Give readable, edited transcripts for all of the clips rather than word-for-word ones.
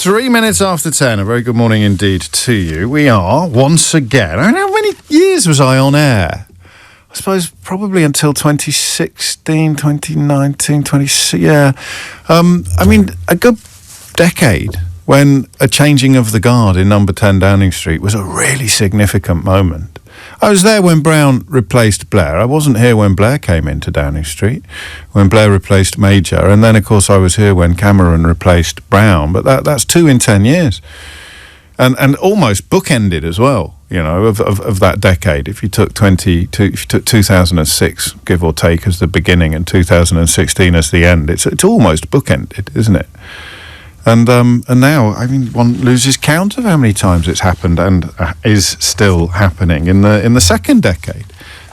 3 minutes after 10. A very good morning indeed to you. We are once again. I don't know how many years was I on air. I suppose probably until 2016, 2019, 20... Yeah. I mean, a good decade when a changing of the guard in number 10 Downing Street was a really significant moment. I was there when Brown replaced Blair. I wasn't here when Blair came into Downing Street, when Blair replaced Major. And then, of course, I was here when Cameron replaced Brown. But that's 2 in 10 years. And almost bookended as well, you know, of that decade. If you took 2006, give or take, as the beginning and 2016 as the end, it's almost bookended, isn't it? And now, I mean, one loses count of how many times it's happened and is still happening in the second decade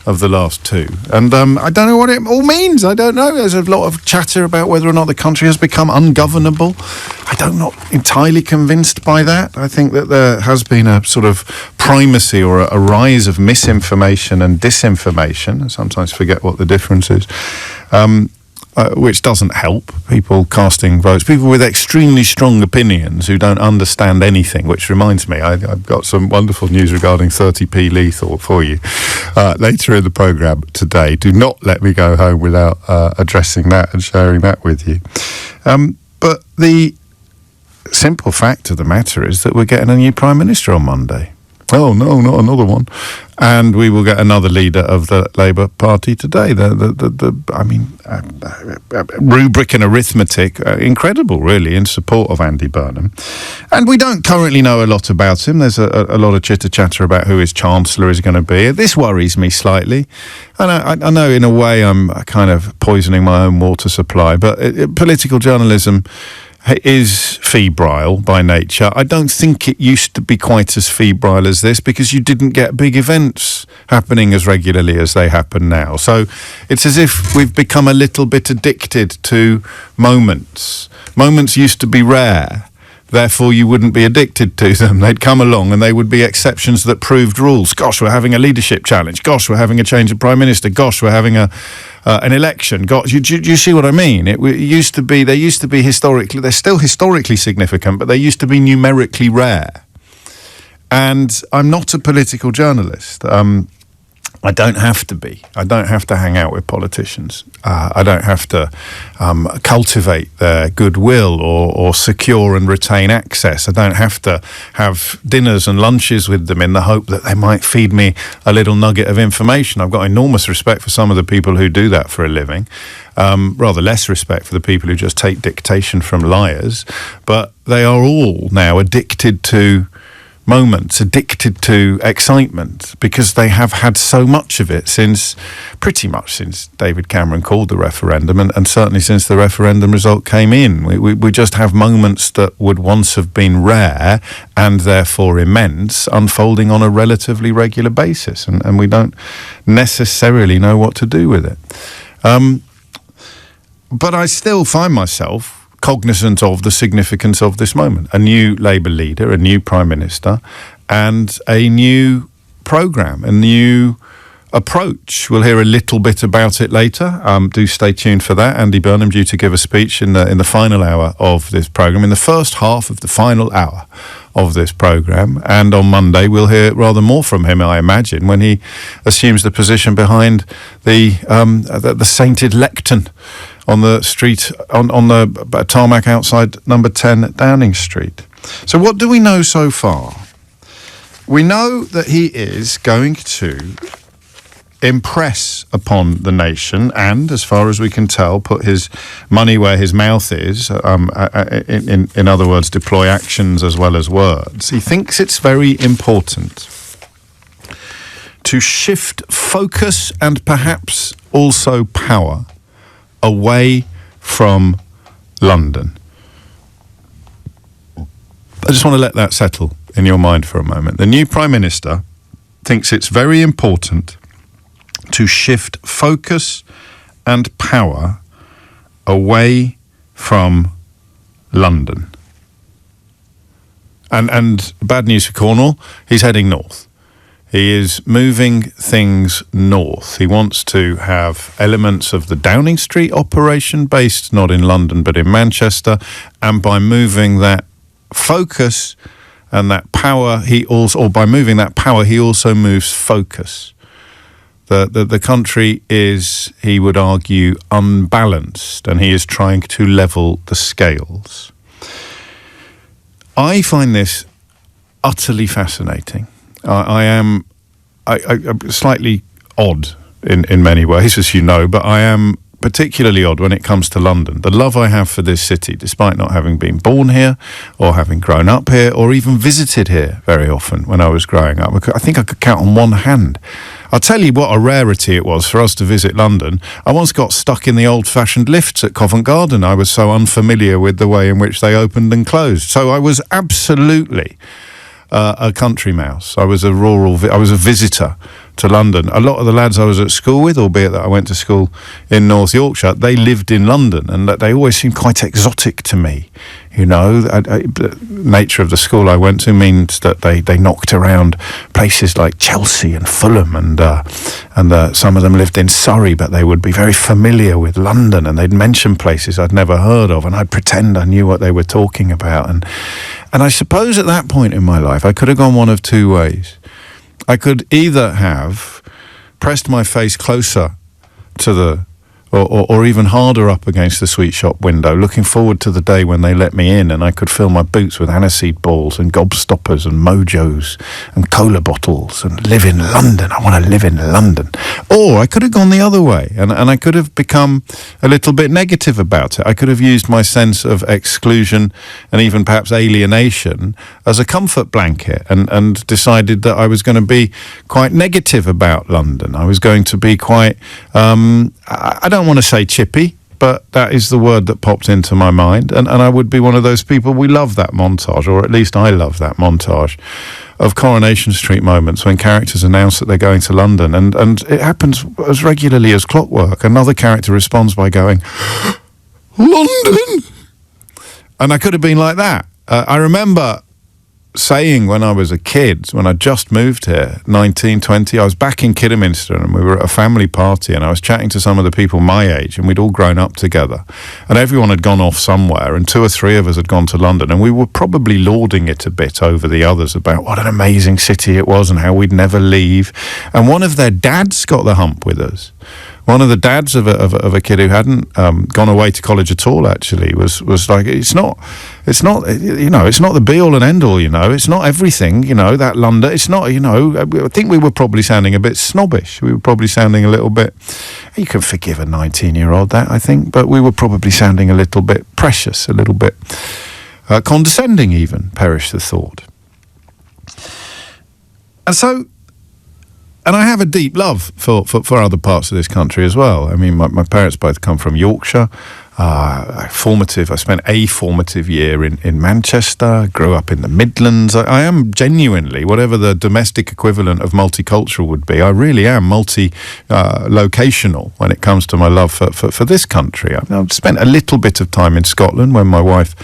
of the last two. And I don't know what it all means. I don't know. There's a lot of chatter about whether or not the country has become ungovernable. I'm not entirely convinced by that. I think that there has been a sort of primacy or a rise of misinformation and disinformation. I sometimes forget what the difference is. Which doesn't help people casting votes. People with extremely strong opinions who don't understand anything, which reminds me, I've got some wonderful news regarding 30p lethal for you later in the programme today. Do not let me go home without addressing that and sharing that with you. But the simple fact of the matter is that we're getting a new Prime Minister on Monday. Oh, no, not another one. And we will get another leader of the Labour Party today. Rubric and arithmetic, incredible, really, in support of Andy Burnham. And we don't currently know a lot about him. There's a lot of chitter-chatter about who his Chancellor is going to be. This worries me slightly. And I know, in a way, I'm kind of poisoning my own water supply, but political journalism is febrile by nature. I don't think it used to be quite as febrile as this because you didn't get big events happening as regularly as they happen now. So it's as if we've become a little bit addicted to moments. Moments used to be rare. Therefore, you wouldn't be addicted to them. They'd come along and they would be exceptions that proved rules. Gosh, we're having a leadership challenge. Gosh, we're having a change of Prime Minister. Gosh, we're having an election. Gosh, you see what I mean? They used to be historically, they're still historically significant, but they used to be numerically rare. And I'm not a political journalist. I don't have to be. I don't have to hang out with politicians. I don't have to cultivate their goodwill or secure and retain access. I don't have to have dinners and lunches with them in the hope that they might feed me a little nugget of information. I've got enormous respect for some of the people who do that for a living. Rather less respect for the people who just take dictation from liars. But they are all now addicted to moments, addicted to excitement, because they have had so much of it pretty much since David Cameron called the referendum, and certainly since the referendum result came in. We just have moments that would once have been rare and therefore immense unfolding on a relatively regular basis, and we don't necessarily know what to do with it. But I still find myself cognizant of the significance of this moment. A new Labour leader, a new Prime Minister, and a new programme, a new approach. We'll hear a little bit about it later. Do stay tuned for that. Andy Burnham due to give a speech in the final hour of this programme, in the first half of the final hour of this programme. And on Monday we'll hear rather more from him, I imagine, when he assumes the position behind the sainted lectern on the street, on the tarmac outside number 10 Downing Street. So what do we know so far? We know that he is going to impress upon the nation and, as far as we can tell, put his money where his mouth is, in other words, deploy actions as well as words. He thinks it's very important to shift focus and perhaps also power away from London. I just want to let that settle in your mind for a moment. The new Prime Minister thinks it's very important to shift focus and power away from London. And bad news for Cornwall, he's heading north. He is moving things north. He wants to have elements of the Downing Street operation based not in London but in Manchester, and by moving that focus and that power, or by moving that power, he also moves focus. The country is, he would argue, unbalanced, and he is trying to level the scales. I find this utterly fascinating. I'm slightly odd in many ways, as you know, but I am particularly odd when it comes to London. The love I have for this city, despite not having been born here or having grown up here or even visited here very often when I was growing up. I think I could count on one hand. I'll tell you what a rarity it was for us to visit London. I once got stuck in the old-fashioned lifts at Covent Garden. I was so unfamiliar with the way in which they opened and closed. So I was absolutely a country mouse. I was a visitor to London. A lot of the lads I was at school with, albeit that I went to school in North Yorkshire, they lived in London, and that they always seemed quite exotic to me. You know, the nature of the school I went to means that they knocked around places like Chelsea and Fulham, and some of them lived in Surrey, but they would be very familiar with London, and they'd mention places I'd never heard of, and I'd pretend I knew what they were talking about. And I suppose at that point in my life, I could have gone one of two ways. I could either have pressed my face closer to or even harder up against the sweet shop window, looking forward to the day when they let me in and I could fill my boots with aniseed balls and gobstoppers and mojos and cola bottles and live in London. I want to live in London. Or I could have gone the other way, and I could have become a little bit negative about it. I could have used my sense of exclusion and even perhaps alienation as a comfort blanket and decided that I was going to be quite negative about London. I was going to be quite... I don't want to say chippy, but that is the word that popped into my mind, and I would be one of those people. We love that montage, or at least I love that montage of Coronation Street moments when characters announce that they're going to London, and it happens as regularly as clockwork. Another character responds by going, London! And I could have been like that. I remember saying when I was a kid, when I just moved here, 19, 20, I was back in Kidderminster and we were at a family party and I was chatting to some of the people my age and we'd all grown up together and everyone had gone off somewhere and 2 or 3 of us had gone to London and we were probably lauding it a bit over the others about what an amazing city it was and how we'd never leave. And one of their dads got the hump with us. One of the dads of a kid who hadn't gone away to college at all actually was like, it's not the be all and end all, it's not everything, that London, it's not, I think we were probably sounding a bit snobbish. We were probably sounding a little bit, you can forgive a 19-year-old that, I think, but we were probably sounding a little bit precious, a little bit condescending even, perish the thought. And I have a deep love for other parts of this country as well. I mean, my parents both come from Yorkshire. I spent a formative year in Manchester, grew up in the Midlands. I am genuinely, whatever the domestic equivalent of multicultural would be, I really am multi-locational when it comes to my love for this country. I've spent a little bit of time in Scotland when my wife...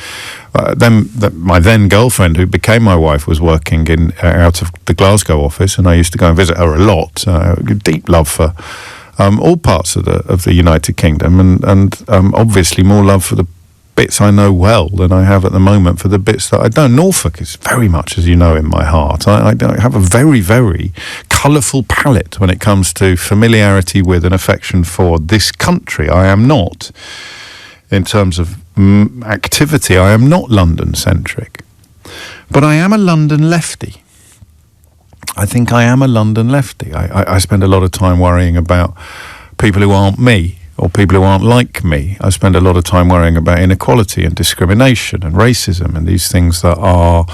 my then girlfriend, who became my wife, was working out of the Glasgow office, and I used to go and visit her a lot. Deep love for all parts of the United Kingdom, and obviously more love for the bits I know well than I have at the moment for the bits that I don't. Norfolk is very much, as you know, in my heart. I have a very, very colourful palette when it comes to familiarity with and affection for this country. I am not, in terms of activity, I am not London-centric. But I am a London lefty. I think I am a London lefty. I spend a lot of time worrying about people who aren't me or people who aren't like me. I spend a lot of time worrying about inequality and discrimination and racism and these things that are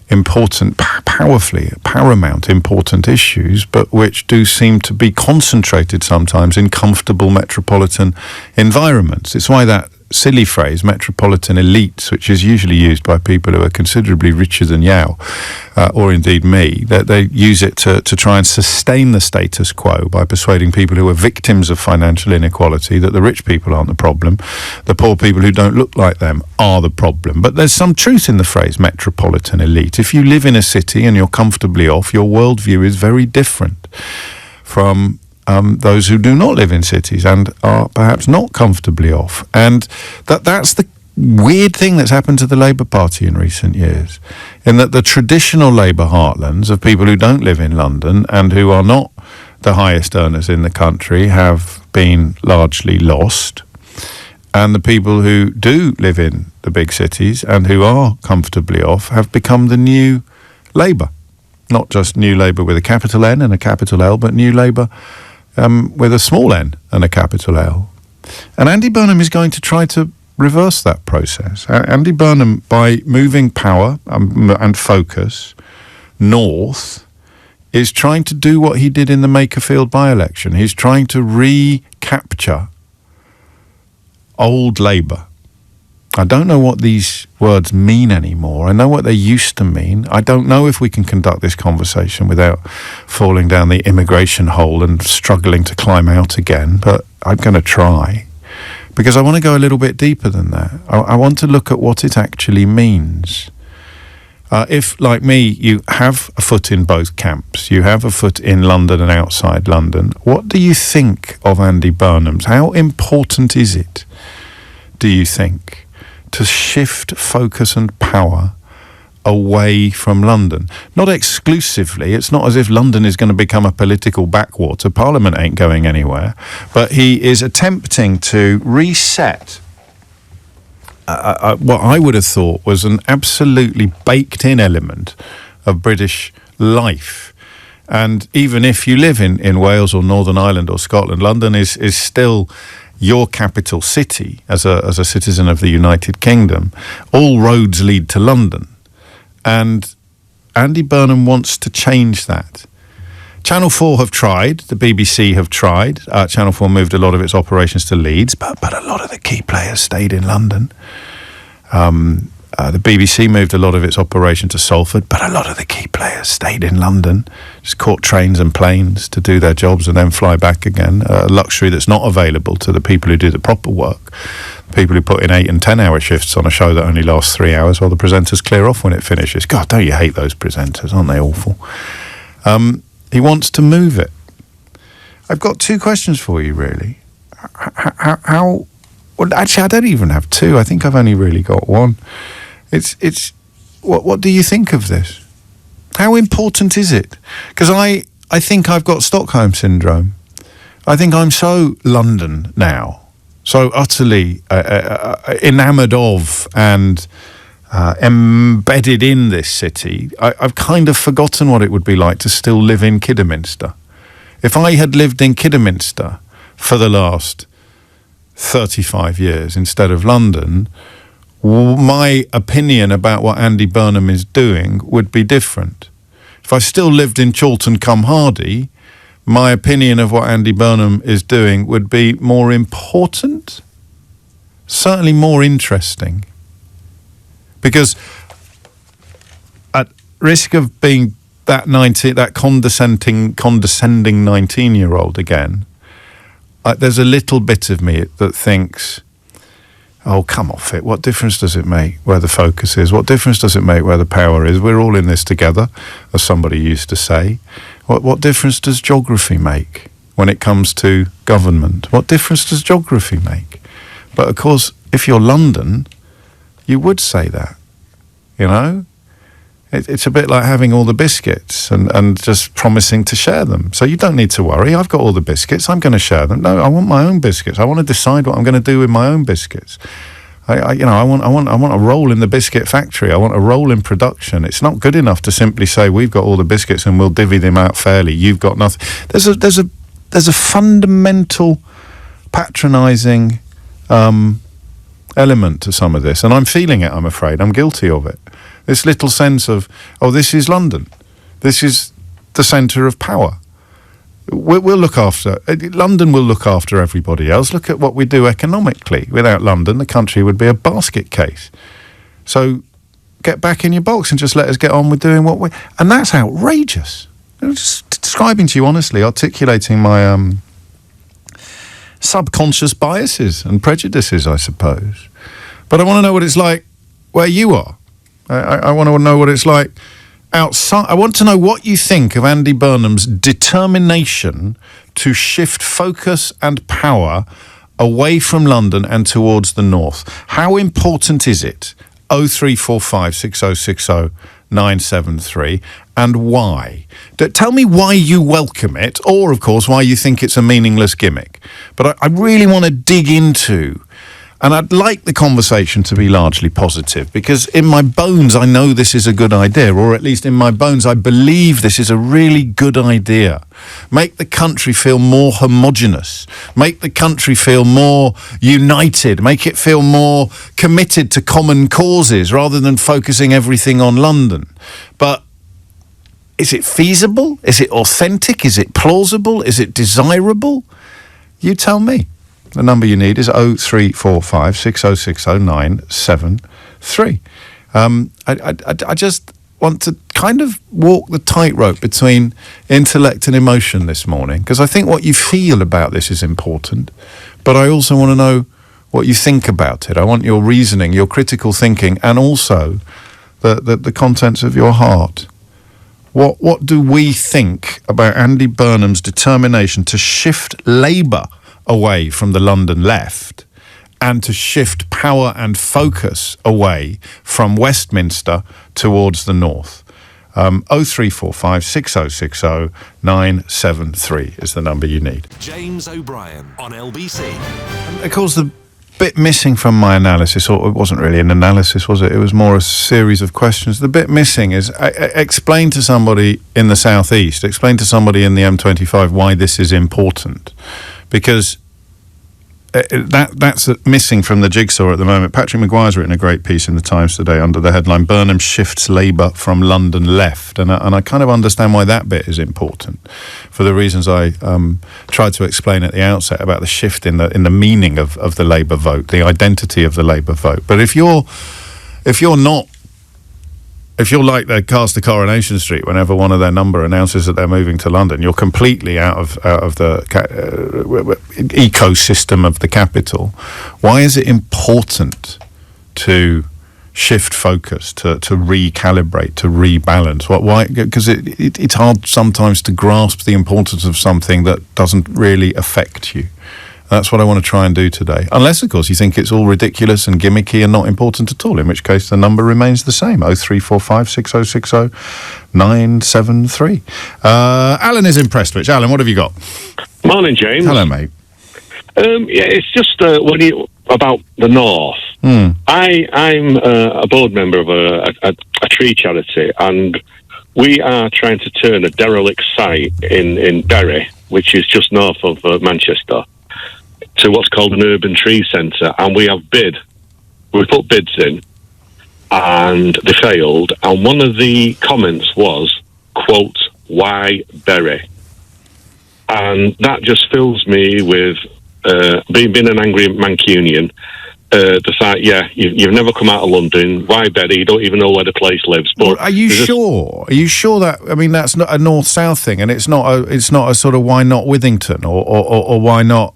important, paramount important issues, but which do seem to be concentrated sometimes in comfortable metropolitan environments. It's why that silly phrase, metropolitan elites, which is usually used by people who are considerably richer than Yao, or indeed me, that they use it to try and sustain the status quo by persuading people who are victims of financial inequality that the rich people aren't the problem, the poor people who don't look like them are the problem. But there's some truth in the phrase metropolitan elite. If you live in a city and you're comfortably off, your worldview is very different from those who do not live in cities and are perhaps not comfortably off. And that's the weird thing that's happened to the Labour Party in recent years, in that the traditional Labour heartlands of people who don't live in London and who are not the highest earners in the country have been largely lost, and the people who do live in the big cities and who are comfortably off have become the new Labour. Not just New Labour with a capital N and a capital L, but New Labour with a small n and a capital L. And Andy Burnham is going to try to reverse that process. Andy Burnham, by moving power and focus north, is trying to do what he did in the Makerfield by-election. He's trying to recapture old Labour. I don't know what these words mean anymore. I know what they used to mean. I don't know if we can conduct this conversation without falling down the immigration hole and struggling to climb out again, but I'm going to try, because I want to go a little bit deeper than that. I want to look at what it actually means. If, like me, you have a foot in both camps, you have a foot in London and outside London, what do you think of Andy Burnham's? How important is it, do you think, to shift focus and power away from London? Not exclusively. It's not as if London is going to become a political backwater. Parliament ain't going anywhere. But he is attempting to reset what I would have thought was an absolutely baked-in element of British life. And even if you live in Wales or Northern Ireland or Scotland, London is still your capital city as a citizen of the United Kingdom. All roads lead to London. And Andy Burnham wants to change that. Channel 4 have tried, the BBC have tried. Channel 4 moved a lot of its operations to Leeds, but a lot of the key players stayed in London. The BBC moved a lot of its operation to Salford, but a lot of the key players stayed in London, just caught trains and planes to do their jobs and then fly back again, a luxury that's not available to the people who do the proper work, people who put in 8 and 10 hour shifts on a show that only lasts 3 hours while the presenters clear off when it finishes. God, don't you hate those presenters? Aren't they awful? He wants to move it. I've got 2 questions for you, really. How well, actually, I don't even have 2. I think I've only really got 1. It's what do you think of this? How important is it? Because I think I've got Stockholm syndrome. I think I'm so London now, so utterly enamoured of and embedded in this city. I've kind of forgotten what it would be like to still live in Kidderminster. If I had lived in Kidderminster for the last 35 years instead of London, my opinion about what Andy Burnham is doing would be different. If I still lived in Chorlton-cum-Hardy, my opinion of what Andy Burnham is doing would be more important, certainly more interesting. Because at risk of being that condescending 19-year-old again, there's a little bit of me that thinks, oh, come off it. What difference does it make where the focus is? What difference does it make where the power is? We're all in this together, as somebody used to say. What difference does geography make when it comes to government? What difference does geography make? But of course, if you're London, you would say that, you know? It's a bit like having all the biscuits and just promising to share them. So you don't need to worry. I've got all the biscuits. I'm going to share them. No, I want my own biscuits. I want to decide what I'm going to do with my own biscuits. I want a role in the biscuit factory. I want a role in production. It's not good enough to simply say we've got all the biscuits and we'll divvy them out fairly. You've got nothing. There's a fundamental patronising element to some of this, and I'm feeling it. I'm afraid I'm guilty of it. This little sense of, oh, this is London. This is the centre of power. We'll look after, London will look after everybody else. Look at what we do economically. Without London, the country would be a basket case. So get back in your box and just let us get on with doing what we... And that's outrageous. I'm just describing to you honestly, articulating my subconscious biases and prejudices, I suppose. But I want to know what it's like where you are. I want to know what it's like outside. I want to know what you think of Andy Burnham's determination to shift focus and power away from London and towards the north. How important is it? 0345 6060 973, and why? Tell me why you welcome it, or, of course, why you think it's a meaningless gimmick. But I really want to dig into, and I'd like the conversation to be largely positive, because in my bones I know this is a good idea, or at least in my bones I believe this is a really good idea. Make the country feel more homogenous, make the country feel more united, make it feel more committed to common causes rather than focusing everything on London. But is it feasible? Is it authentic? Is it plausible? Is it desirable? You tell me. The number you need is 0345 6060 973. I just want to kind of walk the tightrope between intellect and emotion this morning, because I think what you feel about this is important, but I also want to know what you think about it. I want your reasoning, your critical thinking, and also the contents of your heart. What do we think about Andy Burnham's determination to shift Labour away from the London left and to shift power and focus away from Westminster towards the north? 0345 6060 973 is the number you need. James O'Brien on LBC. Of course, the bit missing from my analysis, or it wasn't really an analysis, was it? It was more a series of questions. The bit missing is explain to somebody in the southeast, explain to somebody in the M25 why this is important. Because that's missing from the jigsaw at the moment. Patrick Maguire's written a great piece in the Times today under the headline "Burnham shifts Labour from London left," and I kind of understand why that bit is important, for the reasons I tried to explain at the outset about the shift in the meaning of the Labour vote, the identity of the Labour vote. But if you're like the cast of Coronation Street, whenever one of their number announces that they're moving to London, you're completely out of the ecosystem of the capital. Why is it important to shift focus, to recalibrate, to rebalance? Why? Because it's hard sometimes to grasp the importance of something that doesn't really affect you. That's what I want to try and do today. Unless, of course, you think it's all ridiculous and gimmicky and not important at all, in which case the number remains the same, 0345 6060 973. Alan is in Prestwich. Alan, what have you got? Morning, James. Hello, mate. It's just about the North. I'm a board member of a tree charity, and we are trying to turn a derelict site in Bury, which is just north of Manchester, to what's called an urban tree centre. And we put bids in, and they failed. And one of the comments was, quote, "Why Bury?" And that just fills me with, being an angry Mancunian, the fact, you've never come out of London. Why Bury? You don't even know where the place lives. But well, are you sure? Are you sure that? I mean, that's not a north-south thing, and it's not a sort of why not Withington or why not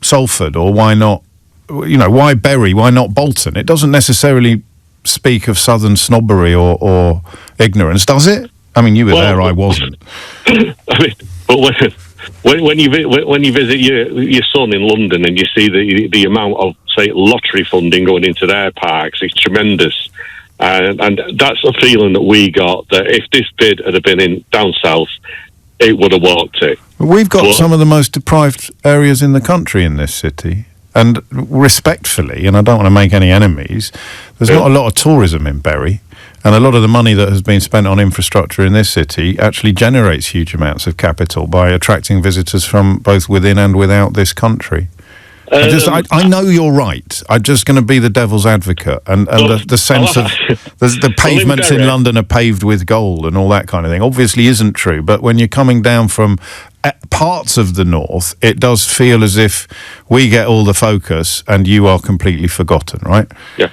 Salford, or why not, why Bury? Why not Bolton? It doesn't necessarily speak of southern snobbery or ignorance, does it? I mean, you were there, I wasn't. I mean, but when you visit your son in London and you see the amount of, say, lottery funding going into their parks, it's tremendous. And that's a feeling that we got, that if this bid had been in down south, it would have walked it. We've got some of the most deprived areas in the country in this city. And respectfully, and I don't want to make any enemies, there's not a lot of tourism in Bury. And a lot of the money that has been spent on infrastructure in this city actually generates huge amounts of capital by attracting visitors from both within and without this country. I know you're right. I'm just going to be the devil's advocate, and the sense of the pavements in London are paved with gold and all that kind of thing obviously isn't true. But when you're coming down from parts of the north, it does feel as if we get all the focus and you are completely forgotten, right? Yeah.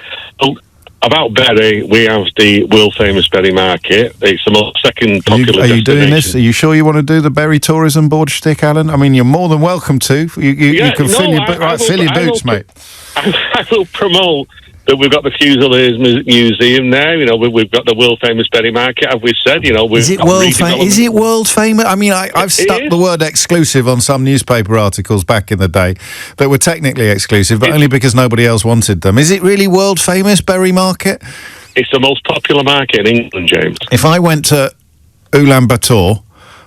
About Bury, we have the world famous Bury Market. It's the second popular Are you doing this? Are you sure you want to do the Bury Tourism Board shtick, Alan? I mean, you're more than welcome to. You can fill your boots, mate. I will promote that we've got the Fusiliers Museum there. You know, we've got the world famous Berry Market. Have we said? You know, is it world famous? I mean, I've stuck the word exclusive on some newspaper articles back in the day that were technically exclusive, but only because nobody else wanted them. Is it really world famous, Berry Market? It's the most popular market in England, James. If I went to Ulaanbaatar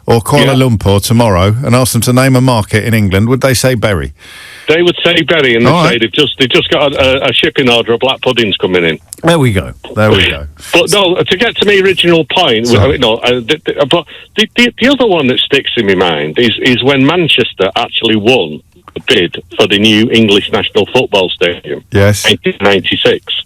or Kuala Lumpur tomorrow and asked them to name a market in England, would they say Berry? They would say Berry, and they'd say they've just got a shipping order of black puddings coming in. There we go. But no, to get to my original point, but the other one that sticks in my mind is when Manchester actually won the bid for the new English National Football Stadium. Yes. 1996.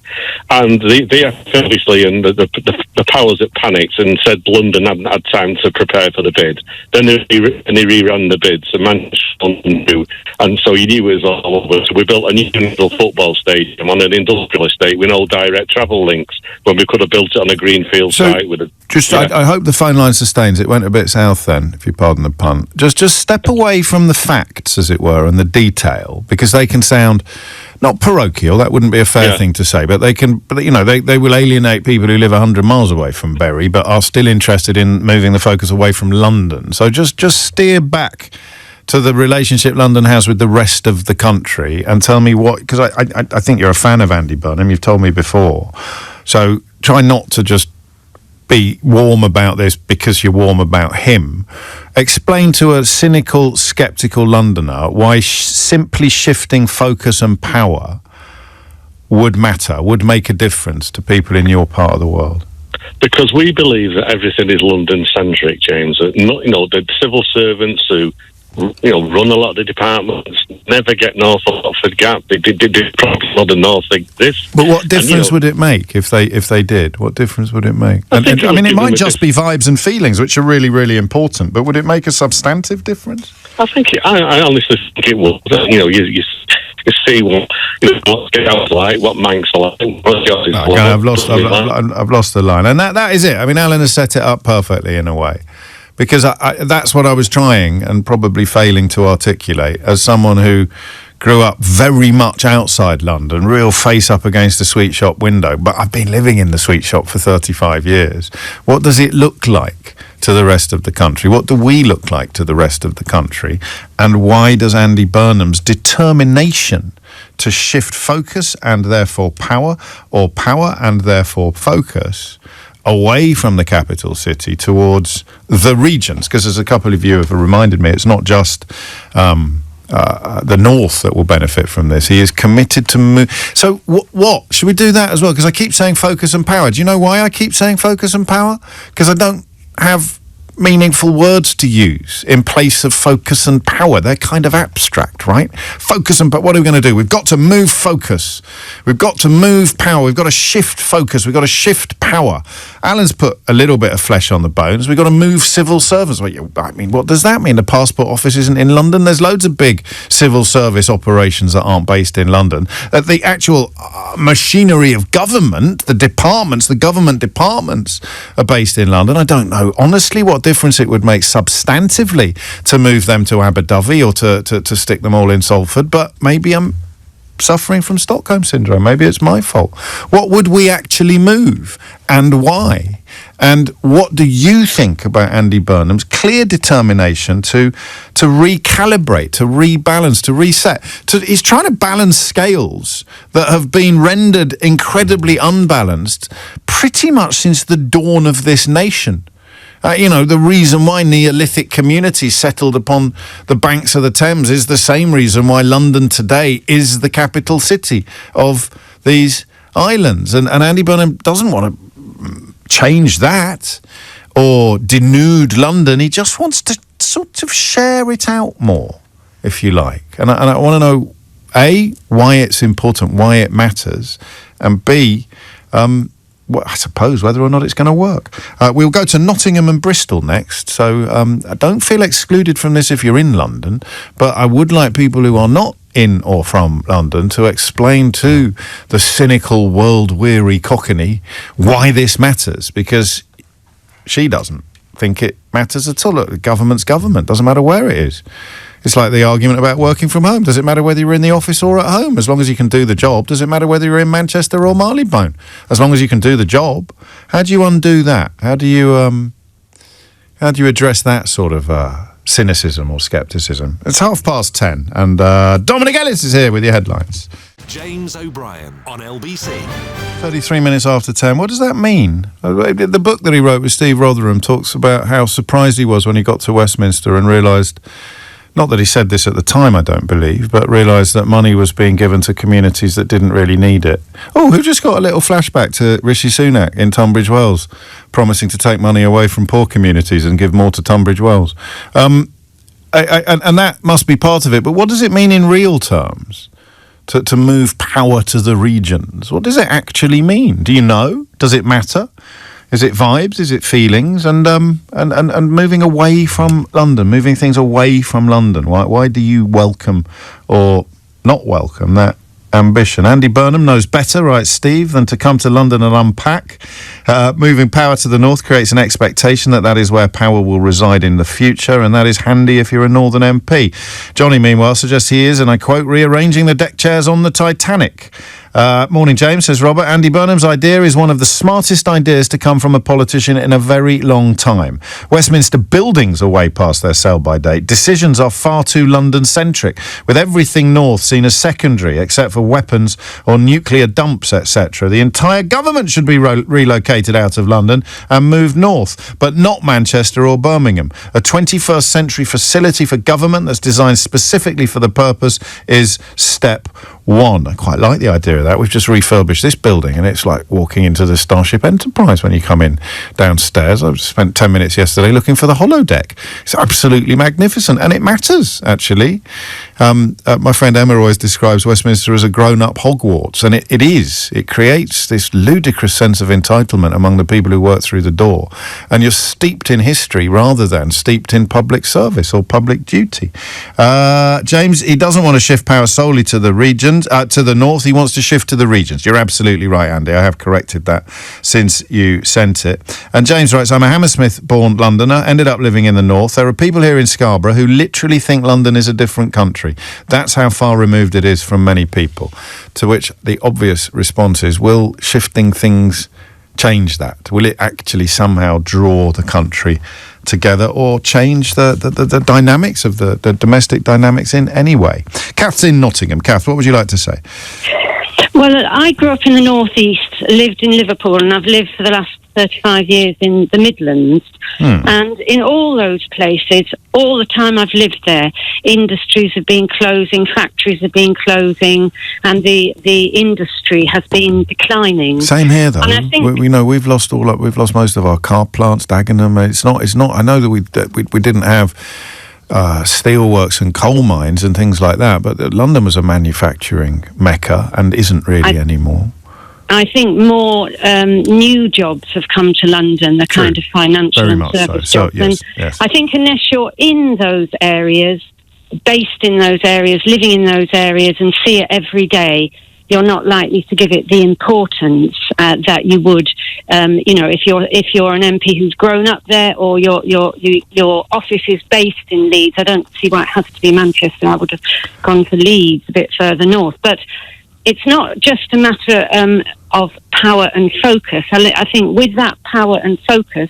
And they obviously, and the powers that panicked and said London hadn't had time to prepare for the bid. Then they reran the bids, and Manchester knew, and so you knew it was all over. So we built a new football stadium on an industrial estate with no direct travel links, when we could have built it on a greenfield site with a... I hope the phone line sustains. It went a bit south then, if you pardon the pun. Just step away from the facts, as it were, and the detail, because they can sound not parochial. That wouldn't be a fair thing to say, but they can. But you know, they will alienate people who live 100 miles away from Bury, but are still interested in moving the focus away from London. So just steer back to the relationship London has with the rest of the country, and tell me what. Because I think you're a fan of Andy Burnham. You've told me before. So try not to just be warm about this because you're warm about him. Explain to a cynical, sceptical Londoner why simply shifting focus and power would matter, would make a difference to people in your part of the world. Because we believe that everything is London-centric, James. The civil servants who run a lot of the departments never get North or Watford Gap. They probably not the North exist. But what difference would it make if they did? What difference would it make? I mean, it might just be vibes and feelings, which are really, really important. But would it make a substantive difference? I honestly think it would. You see what Scouts like, what Manx are like. I've lost the line, and that is it. I mean, Alan has set it up perfectly in a way. Because that's what I was trying and probably failing to articulate as someone who grew up very much outside London, real face up against the sweet shop window. But I've been living in the sweet shop for 35 years. What does it look like to the rest of the country? What do we look like to the rest of the country? And why does Andy Burnham's determination to shift focus and therefore power, or power and therefore focus, away from the capital city towards the regions? Because as a couple of you have reminded me, it's not just the north that will benefit from this. He is committed to move. So what? Should we do that as well? Because I keep saying focus and power. Do you know why I keep saying focus and power? Because I don't have meaningful words to use in place of focus and power. They're kind of abstract, right? Focus and power. What are we going to do? We've got to move focus. We've got to move power. We've got to shift focus. We've got to shift power. Alan's put a little bit of flesh on the bones. We've got to move civil servants. I mean, what does that mean? The passport office isn't in London. There's loads of big civil service operations that aren't based in London. The actual machinery of government, the government departments are based in London. I don't know, honestly, what difference it would make substantively to move them to Abu Dhabi or to stick them all in Salford, but maybe I'm suffering from Stockholm Syndrome. Maybe it's my fault. What would we actually move and why? And what do you think about Andy Burnham's clear determination to recalibrate, to rebalance, to reset? He's trying to balance scales that have been rendered incredibly unbalanced pretty much since the dawn of this nation. The reason why Neolithic communities settled upon the banks of the Thames is the same reason why London today is the capital city of these islands. And Andy Burnham doesn't want to change that or denude London. He just wants to sort of share it out more, if you like. And I want to know, A, why it's important, why it matters, and B, I suppose whether or not it's going to work. We'll go to Nottingham and Bristol next, so don't feel excluded from this if you're in London, but I would like people who are not in or from London to explain to the cynical, world-weary Cockney why this matters, because she doesn't think it matters at all. Look, the government's government, doesn't matter where it is. It's like the argument about working from home. Does it matter whether you're in the office or at home? As long as you can do the job. Does it matter whether you're in Manchester or Marylebone? As long as you can do the job. How do you undo that? How do you address that sort of cynicism or scepticism? It's 10:30, and Dominic Ellis is here with your headlines. James O'Brien on LBC. 33 minutes after 10. What does that mean? The book that he wrote with Steve Rotherham talks about how surprised he was when he got to Westminster and realised, not that he said this at the time, I don't believe, but realised that money was being given to communities that didn't really need it. Oh, who just got a little flashback to Rishi Sunak in Tunbridge Wells, promising to take money away from poor communities and give more to Tunbridge Wells. And that must be part of it. But what does it mean in real terms? To move power to the regions. What does it actually mean? Do you know? Does it matter? Is it vibes? Is it feelings? And moving away from London, moving things away from London. Why do you welcome or not welcome that ambition? Andy Burnham knows better, writes Steve, than to come to London and unpack. Moving power to the north creates an expectation that is where power will reside in the future, and that is handy if you're a Northern MP. Johnny, meanwhile, suggests he is, and I quote, rearranging the deck chairs on the Titanic. Morning, James, says Robert. Andy Burnham's idea is one of the smartest ideas to come from a politician in a very long time. Westminster buildings are way past their sell-by date. Decisions are far too London-centric, with everything north seen as secondary, except for weapons or nuclear dumps, etc. The entire government should be relocated out of London and moved north, but not Manchester or Birmingham. A 21st century facility for government that's designed specifically for the purpose is step one. I quite like the idea of that. We've just refurbished this building and it's like walking into the Starship Enterprise when you come in downstairs. I've spent 10 minutes yesterday looking for the holodeck. It's absolutely magnificent, and it matters, actually. My friend Emma always describes Westminster as a grown-up Hogwarts, and it is. It creates this ludicrous sense of entitlement among the people who work through the door, and you're steeped in history rather than steeped in public service or public duty. James, he doesn't want to shift power solely to the regions, to the north. He wants to shift to the regions. You're absolutely right, Andy. I have corrected that since you sent it. And James writes, I'm a Hammersmith-born Londoner, ended up living in the north. There are people here in Scarborough who literally think London is a different country. That's how far removed it is from many people. To which the obvious response is, will shifting things change that? Will it actually somehow draw the country together or change the dynamics of the domestic dynamics in any way? Kath's in Nottingham. Kath, what would you like to say? Well, I grew up in the northeast, lived in Liverpool, and I've lived for the last 35 years in the Midlands. And in all those places, all the time I've lived there, industries have been closing, factories have been closing, and the industry has been declining. Same here, though. And I think we've lost most of our car plants, Dagenham. It's not. I know that we didn't have steelworks and coal mines and things like that, but London was a manufacturing mecca and isn't really anymore. I think more new jobs have come to London, the kind of financial and service jobs. Yes. I think unless you're in those areas, based in those areas, living in those areas and see it every day, you're not likely to give it the importance that you would, if you're an MP who's grown up there, or your office is based in Leeds. I don't see why it has to be Manchester. I would have gone to Leeds, a bit further north. But it's not just a matter of power and focus. I think with that power and focus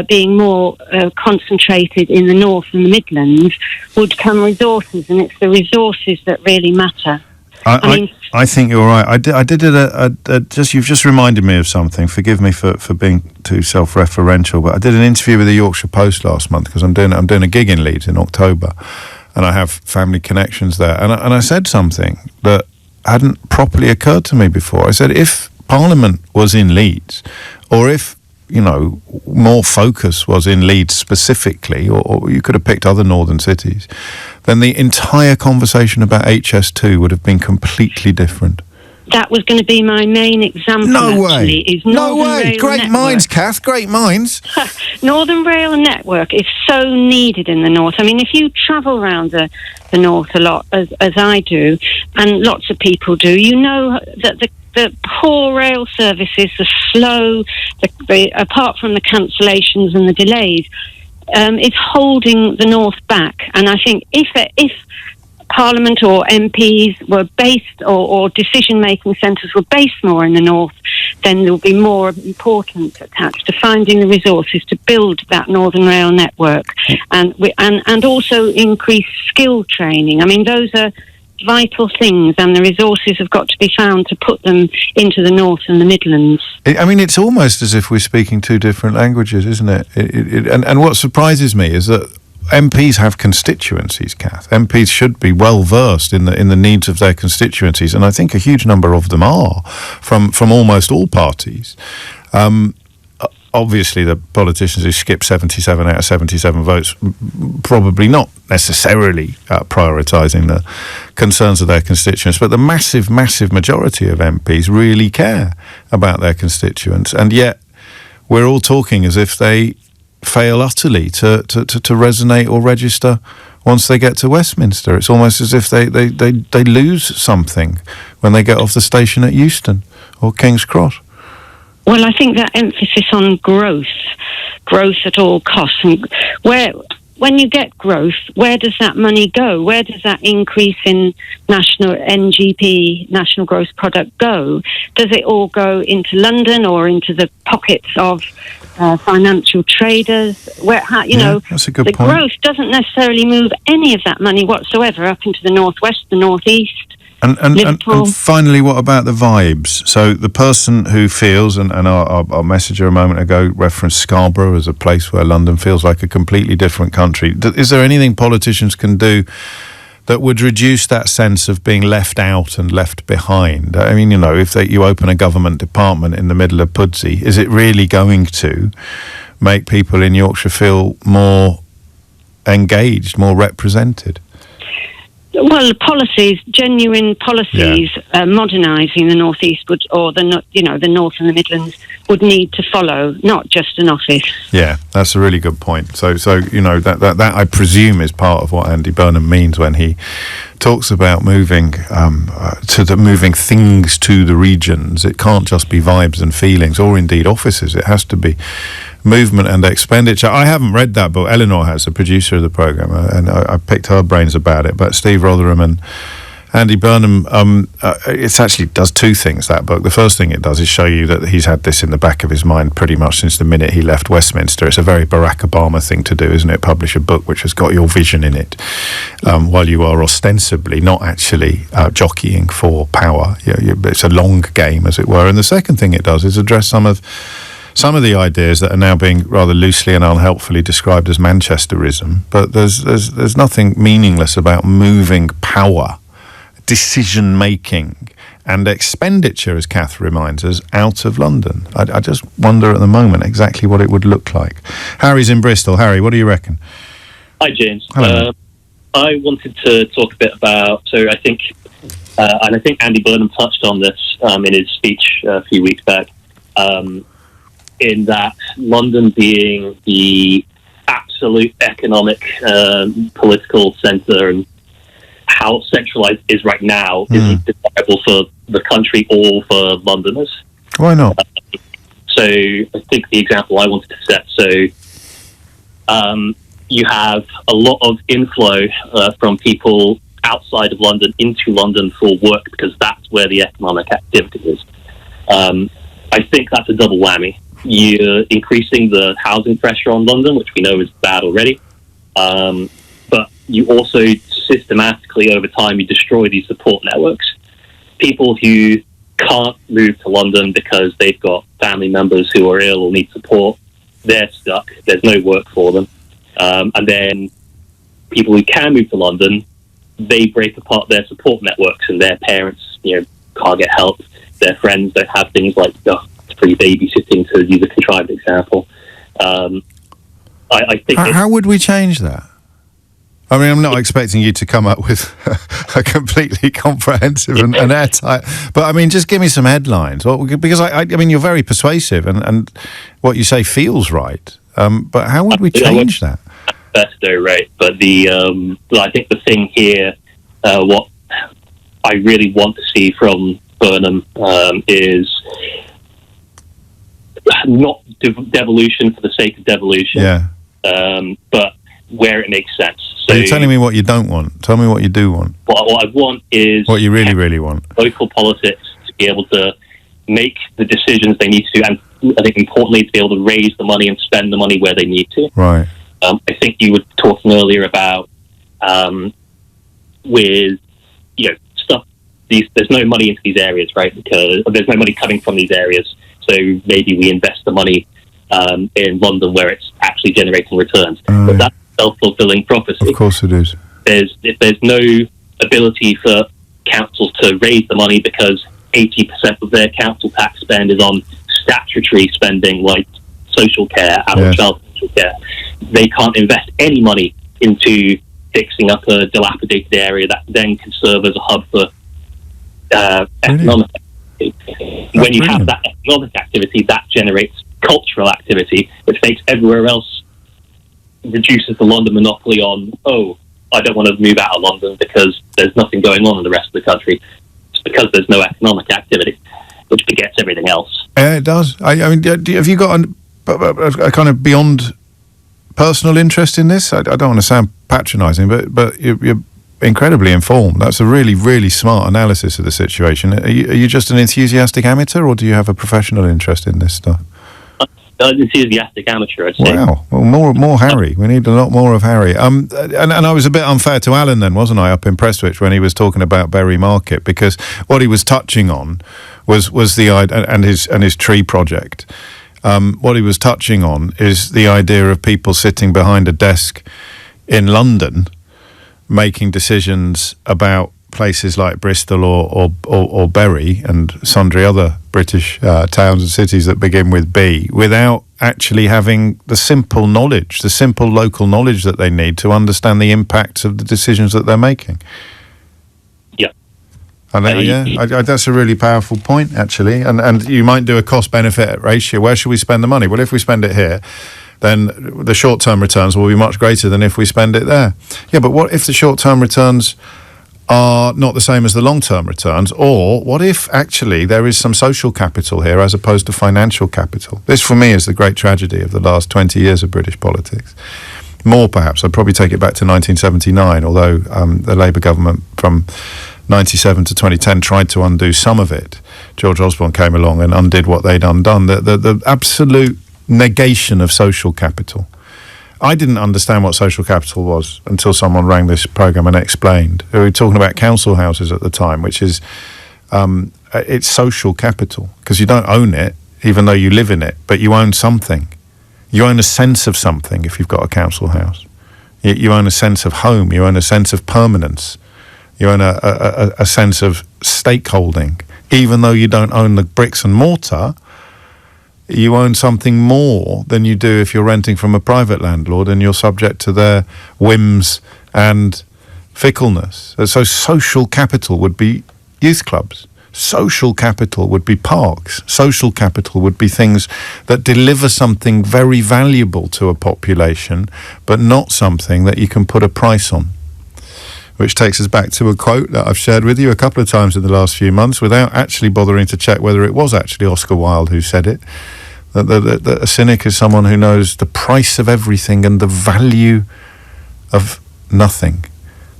being more concentrated in the north and the Midlands would come resources, and it's the resources that really matter. I think you're right. I did it. You've just reminded me of something. Forgive me for being too self-referential, but I did an interview with the Yorkshire Post last month because I'm doing a gig in Leeds in October, and I have family connections there. And I said something that hadn't properly occurred to me before. I said, if Parliament was in Leeds, or if more focus was in Leeds specifically, or you could have picked other northern cities, then the entire conversation about HS2 would have been completely different. That was going to be my main example. No way. Is No way. Rail Great Network. minds, Kath. Great minds. Northern Rail Network is so needed in the north. I mean, if you travel around the north a lot, as I do, and lots of people do, you know that the poor rail services, the slow, apart from the cancellations and the delays, is holding the North back. And I think if Parliament or MPs were based, or decision-making centres were based more in the North, then there will be more importance attached to finding the resources to build that Northern Rail network, and also increase skill training. I mean, those are vital things, and the resources have got to be found to put them into the North and the Midlands. I mean, it's almost as if we're speaking two different languages, isn't it? And what surprises me is that MPs have constituencies, Kath. MPs should be well versed in the needs of their constituencies, and I think a huge number of them are from almost all parties. Obviously, the politicians who skip 77 out of 77 votes, probably not necessarily prioritising the concerns of their constituents, but the massive, massive majority of MPs really care about their constituents, and yet we're all talking as if they fail utterly to resonate or register once they get to Westminster. It's almost as if they lose something when they get off the station at Euston or King's Cross. Well, I think that emphasis on growth at all costs, and when you get growth, where does that money go? Where does that increase in national NGP, national gross product, go? Does it all go into London or into the pockets of financial traders? That's a good the point. Growth doesn't necessarily move any of that money whatsoever up into the northwest, the northeast. And finally, what about the vibes? So the person who feels, and our messenger a moment ago referenced Scarborough as a place where London feels like a completely different country. Is there anything politicians can do that would reduce that sense of being left out and left behind? I mean, if you open a government department in the middle of Pudsey, is it really going to make people in Yorkshire feel more engaged, more represented? Well, genuine policies, modernising the northeast the north and the Midlands would need to follow, not just an office. Yeah, that's a really good point. So that I presume is part of what Andy Burnham means when he talks about moving things to the regions. It can't just be vibes and feelings, or indeed offices. It has to be movement and expenditure. I haven't read that book. Eleanor has, the producer of the programme, and I picked her brains about it. But Steve Rotherham and Andy Burnham, it actually does two things, that book. The first thing it does is show you that he's had this in the back of his mind pretty much since the minute he left Westminster. It's a very Barack Obama thing to do, isn't it? Publish a book which has got your vision in it, while you are ostensibly not actually jockeying for power. It's a long game, as it were. And the second thing it does is address some of the ideas that are now being rather loosely and unhelpfully described as Manchesterism. But there's nothing meaningless about moving power, decision-making and expenditure, as Kath reminds us, out of London. I just wonder at the moment exactly what it would look like. Harry's in Bristol. Harry, what do you reckon? Hi, James. Hello. I wanted to talk a bit about, I think Andy Burnham touched on this in his speech a few weeks back, in that London being the absolute economic, political centre, and how centralised it is right now isn't desirable for the country or for Londoners. Why not? So I think the example I wanted to set, you have a lot of inflow from people outside of London into London for work, because that's where the economic activity is. I think that's a double whammy. You're increasing the housing pressure on London, which we know is bad already. But you also systematically, over time, you destroy these support networks. People who can't move to London because they've got family members who are ill or need support, they're stuck. There's no work for them. And then people who can move to London, they break apart their support networks, and their parents, can't get help. Their friends don't have things like free babysitting, to use a contrived example. I think. How would we change that? I mean, I'm not expecting you to come up with a completely comprehensive and airtight, but I mean, just give me some headlines. Because I mean, you're very persuasive, and what you say feels right. But how would we change that? That's right. But I think the thing here, what I really want to see from Burnham is not devolution for the sake of devolution. Yeah. but where it makes sense. So you're telling me what you don't want. Tell me what you do want. What I want is what you really, really want. Local politics to be able to make the decisions they need to, and I think importantly to be able to raise the money and spend the money where they need to. Right. I think you were talking earlier about with stuff. There's no money into these areas, right? Because there's no money coming from these areas. So maybe we invest the money in London where it's actually generating returns. But that's a self-fulfilling prophecy. Of course it is. If there's no ability for councils to raise the money because 80% of their council tax spend is on statutory spending like social care, adult child social care, they can't invest any money into fixing up a dilapidated area that then can serve as a hub for economic activity. When you have that economic activity, that generates cultural activity, which makes everywhere else, reduces the London monopoly on, I don't want to move out of London because there's nothing going on in the rest of the country. It's because there's no economic activity, which begets everything else. It does. I mean, have you got a kind of beyond personal interest in this? I don't want to sound patronising, but you're incredibly informed. That's a really, really smart analysis of the situation. Are you just an enthusiastic amateur, or do you have a professional interest in this stuff? An enthusiastic amateur, I'd say. Wow. Well, more Harry. We need a lot more of Harry. And I was a bit unfair to Alan then, wasn't I, up in Prestwich when he was talking about Bury Market, because what he was touching on was the idea, and his tree project. What he was touching on is the idea of people sitting behind a desk in London making decisions about places like Bristol or Bury and sundry other British towns and cities that begin with B, without actually having the simple local knowledge that they need to understand the impacts of the decisions that they're making. Yeah. That's a really powerful point, actually. And you might do a cost-benefit ratio. Where should we spend the money? Well, if we spend it here, then the short-term returns will be much greater than if we spend it there. Yeah, but what if the short-term returns are not the same as the long-term returns? Or what if actually there is some social capital here as opposed to financial capital? This, for me, is the great tragedy of the last 20 years of British politics. More, perhaps. I'd probably take it back to 1979, although the Labour government from 97 to 2010 tried to undo some of it. George Osborne came along and undid what they'd undone. The absolute negation of social capital. I didn't understand what social capital was until someone rang this programme and explained. We were talking about council houses at the time, which is it's social capital, because you don't own it, even though you live in it, but you own something. You own a sense of something if you've got a council house. You own a sense of home. You own a sense of permanence. You own a sense of stakeholding. Even though you don't own the bricks and mortar, you own something more than you do if you're renting from a private landlord and you're subject to their whims and fickleness. So social capital would be youth clubs. Social capital would be parks. Social capital would be things that deliver something very valuable to a population, but not something that you can put a price on. Which takes us back to a quote that I've shared with you a couple of times in the last few months without actually bothering to check whether it was actually Oscar Wilde who said it. That a cynic is someone who knows the price of everything and the value of nothing.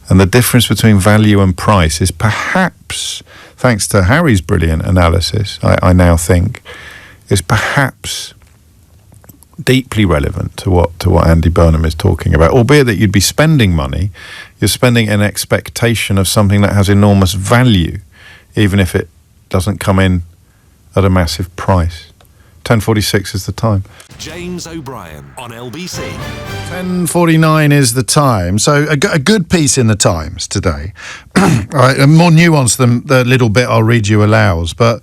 And the difference between value and price is perhaps, thanks to Harry's brilliant analysis, I now think, is perhaps deeply relevant to what Andy Burnham is talking about. Albeit that you'd be spending money, you're spending in expectation of something that has enormous value, even if it doesn't come in at a massive price. 10:46 is the time. James O'Brien on LBC. 10:49 is the time. So a good piece in the Times today. Right, more nuanced than the little bit I'll read you allows. But,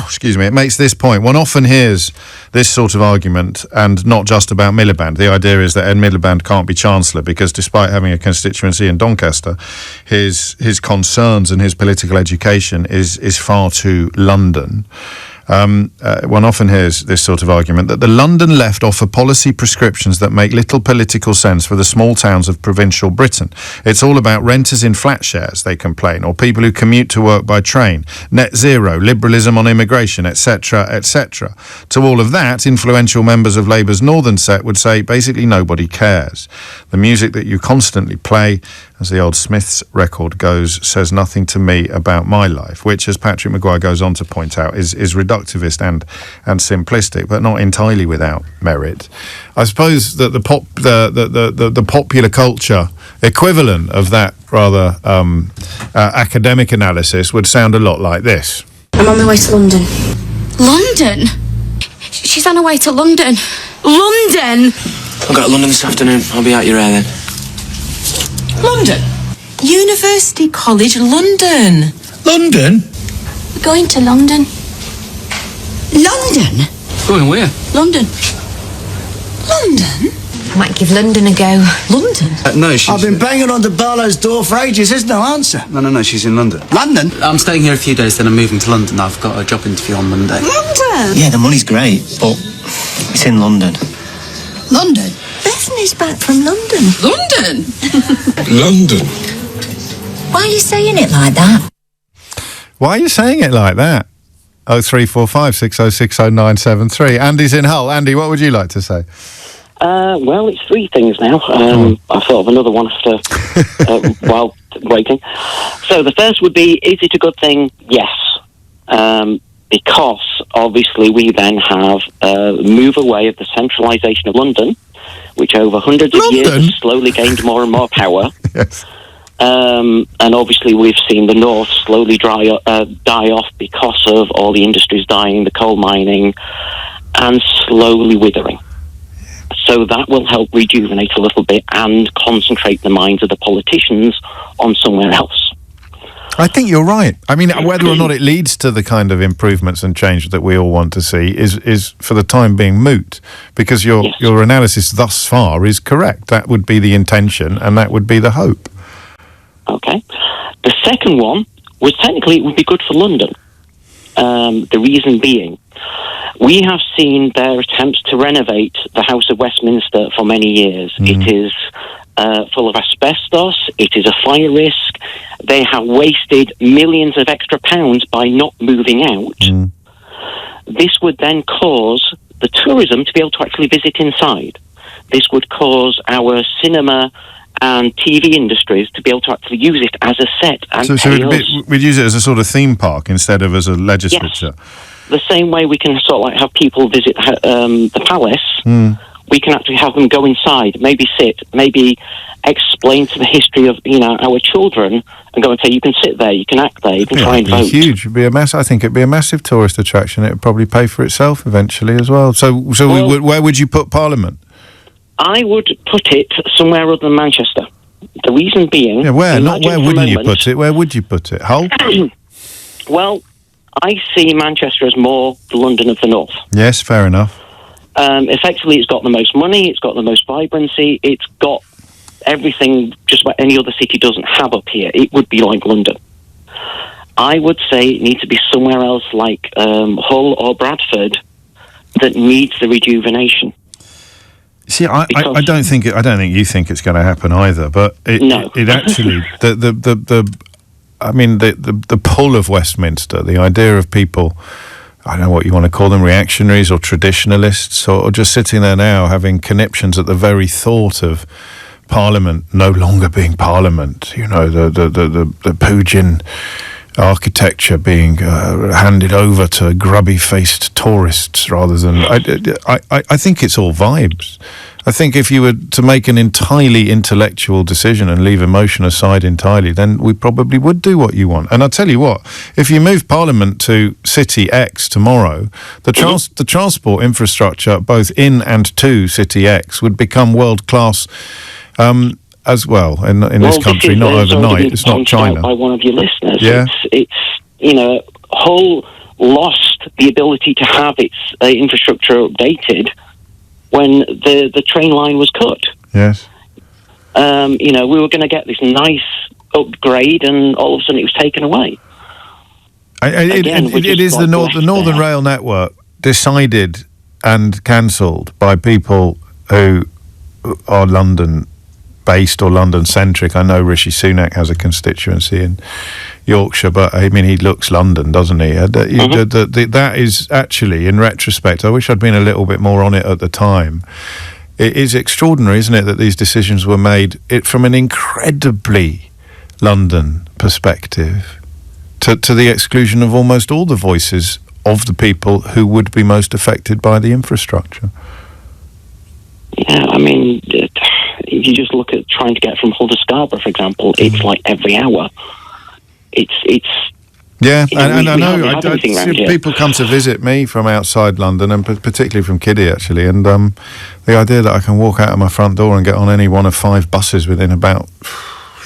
excuse me, it makes this point. One often hears this sort of argument, and not just about Miliband. The idea is that Ed Miliband can't be Chancellor because despite having a constituency in Doncaster, his concerns and his political education is far too London. one often hears this sort of argument that the London left offer policy prescriptions that make little political sense for the small towns of provincial Britain. It's all about renters in flat shares, they complain, or people who commute to work by train, net zero, liberalism on immigration, etc., etc. To all of that, influential members of Labour's northern set would say basically nobody cares. The music that you constantly play, as the old Smiths record goes, says nothing to me about my life, which, as Patrick Maguire goes on to point out, is reductivist and simplistic, but not entirely without merit. I suppose that the popular culture equivalent of that rather academic analysis would sound a lot like this. I'm on my way to London. London? She's on her way to London. London? I'll go to London this afternoon. I'll be out your hair then. London? University College London. London? We're going to London. London? Going where? London. London? I might give London a go. London? No, she's... I've been banging on the Barlow's door for ages. There's no answer. No, she's in London. London? I'm staying here a few days, then I'm moving to London. I've got a job interview on Monday. London? Yeah, the money's great, but it's in London. London? Bethany's back from London. London? London? Why are you saying it like that? Why are you saying it like that? 0345 6060 973. Andy's in Hull. Andy, what would you like to say? Well, it's three things now. I thought of another one after while waiting. So the first would be, is it a good thing? Yes. Because obviously we then have move away of the centralisation of London, which over hundreds of years has slowly gained more and more power. Yes. And obviously we've seen the north slowly die off because of all the industries dying, the coal mining, and slowly withering. So that will help rejuvenate a little bit and concentrate the minds of the politicians on somewhere else. I think you're right. I mean, whether or not it leads to the kind of improvements and change that we all want to see is for the time being moot, because your analysis thus far is correct. That would be the intention and that would be the hope. Okay. The second one was technically it would be good for London. The reason being, we have seen their attempts to renovate the House of Westminster for many years. It is full of asbestos. It is a fire risk. They have wasted millions of extra pounds by not moving out. This would then cause the tourism to be able to actually visit inside. This would cause our cinema and TV industries to be able to actually use it as a set. And so we'd use it as a sort of theme park instead of as a legislature. Yes. The same way we can sort of like have people visit the palace, we can actually have them go inside, maybe sit, maybe explain to the history of our children, and go and say, you can sit there, you can act there, you can try and vote. Huge. It'd be I think it'd be a massive tourist attraction. It would probably pay for itself eventually as well. So where would you put Parliament? I would put it somewhere other than Manchester. The reason being... Yeah, where? Not where wouldn't you put it? Where would you put it? Hull? Well, I see Manchester as more the London of the North. Yes, fair enough. Effectively, it's got the most money, it's got the most vibrancy, it's got everything just about any other city doesn't have up here. It would be like London. I would say it needs to be somewhere else like Hull or Bradford that needs the rejuvenation. See, I don't think you think it's going to happen either. But it actually the pull of Westminster, the idea of people, I don't know what you want to call them, reactionaries or traditionalists, or just sitting there now having conniptions at the very thought of Parliament no longer being Parliament. You know, the Pugin architecture being handed over to grubby-faced tourists rather than... I think it's all vibes. I think if you were to make an entirely intellectual decision and leave emotion aside entirely, then we probably would do what you want. And I'll tell you what, if you move Parliament to City X tomorrow, the transport infrastructure both in and to City X would become world-class as well in this country, not overnight. It's not China. By one of your listeners, yeah. It's Hull lost the ability to have its infrastructure updated when the train line was cut. Yes. We were going to get this nice upgrade, and all of a sudden it was taken away. It is the Northern Rail Network decided and cancelled by people who are London-based or London-centric. I know Rishi Sunak has a constituency in Yorkshire, but I mean, he looks London, doesn't he? That is actually, in retrospect, I wish I'd been a little bit more on it at the time. It is extraordinary, isn't it, that these decisions were made from an incredibly London perspective to the exclusion of almost all the voices of the people who would be most affected by the infrastructure. Yeah, I mean, if you just look at trying to get from Hull to Scarborough, for example, it's like every hour. It's yeah, and I know people come to visit me from outside London, and particularly from Kiddie, actually, and the idea that I can walk out of my front door and get on any one of 5 buses within about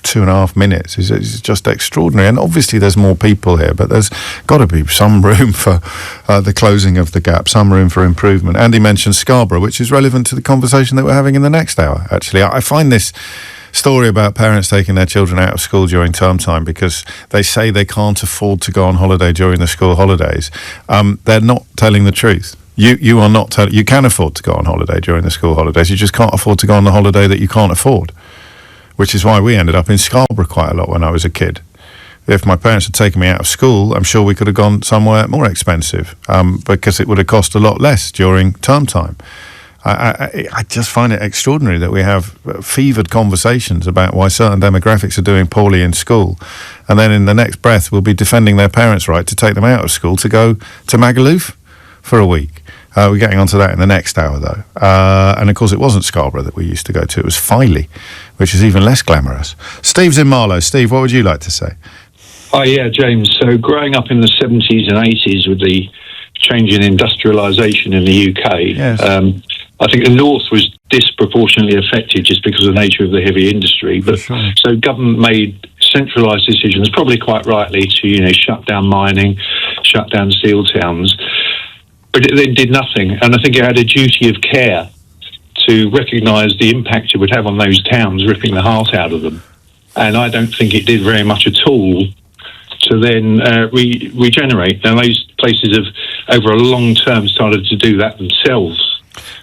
2.5 minutes is just extraordinary. And obviously there's more people here, but there's got to be some room for the closing of the gap, some room for improvement. Andy mentioned Scarborough, which is relevant to the conversation that we're having in the next hour, actually. I find this story about parents taking their children out of school during term time because they say they can't afford to go on holiday during the school holidays. They're not telling the truth. You are not telling. You can afford to go on holiday during the school holidays. You just can't afford to go on the holiday that you can't afford, which is why we ended up in Scarborough quite a lot when I was a kid. If my parents had taken me out of school, I'm sure we could have gone somewhere more expensive because it would have cost a lot less during term time. I just find it extraordinary that we have fevered conversations about why certain demographics are doing poorly in school, and then in the next breath we'll be defending their parents' right to take them out of school to go to Magaluf for a week. We're getting onto that in the next hour, though. And, of course, it wasn't Scarborough that we used to go to. It was Filey, which is even less glamorous. Steve's in Marlow. Steve, what would you like to say? Oh, yeah, James. So growing up in the 70s and 80s with the change in industrialisation in the UK, yes. I think the North was disproportionately affected just because of the nature of the heavy industry. But sure. So government made centralised decisions, probably quite rightly, to shut down mining, shut down steel towns. But it then did nothing, and I think it had a duty of care to recognise the impact it would have on those towns, ripping the heart out of them. And I don't think it did very much at all to then regenerate. Now, those places have, over a long term, started to do that themselves.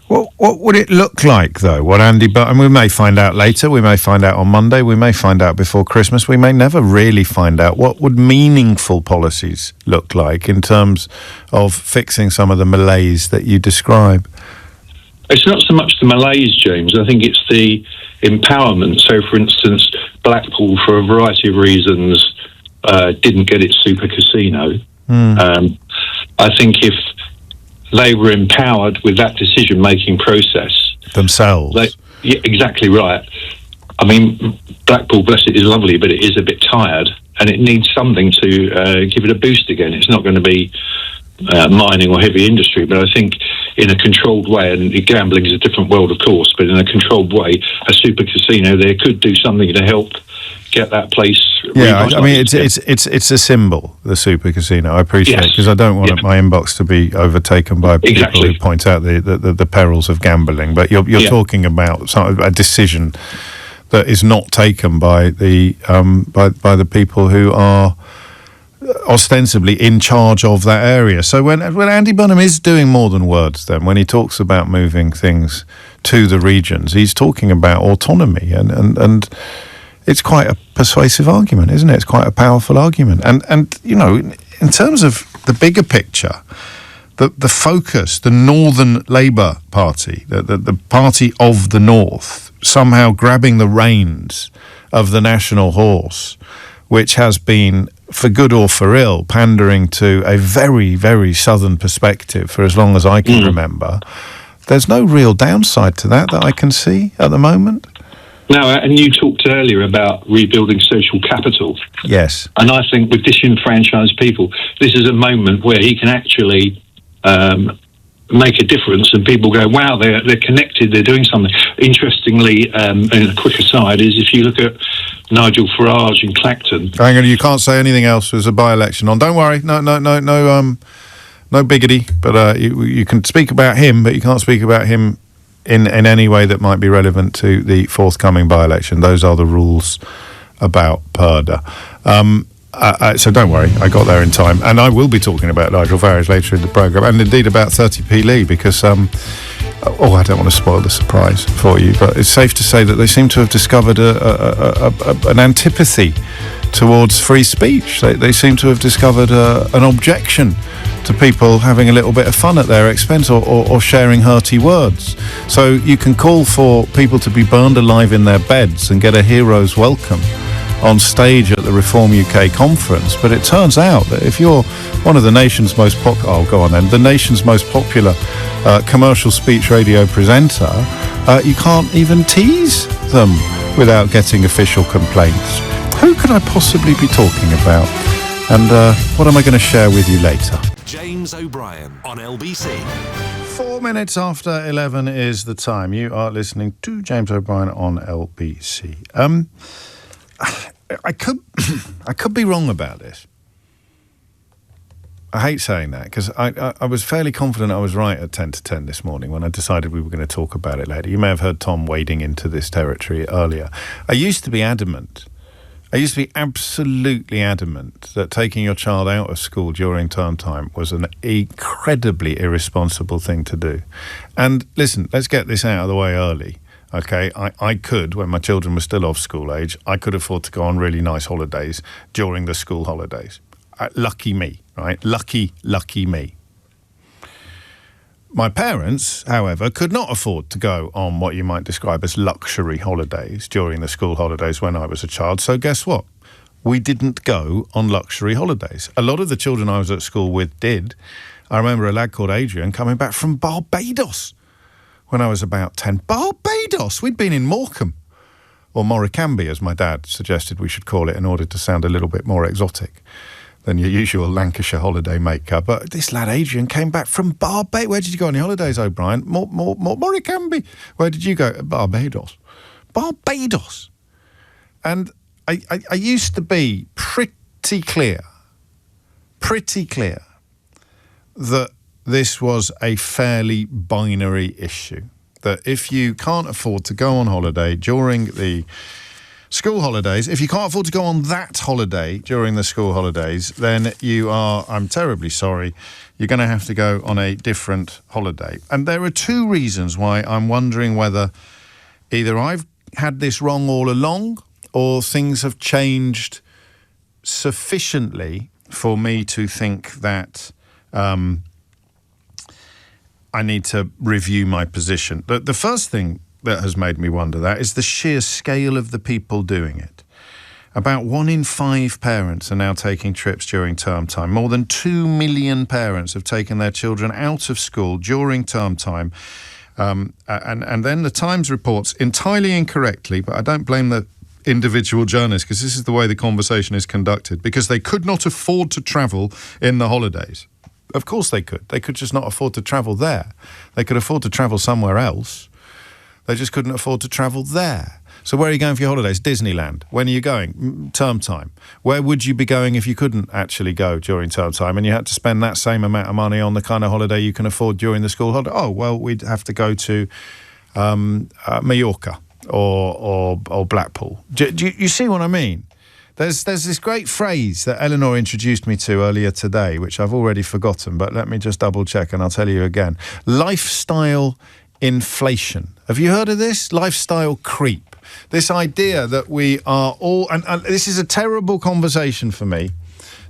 What would it look like, though? What Andy Burnham, we may find out later, we may find out on Monday, we may find out before Christmas, we may never really find out. What would meaningful policies look like in terms of fixing some of the malaise that you describe? It's not so much the malaise, James. I think it's the empowerment. So, for instance, Blackpool, for a variety of reasons, didn't get its super casino. I think if they were empowered with that decision-making process themselves. Yeah, exactly right. I mean, Blackpool, bless it, is lovely, but it is a bit tired, and it needs something to give it a boost again. It's not going to be mining or heavy industry, but I think in a controlled way, and gambling is a different world, of course, but in a controlled way, a super casino there could do something to help get that place. Yeah, I mean, it's a symbol, the super casino. I appreciate it, because I don't want my inbox to be overtaken by people who point out the perils of gambling. But you're talking about a decision that is not taken by the by the people who are ostensibly in charge of that area. So when Andy Burnham is doing more than words, then when he talks about moving things to the regions, he's talking about autonomy, and it's quite a persuasive argument, isn't it? It's quite a powerful argument. And you know, in terms of the bigger picture, the focus, the Northern Labour Party, the party of the North, somehow grabbing the reins of the national horse, which has been, for good or for ill, pandering to a very, very southern perspective for as long as I can remember. There's no real downside to that I can see at the moment. No, and you talked earlier about rebuilding social capital. Yes. And I think with disenfranchised people, this is a moment where he can actually make a difference, and people go, wow, they're connected, they're doing something. Interestingly, and a quick aside, is if you look at Nigel Farage in Clacton. Hang on, you can't say anything else. There's a by-election on. Don't worry. No biggity. But you can speak about him, but you can't speak about him in any way that might be relevant to the forthcoming by-election. Those are the rules about Purda. So don't worry, I got there in time. And I will be talking about Nigel Farage later in the programme, and indeed about 30p Lee, because, I don't want to spoil the surprise for you, but it's safe to say that they seem to have discovered an antipathy towards free speech. They seem to have discovered an objection to people having a little bit of fun at their expense or sharing hearty words. So you can call for people to be burned alive in their beds and get a hero's welcome on stage at the Reform UK conference, but it turns out that if you're one of the nation's most the nation's most popular commercial speech radio presenter, you can't even tease them without getting official complaints. Who could I possibly be talking about? And what am I going to share with you later? James O'Brien on LBC. 4 minutes after 11 is the time. You are listening to James O'Brien on LBC. I could be wrong about this. I hate saying that, because I was fairly confident I was right at 10 to 10 this morning when I decided we were going to talk about it later. You may have heard Tom wading into this territory earlier. I used to be absolutely adamant that taking your child out of school during term time was an incredibly irresponsible thing to do. And listen, let's get this out of the way early. Okay, I could, when my children were still of school age, I could afford to go on really nice holidays during the school holidays. Lucky me, right? Lucky me. My parents, however, could not afford to go on what you might describe as luxury holidays during the school holidays when I was a child. So guess what? We didn't go on luxury holidays. A lot of the children I was at school with did. I remember a lad called Adrian coming back from Barbados when I was about 10. Barbados! We'd been in Morecambe, or Morricambe, as my dad suggested we should call it in order to sound a little bit more exotic than your usual Lancashire holiday maker. But this lad Adrian came back from Barbados. Where did you go on your holidays, O'Brien? Morricambe. Where did you go? Barbados. And I used to be pretty clear that this was a fairly binary issue. That if you can't afford to go on holiday during the school holidays, if you can't afford to go on that holiday during the school holidays, then you are, I'm terribly sorry, you're going to have to go on a different holiday. And there are two reasons why I'm wondering whether either I've had this wrong all along or things have changed sufficiently for me to think that I need to review my position. The first thing that has made me wonder that is the sheer scale of the people doing it. About 1 in 5 parents are now taking trips during term time. More than 2 million parents have taken their children out of school during term time. And then the Times reports, entirely incorrectly, but I don't blame the individual journalists, because this is the way the conversation is conducted, because they could not afford to travel in the holidays. Of course they could. They could just not afford to travel there. They could afford to travel somewhere else. They just couldn't afford to travel there. So where are you going for your holidays? Disneyland. When are you going? Term time. Where would you be going if you couldn't actually go during term time and you had to spend that same amount of money on the kind of holiday you can afford during the school holiday? Oh, well, we'd have to go to Mallorca or Blackpool. Do you see what I mean? There's this great phrase that Eleanor introduced me to earlier today, which I've already forgotten, but let me just double check and I'll tell you again. Lifestyle inflation. Have you heard of this? Lifestyle creep. This idea that we are all, and this is a terrible conversation for me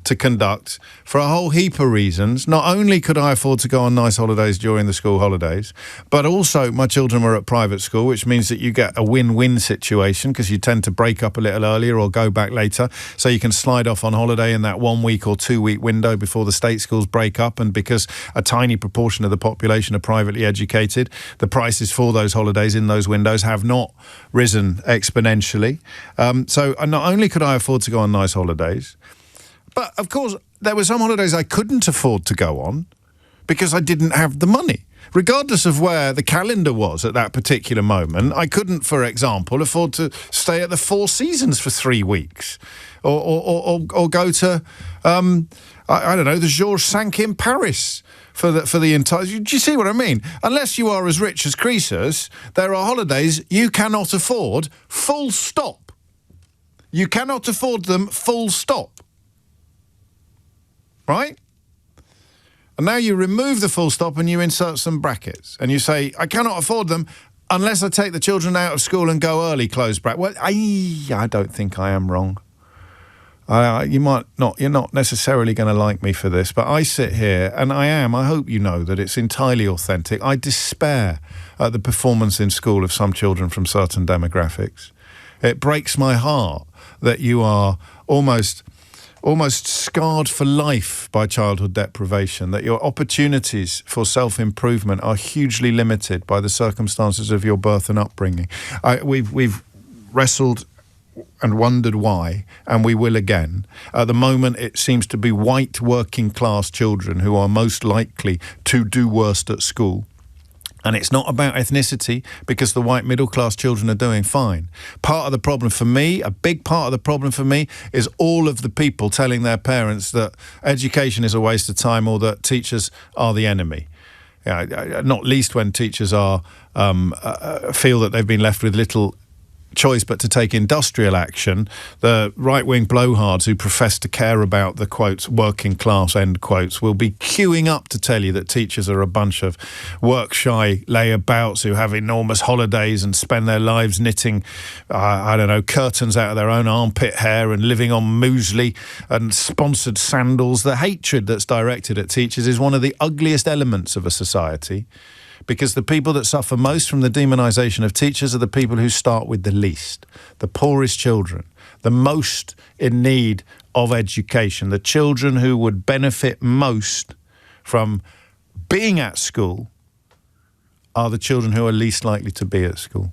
to conduct for a whole heap of reasons. Not only could I afford to go on nice holidays during the school holidays, but also my children were at private school, which means that you get a win-win situation because you tend to break up a little earlier or go back later, so you can slide off on holiday in that 1 week or 2 week window before the state schools break up. And because a tiny proportion of the population are privately educated, the prices for those holidays in those windows have not risen exponentially. So not only could I afford to go on nice holidays, but, of course, there were some holidays I couldn't afford to go on because I didn't have the money. Regardless of where the calendar was at that particular moment, I couldn't, for example, afford to stay at the Four Seasons for 3 weeks or go to, I don't know, the Georges Cinq in Paris for the entire... Do you see what I mean? Unless you are as rich as Croesus, there are holidays you cannot afford, full stop. You cannot afford them, full stop. right? And now you remove the full stop and you insert some brackets. And you say, I cannot afford them unless I take the children out of school and go early, close bracket. Well, I don't think I am wrong. You might not, you're not necessarily going to like me for this, but I sit here and I hope you know that it's entirely authentic. I despair at the performance in school of some children from certain demographics. It breaks my heart that you are almost scarred for life by childhood deprivation, that your opportunities for self-improvement are hugely limited by the circumstances of your birth and upbringing. We've wrestled and wondered why, and we will again. At the moment, it seems to be white working-class children who are most likely to do worst at school. And it's not about ethnicity, because the white middle-class children are doing fine. Part of the problem for me, a big part of the problem for me, is all of the people telling their parents that education is a waste of time or that teachers are the enemy. Not least when teachers are feel that they've been left with little choice but to take industrial action. The right-wing blowhards who profess to care about the, quotes, working class, end quotes, will be queuing up to tell you that teachers are a bunch of work-shy layabouts who have enormous holidays and spend their lives knitting, curtains out of their own armpit hair and living on muesli and sponsored sandals. The hatred that's directed at teachers is one of the ugliest elements of a society, because the people that suffer most from the demonisation of teachers are the people who start with the least, the poorest children, the most in need of education, the children who would benefit most from being at school are the children who are least likely to be at school.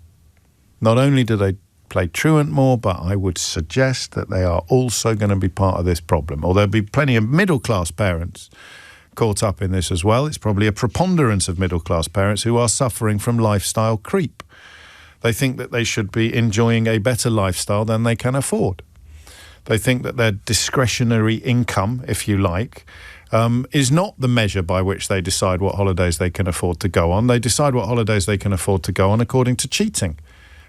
Not only do they play truant more, but I would suggest that they are also going to be part of this problem. Or there'll be plenty of middle-class parents caught up in this as well. It's probably a preponderance of middle-class parents who are suffering from lifestyle creep. They think that they should be enjoying a better lifestyle than they can afford. They think that their discretionary income, if you like, is not the measure by which they decide what holidays they can afford to go on. They decide what holidays they can afford to go on according to cheating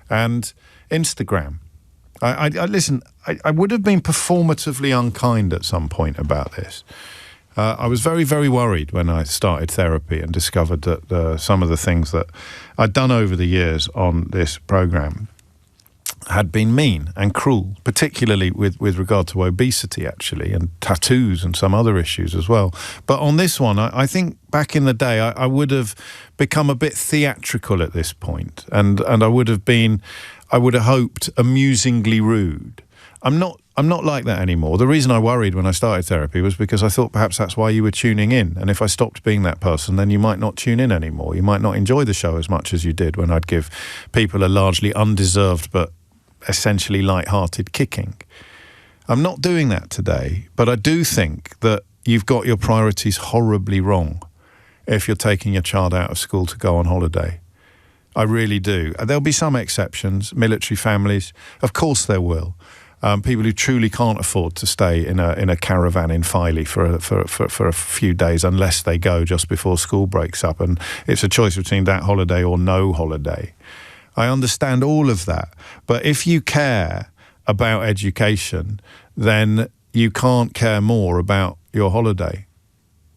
and Instagram. Listen, I would have been performatively unkind at some point about this. I was very, very worried when I started therapy and discovered that some of the things that I'd done over the years on this programme had been mean and cruel, particularly with regard to obesity, actually, and tattoos and some other issues as well. But on this one, I think back in the day, I would have become a bit theatrical at this point, and I would have hoped, amusingly rude. I'm not like that anymore. The reason I worried when I started therapy was because I thought perhaps that's why you were tuning in. And if I stopped being that person, then you might not tune in anymore. You might not enjoy the show as much as you did when I'd give people a largely undeserved but essentially light-hearted kicking. I'm not doing that today, but I do think that you've got your priorities horribly wrong if you're taking your child out of school to go on holiday. I really do. There'll be some exceptions, military families. Of course there will. People who truly can't afford to stay in a caravan in Filey for a few days unless they go just before school breaks up, and it's a choice between that holiday or no holiday. I understand all of that, but if you care about education, then you can't care more about your holiday,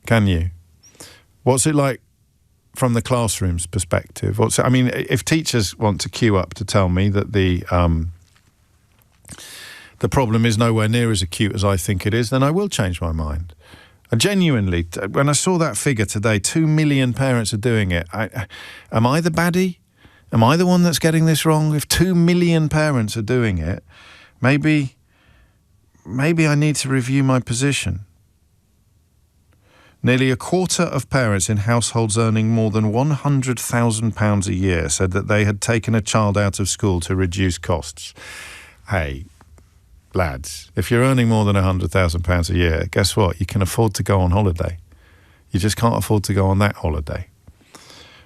can you? What's it like from the classroom's perspective? If teachers want to queue up to tell me that the problem is nowhere near as acute as I think it is, then I will change my mind. And genuinely, when I saw that figure today, 2 million parents are doing it. Am I the baddie? Am I the one that's getting this wrong? If 2 million parents are doing it, maybe I need to review my position. Nearly a quarter of parents in households earning more than £100,000 a year said that they had taken a child out of school to reduce costs. Hey, lads, if you're earning more than £100,000 a year, guess what? You can afford to go on holiday. You just can't afford to go on that holiday.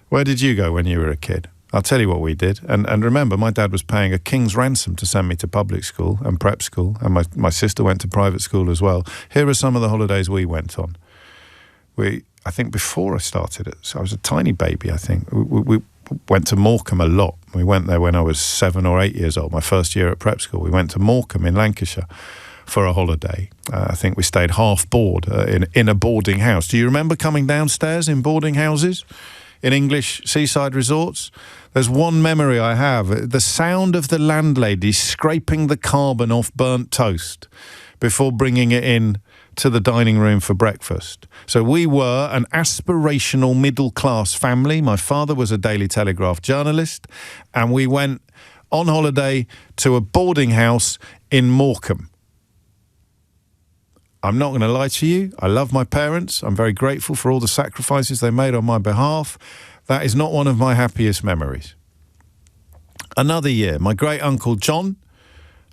Where did you go when you were a kid? I'll tell you what we did. And remember, my dad was paying a king's ransom to send me to public school and prep school, and my sister went to private school as well. Here are some of the holidays we went on. I think before I started it, so I was a tiny baby, I think. We went to Morecambe a lot. We went there when I was 7 or 8 years old, my first year at prep school. We went to Morecambe in Lancashire for a holiday. I think we stayed half board in a boarding house. Do you remember coming downstairs in boarding houses in English seaside resorts? There's one memory I have, the sound of the landlady scraping the carbon off burnt toast before bringing it in to the dining room for breakfast. So we were an aspirational middle-class family. My father was a Daily Telegraph journalist, and we went on holiday to a boarding house in Morecambe. I'm not going to lie to you. I love my parents. I'm very grateful for all the sacrifices they made on my behalf. That is not one of my happiest memories. Another year, my great-uncle John,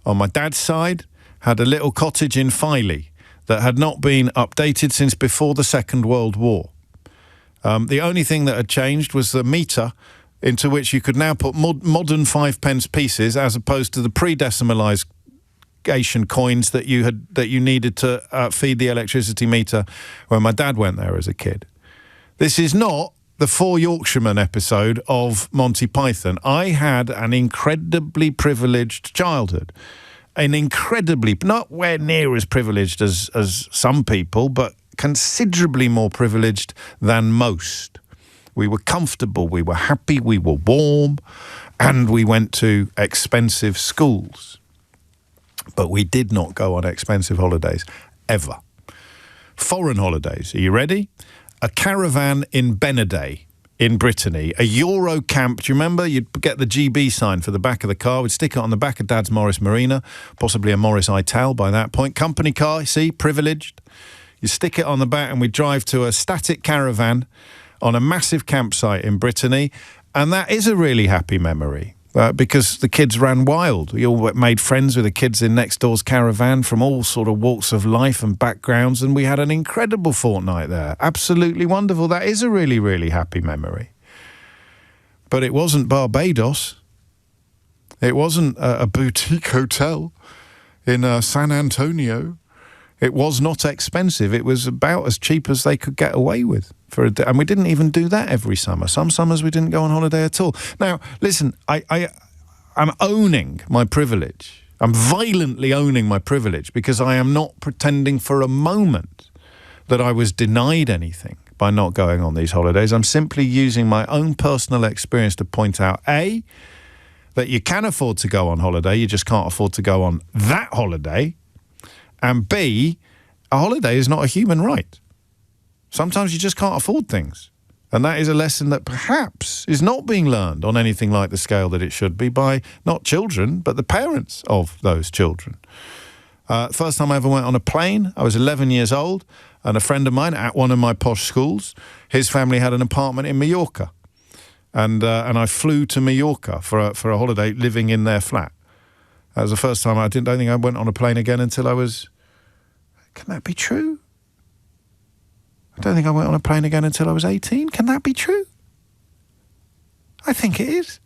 on my dad's side, had a little cottage in Filey that had not been updated since before the Second World War. The only thing that had changed was the meter into which you could now put modern 5p pieces as opposed to the pre-decimalised coins that you needed to feed the electricity meter when my dad went there as a kid. This is not the Four Yorkshiremen episode of Monty Python. I had an incredibly privileged childhood. Not near as privileged as some people, but considerably more privileged than most. We were comfortable, we were happy, we were warm, and we went to expensive schools. But we did not go on expensive holidays, ever. Foreign holidays, are you ready? A caravan in Benidorm, in Brittany, a Euro camp. Do you remember? You'd get the GB sign for the back of the car. We'd stick it on the back of Dad's Morris Marina, possibly a Morris Ital by that point. Company car, see, privileged. You stick it on the back and we drive to a static caravan on a massive campsite in Brittany. And that is a really happy memory. Because the kids ran wild. We all made friends with the kids in next door's caravan from all sort of walks of life and backgrounds, and we had an incredible fortnight there. Absolutely wonderful. That is a really, really happy memory. But it wasn't Barbados. It wasn't a boutique hotel in San Antonio. It was not expensive. It was about as cheap as they could get away with for a day. And we didn't even do that every summer. Some summers we didn't go on holiday at all. Now, listen, I'm owning my privilege. I'm violently owning my privilege because I am not pretending for a moment that I was denied anything by not going on these holidays. I'm simply using my own personal experience to point out, A, that you can afford to go on holiday. You just can't afford to go on that holiday. And B, a holiday is not a human right. Sometimes you just can't afford things. And that is a lesson that perhaps is not being learned on anything like the scale that it should be by not children, but the parents of those children. First time I ever went on a plane, I was 11 years old, and a friend of mine at one of my posh schools, his family had an apartment in Mallorca. And I flew to Mallorca for a holiday living in their flat. That was the first time. I don't think I went on a plane again until I was... Can that be true? I don't think I went on a plane again until I was 18. Can that be true? I think it is.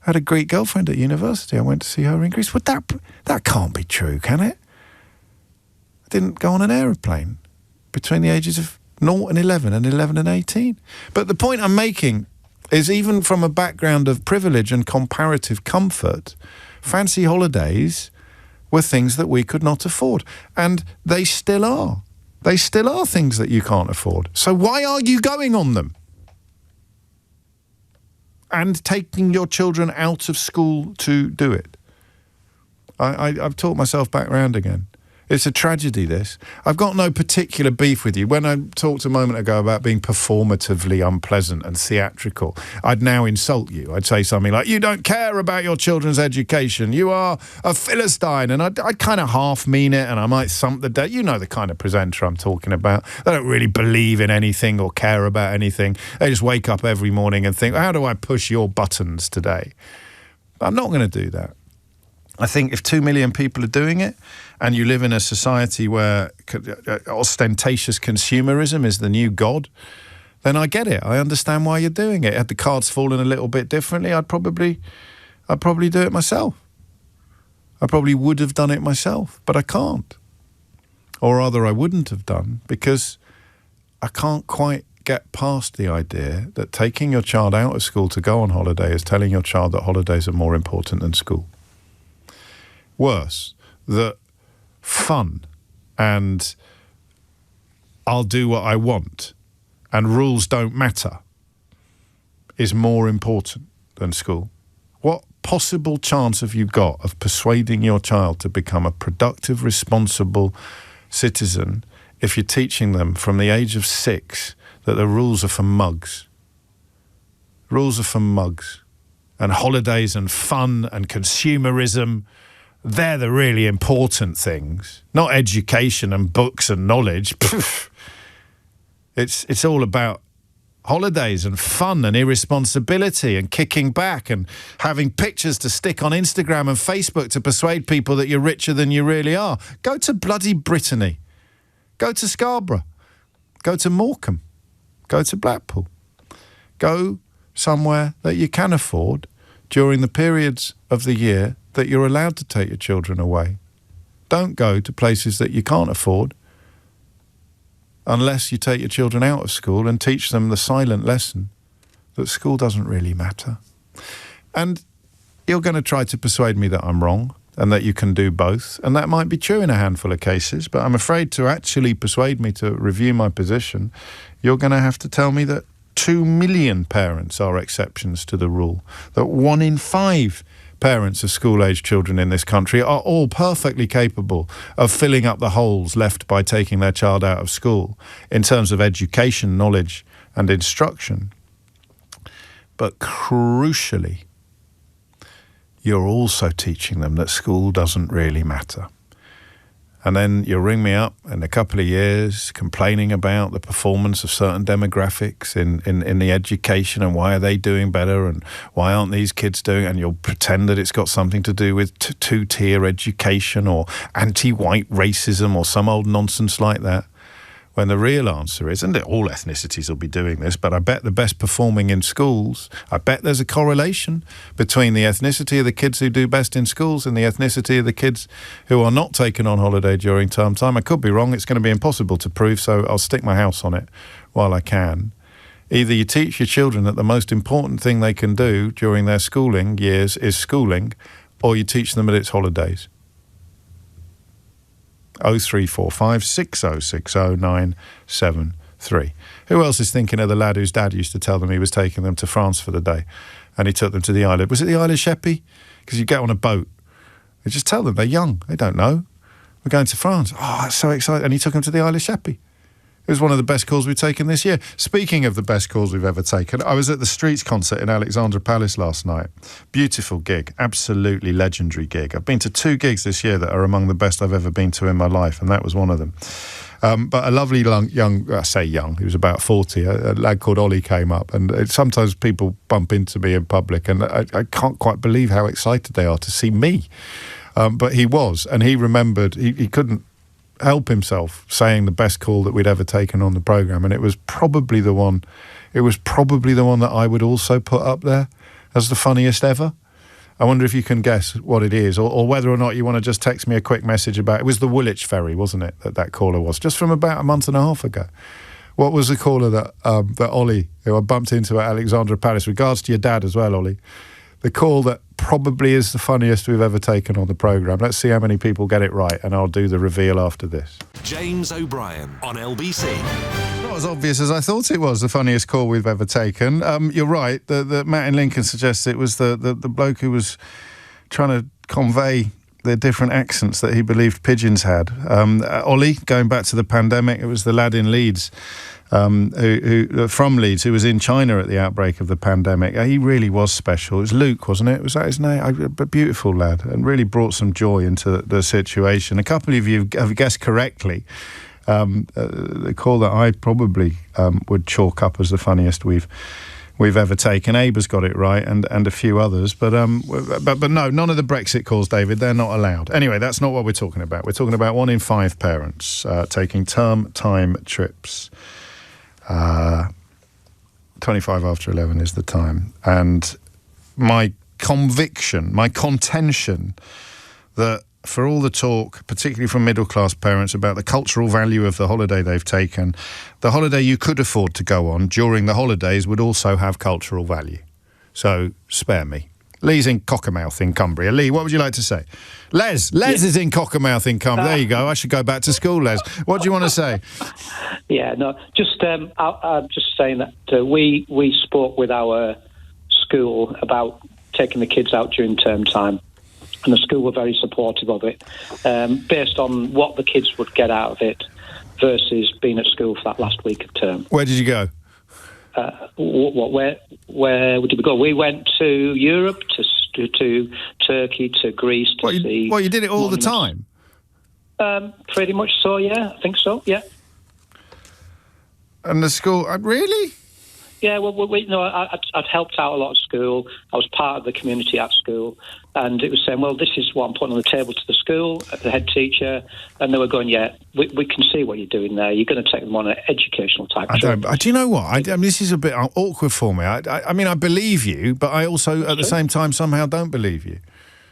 I had a Greek girlfriend at university. I went to see her in Greece. But that can't be true, can it? I didn't go on an aeroplane between the ages of 0 and 11 and 11 and 18. But the point I'm making is even from a background of privilege and comparative comfort, fancy holidays were things that we could not afford. And they still are. They still are things that you can't afford. So why are you going on them? And taking your children out of school to do it. I've talked myself back round again. It's a tragedy, this. I've got no particular beef with you. When I talked a moment ago about being performatively unpleasant and theatrical, I'd now insult you. I'd say something like, you don't care about your children's education. You are a Philistine. And I'd kind of half mean it, and I might thump the dead. You know the kind of presenter I'm talking about. They don't really believe in anything or care about anything. They just wake up every morning and think, how do I push your buttons today? I'm not going to do that. I think if 2 million people are doing it and you live in a society where ostentatious consumerism is the new god, then I get it. I understand why you're doing it. Had the cards fallen a little bit differently, I'd probably do it myself. I probably would have done it myself, but I can't. Or rather, I wouldn't have done, because I can't quite get past the idea that taking your child out of school to go on holiday is telling your child that holidays are more important than school. Worse, that fun and I'll do what I want and rules don't matter is more important than school? What possible chance have you got of persuading your child to become a productive, responsible citizen if you're teaching them from the age of 6 that the rules are for mugs? Rules are for mugs. And holidays and fun and consumerism, they're the really important things, not education and books and knowledge. It's all about holidays and fun and irresponsibility and kicking back and having pictures to stick on Instagram and Facebook to persuade people that you're richer than you really are. Go to bloody Brittany. Go to Scarborough. Go to Morecambe. Go to Blackpool. Go somewhere that you can afford during the periods of the year that you're allowed to take your children away. Don't go to places that you can't afford unless you take your children out of school and teach them the silent lesson that school doesn't really matter. And you're going to try to persuade me that I'm wrong and that you can do both. And that might be true in a handful of cases, but I'm afraid to actually persuade me to review my position, you're going to have to tell me that 2 million parents are exceptions to the rule, that 1 in 5 parents of school-aged children in this country are all perfectly capable of filling up the holes left by taking their child out of school in terms of education, knowledge and instruction. But crucially, you're also teaching them that school doesn't really matter. And then you'll ring me up in a couple of years complaining about the performance of certain demographics in the education and why are they doing better and why aren't these kids doing, and you'll pretend that it's got something to do with two-tier education or anti-white racism or some old nonsense like that. When the real answer is, and all ethnicities will be doing this, but I bet the best performing in schools, I bet there's a correlation between the ethnicity of the kids who do best in schools and the ethnicity of the kids who are not taken on holiday during term time. I could be wrong, it's going to be impossible to prove, so I'll stick my house on it while I can. Either you teach your children that the most important thing they can do during their schooling years is schooling, or you teach them that it's holidays. 0345 6060 973. Who else is thinking of the lad whose dad used to tell them he was taking them to France for the day and he took them to the island? Was it the Isle of Sheppey? Because you get on a boat. You just tell them they're young. They don't know. We're going to France. Oh, that's so exciting. And he took them to the Isle of Sheppey. It was one of the best calls we've taken this year. Speaking of the best calls we've ever taken, I was at the Streets concert in Alexandra Palace last night. Beautiful gig, absolutely legendary gig. I've been to 2 gigs this year that are among the best I've ever been to in my life, and that was one of them. But a lovely young, I say young, he was about 40, a lad called Ollie came up, and sometimes people bump into me in public, and I can't quite believe how excited they are to see me. But he was, and he remembered, he couldn't help himself saying the best call that we'd ever taken on the programme, and it was probably the one that I would also put up there as the funniest ever. I wonder if you can guess what it is, or whether or not you want to just text me a quick message about it. Was the Woolwich Ferry, wasn't it, that caller was, just from about a month and a half ago. What was the caller that Ollie, who I bumped into at Alexandra Palace, regards to your dad as well, Ollie, the call that probably is the funniest we've ever taken on the programme. Let's see how many people get it right, and I'll do the reveal after this. James O'Brien on LBC. Not as obvious as I thought it was, the funniest call we've ever taken. You're right, the Matt in Lincoln suggests it was the bloke who was trying to convey the different accents that he believed pigeons had. Ollie, going back to the pandemic, it was the lad in Leeds, who from Leeds, who was in China at the outbreak of the pandemic. He really was special. It was Luke, wasn't it? Was that his name? A beautiful lad, and really brought some joy into the situation. A couple of you have guessed correctly. The call that I probably would chalk up as the funniest we've ever taken. Abe has got it right, and a few others, but no, none of the Brexit calls, David. They're not allowed. Anyway, that's not what we're talking about. We're talking about 1 in 5 parents taking term time trips. 25 after 11 is the time, and my conviction, my contention that for all the talk, particularly from middle-class parents, about the cultural value of the holiday they've taken, the holiday you could afford to go on during the holidays would also have cultural value. So spare me. Lee's in Cockermouth in Cumbria. Lee, what would you like to say? Les is in Cockermouth in Cumbria. There you go. I should go back to school, Les. What do you want to say? Yeah, no, I'm just saying that we spoke with our school about taking the kids out during term time, and the school were very supportive of it, based on what the kids would get out of it versus being at school for that last week of term. Where did you go? Where did we go? We went to Europe, to Turkey, to Greece to see. Well, you did it all the time? Pretty much so, yeah. I think so, yeah. And the school, really? Yeah, well, I'd helped out a lot at school. I was part of the community at school, and it was saying, well, this is what I'm putting on the table to the school, the head teacher, and they were going, yeah, we can see what you're doing there. You're going to take them on an educational type trip. Do you know what? I mean, this is a bit awkward for me. I mean, I believe you, but I also, at the same time, somehow don't believe you.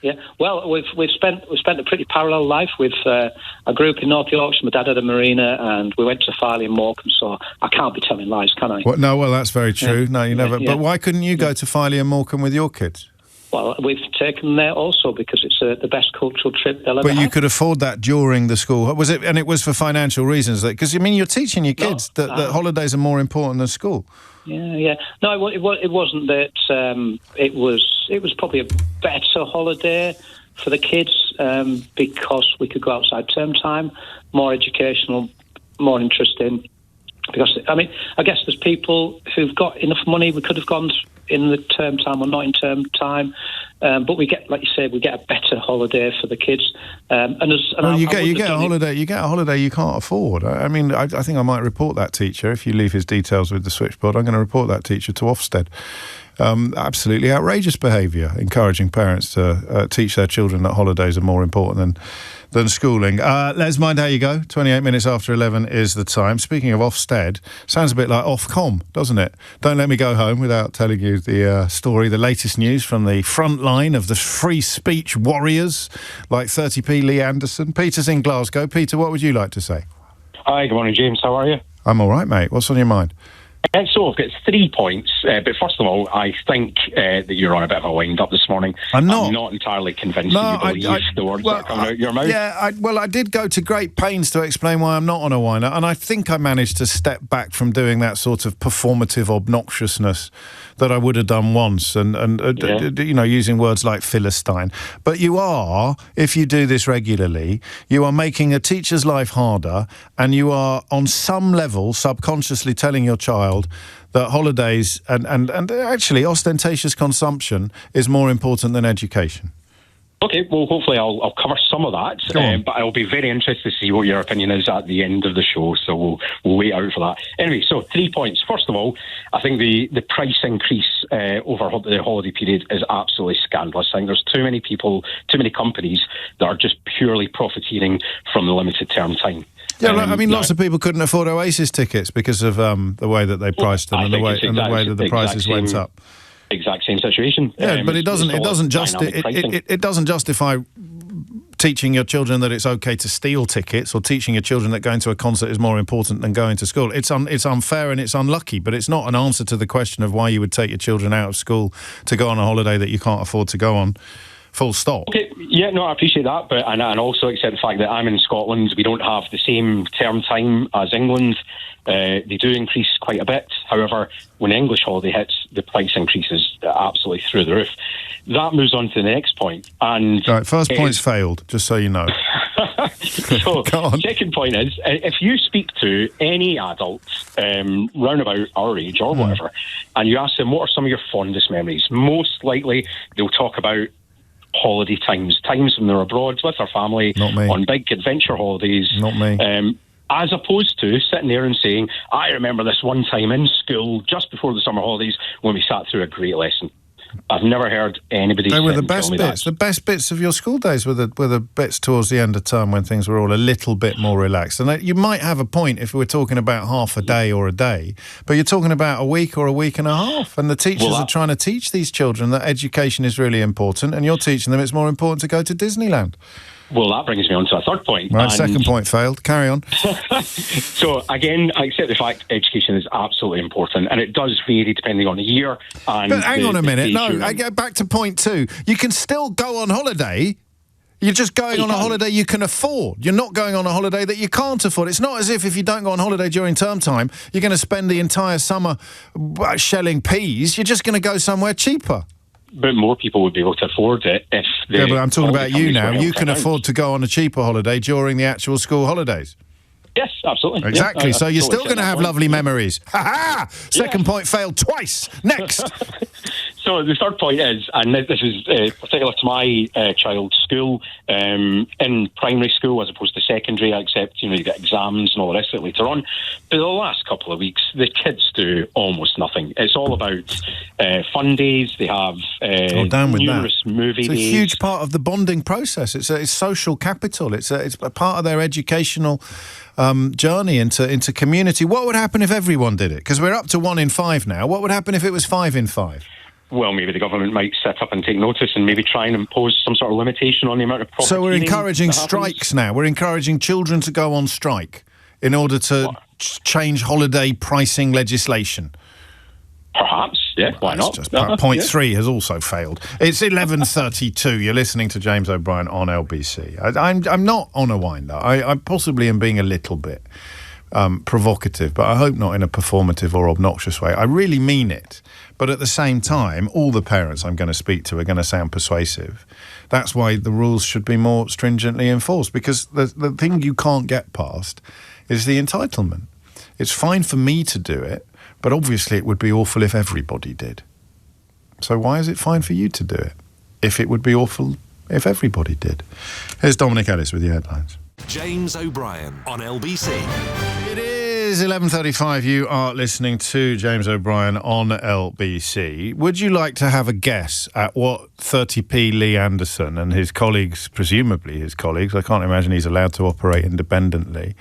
Yeah, well, we've spent a pretty parallel life with a group in North Yorkshire. My dad had a marina, and we went to Farley and Morecambe, so I can't be telling lies, can I? Well, that's very true. Yeah. No, you never. Yeah. But why couldn't you go to Farley and Morecambe with your kids? Well, we've taken them there also because it's the best cultural trip they'll ever have. But you could afford that during the school, was it? And it was for financial reasons, because I mean, you're teaching your kids that holidays are more important than school. Yeah. No, it wasn't that. It was probably a better holiday for the kids because we could go outside term time, more educational, more interesting. Because I mean, I guess there's people who've got enough money. We could have gone in the term time or not in term time, but we get, like you said, we get a better holiday for the kids. You get a holiday. You get a holiday you can't afford. I mean, I think I might report that teacher if you leave his details with the switchboard. I'm going to report that teacher to Ofsted. Absolutely outrageous behaviour, encouraging parents to teach their children that holidays are more important than schooling. Les, mind how you go. 28 minutes after 11 is the time. Speaking of Ofsted, sounds a bit like Ofcom, doesn't it? Don't let me go home without telling you the story, the latest news from the front line of the free speech warriors, like 30p Lee Anderson. Peter's in Glasgow. Peter, what would you like to say? Hi, good morning, James. How are you? I'm all right, mate. What's on your mind? So I've got 3 points, but first of all, I think that you're on a bit of a wind-up this morning. I'm not entirely convinced that you believe the words that are coming out of your mouth. Yeah, I did go to great pains to explain why I'm not on a wind-up, and I think I managed to step back from doing that sort of performative obnoxiousness that I would have done once, and using words like Philistine. But you are, if you do this regularly, you are making a teacher's life harder, and you are, on some level, subconsciously telling your child that holidays and actually ostentatious consumption is more important than education. Okay, well, hopefully I'll cover some of that, but I'll be very interested to see what your opinion is at the end of the show, so we'll wait out for that. Anyway, so 3 points. First of all, I think the price increase over the holiday period is absolutely scandalous. I think there's too many people, too many companies that are just purely profiteering from the limited term time. Yeah, I mean, lots of people couldn't afford Oasis tickets because of the way that they priced them and the way that the prices went up. Exact same situation. Yeah, but it doesn't justify teaching your children that it's okay to steal tickets or teaching your children that going to a concert is more important than going to school. It's unfair and it's unlucky, but it's not an answer to the question of why you would take your children out of school to go on a holiday that you can't afford to go on. Full stop. Okay, yeah, no, I appreciate that, but and also accept the fact that I'm in Scotland. We don't have the same term time as England. They do increase quite a bit. However, when English holiday hits, the price increases absolutely through the roof. That moves on to the next point. And right, first point's failed, just so you know. So, second point is, if you speak to any adult round about our age or whatever, and you ask them what are some of your fondest memories, most likely they'll talk about holiday times when they're abroad with their family on big adventure holidays. Not me. As opposed to sitting there and saying, I remember this one time in school just before the summer holidays when we sat through a great lesson. I've never heard anybody say that. They were the best bits. The best bits of your school days were the bits towards the end of term when things were all a little bit more relaxed. And you might have a point if we're talking about half a day or a day, but you're talking about a week or a week and a half. And the teachers are trying to teach these children that education is really important, and you're teaching them it's more important to go to Disneyland. Well, that brings me on to a third point. Right, second point failed. Carry on. So, again, I accept the fact education is absolutely important, and it does vary depending on the year. And but hang on a minute. No, stage I go back to point 2. You can still go on holiday. You're just going on a holiday you can afford. You're not going on a holiday that you can't afford. It's not as if you don't go on holiday during term time, you're going to spend the entire summer shelling peas. You're just going to go somewhere cheaper. But more people would be able to afford it if... Yeah, but I'm talking about you now. You can afford to go on a cheaper holiday during the actual school holidays. Yes, absolutely. Exactly. Yeah, so you're totally still going to have lovely memories. Ha-ha! Second point failed twice. Next. So the third point is, and this is particular to my child's school, in primary school as opposed to secondary, except, you get exams and all the rest of it later on. But the last couple of weeks, the kids do almost nothing. It's all about fun days. They have numerous movie days. It's a huge part of the bonding process. It's social capital. It's a part of their educational journey into community. What would happen if everyone did it? Because we're up to 1 in 5 now. What would happen if it was 5 in 5? Well, maybe the government might sit up and take notice and maybe try and impose some sort of limitation on the amount of profit. So we're encouraging strikes now. We're encouraging children to go on strike in order to change holiday pricing legislation. Perhaps, yeah, why not? Point 3 has also failed. It's 11:32. You're listening to James O'Brien on LBC. I'm not on a winder. I possibly am being a little bit provocative, but I hope not in a performative or obnoxious way. I really mean it. But at the same time, all the parents I'm going to speak to are going to sound persuasive. That's why the rules should be more stringently enforced, because the thing you can't get past is the entitlement. It's fine for me to do it, but obviously it would be awful if everybody did. So why is it fine for you to do it if it would be awful if everybody did? Here's Dominic Ellis with the headlines. James O'Brien on LBC. It is 11:35. You are listening to James O'Brien on LBC. Would you like to have a guess at what 30p Lee Anderson and his colleagues, presumably his colleagues, I can't imagine he's allowed to operate independently,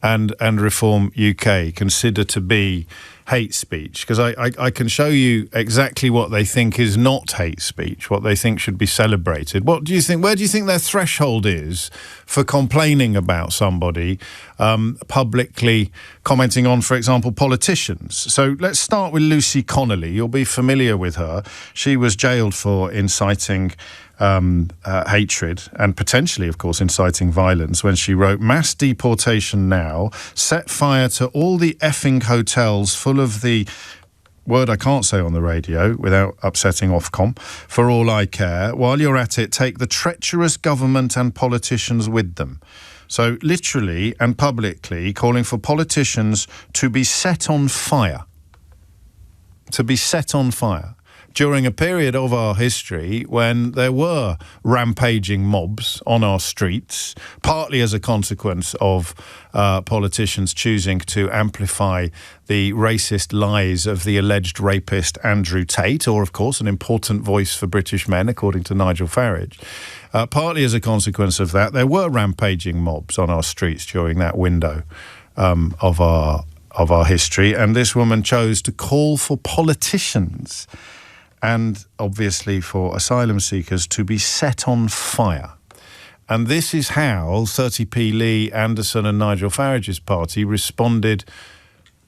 and Reform UK consider to be hate speech? Because I can show you exactly what they think is not hate speech, what they think should be celebrated. What do you think? Where do you think their threshold is for complaining about somebody publicly commenting on, for example, politicians? So let's start with Lucy Connolly. You'll be familiar with her. She was jailed for inciting hatred and potentially, of course, inciting violence when she wrote, "Mass deportation now, set fire to all the effing hotels full of the," word I can't say on the radio without upsetting Ofcom, "for all I care. While you're at it, take the treacherous government and politicians with them." So literally and publicly calling for politicians to be set on fire. To be set on fire. During a period of our history when there were rampaging mobs on our streets, partly as a consequence of politicians choosing to amplify the racist lies of the alleged rapist Andrew Tate, or, of course, an important voice for British men, according to Nigel Farage. Partly as a consequence of that, there were rampaging mobs on our streets during that window of our history, and this woman chose to call for politicians and obviously for asylum seekers to be set on fire. And this is how 30p Lee Anderson and Nigel Farage's party responded